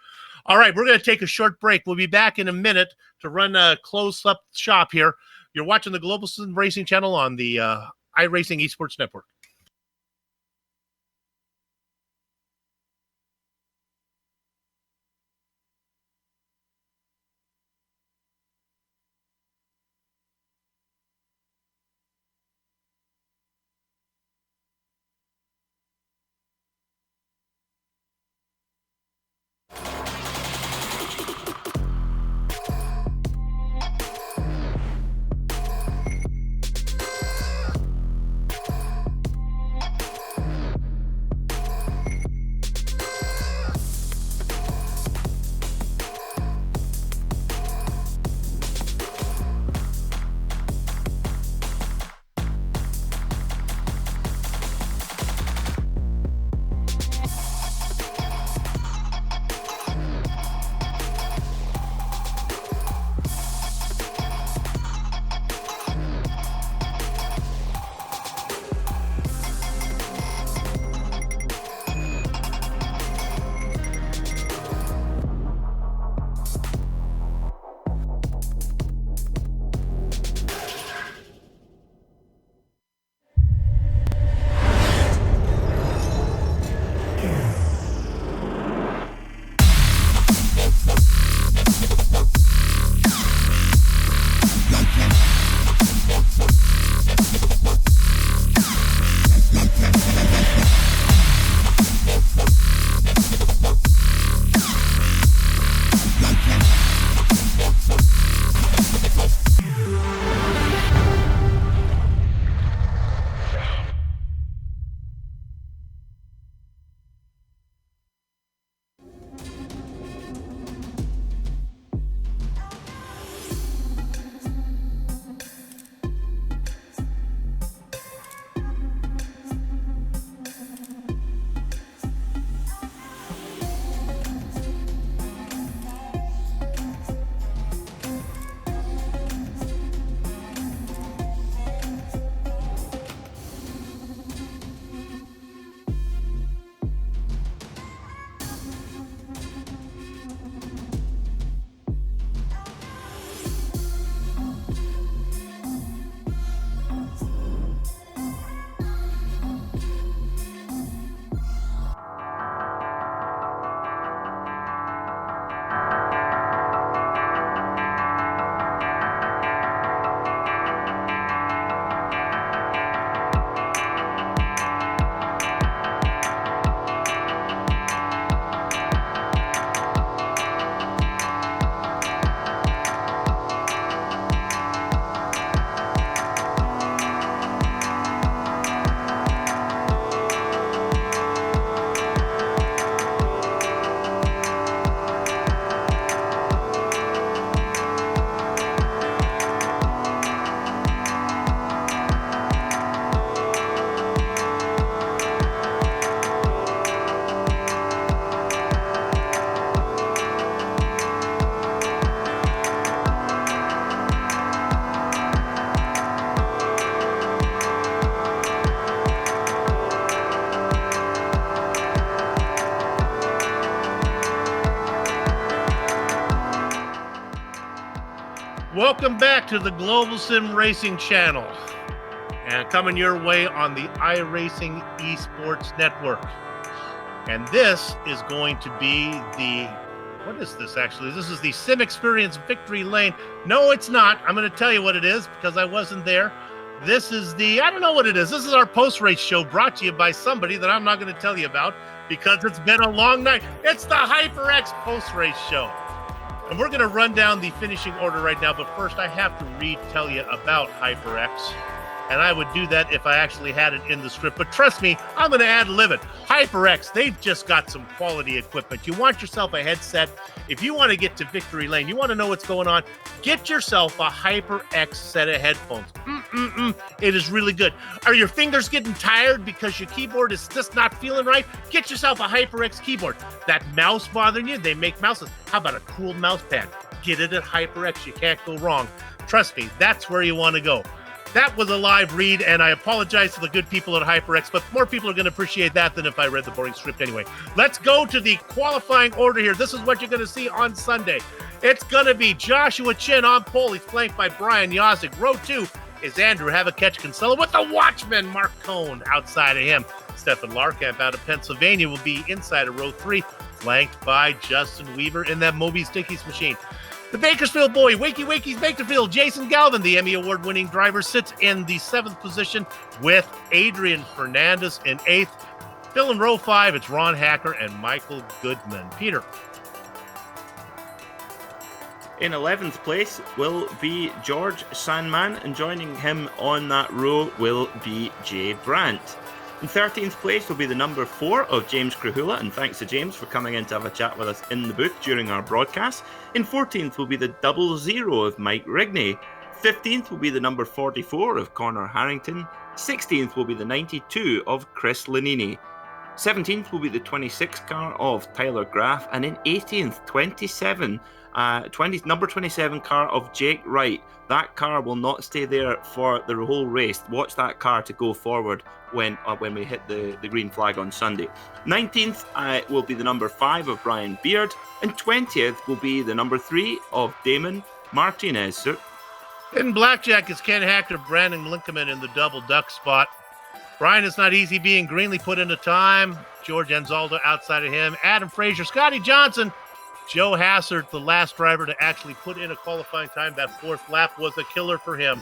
All right, we're going to take a short break. We'll be back in a minute to run a close-up shop here. You're watching the Global Sim Racing Channel on the iRacing Esports Network. Welcome back to the Global Sim Racing channel, and coming your way on the iRacing Esports Network. And this is going to be what is this actually? This is the Sim Experience Victory Lane. No, it's not. I'm going to tell you what it is because I wasn't there. This is I don't know what it is. This is our post-race show brought to you by somebody that I'm not going to tell you about because it's been a long night. It's the HyperX post-race show. And we're going to run down the finishing order right now, but first I have to tell you about HyperX. And I would do that if I actually had it in the script. But trust me, I'm going to ad-lib it. HyperX, they've just got some quality equipment. You want yourself a headset. If you want to get to Victory Lane, you want to know what's going on, get yourself a HyperX set of headphones. It is really good. Are your fingers getting tired because your keyboard is just not feeling right? Get yourself a HyperX keyboard. That mouse bothering you? They make mouses. How about a cool mouse pad? Get it at HyperX. You can't go wrong. Trust me, that's where you want to go. That was a live read, and I apologize to the good people at HyperX, but more people are going to appreciate that than if I read the boring script anyway. Let's go to the qualifying order here. This is what you're going to see on Sunday. It's going to be Joshua Chin on pole. He's flanked by Brian Yozik. Row 2 is Andrew Havakech-Kinsella with the Watchman, Mark Cohn, outside of him. Stefan Larkamp out of Pennsylvania will be inside of row 3, flanked by Justin Weaver in that Moby Stickies machine. The Bakersfield boy, Wakey Wakey's Bakersfield, Jason Galvin, the Emmy Award-winning driver, sits in the 7th position with Adrian Fernandez in 8th. Still in row 5, it's Ron Hacker and Michael Goodman. Peter. In 11th place will be George Sandman, and joining him on that row will be Jay Brandt. In 13th place will be the number 4 of James Krahula, and thanks to James for coming in to have a chat with us in the booth during our broadcast. In 14th will be the 00 of Mike Rigney. 15th will be the number 44 of Connor Harrington. 16th will be the 92 of Chris Lanini. 17th will be the 26 car of Tyler Graff, and in 18th, number 27 car of Jake Wright. That car will not stay there for the whole race. Watch that car to go forward when we hit the green flag on Sunday. 19th will be the number 5 of Brian Beard, and 20th will be the number 3 of Damon Martinez. Sir. In blackjack is Ken Hacker, Brandon Linkeman in the double duck spot. Brian is not easy being Greenlee put into time. George Enzaldo outside of him. Adam Frazier, Scotty Johnson. Joe Hassert, the last driver to actually put in a qualifying time. That 4th lap was a killer for him.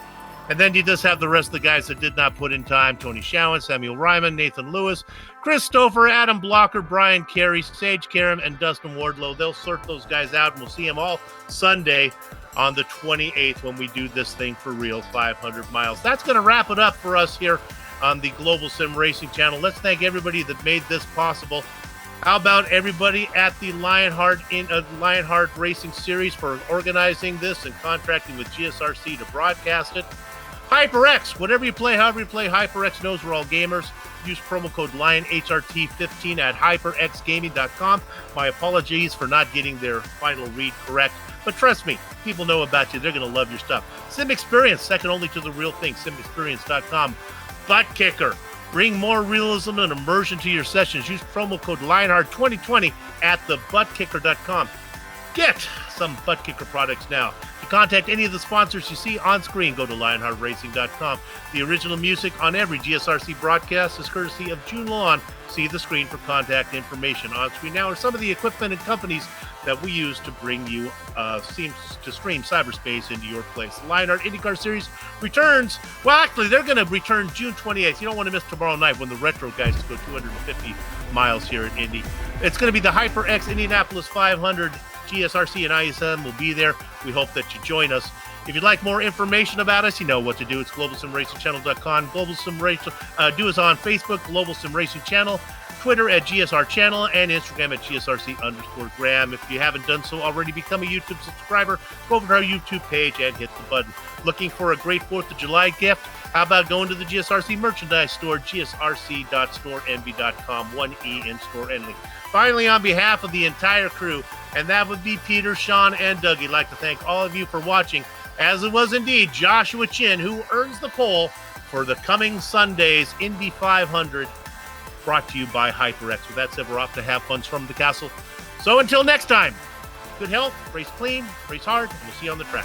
And then you just have the rest of the guys that did not put in time. Tony Showen, Samuel Ryman, Nathan Lewis, Chris Stouffer, Adam Blocker, Brian Carey, Sage Karam, and Dustin Wardlow. They'll sort those guys out, and we'll see them all Sunday on the 28th when we do this thing for real, 500 miles. That's going to wrap it up for us here on the Global Sim Racing channel. Let's thank everybody that made this possible. How about everybody at the Lionheart Racing Series for organizing this and contracting with GSRC to broadcast it? HyperX, whatever you play, however you play, HyperX knows we're all gamers. Use promo code LionHRT15 at hyperxgaming.com. My apologies for not getting their final read correct, but trust me, people know about you. They're going to love your stuff. Sim Experience, second only to the real thing, simexperience.com. Butt Kicker. Bring more realism and immersion to your sessions. Use promo code Lionheart2020 at thebuttkicker.com. Get some Butt Kicker products now. To contact any of the sponsors you see on screen, go to lionheartracing.com. The original music on every GSRC broadcast is courtesy of June Lawn. See the screen for contact information. On screen now are some of the equipment and companies that we use to bring you to stream cyberspace into your place. The Lionheart IndyCar Series returns. Well, actually, they're going to return June 28th. You don't want to miss tomorrow night when the retro guys go 250 miles here at Indy. It's going to be the HyperX Indianapolis 500. GSRC and ISM will be there. We hope that you join us. If you'd like more information about us, you know what to do. It's globalsimracingchannel.com. Global Sim Racing. Do us on Facebook, Global Sim Racing Channel, Twitter at GSR Channel, and Instagram at GSRC_Graham. If you haven't done so already, become a YouTube subscriber. Go over to our YouTube page and hit the button. Looking for a great 4th of July gift? How about going to the GSRC merchandise store, gsrc.storenvy.com, 1E in store only. Finally, on behalf of the entire crew, and that would be Peter, Sean, and Doug, I'd like to thank all of you for watching, as it was indeed Joshua Chin who earns the pole for the coming Sunday's Indy 500, brought to you by HyperX. With that said, we're off to have fun from the castle. So until next time, good health, race clean, race hard, and we'll see you on the track.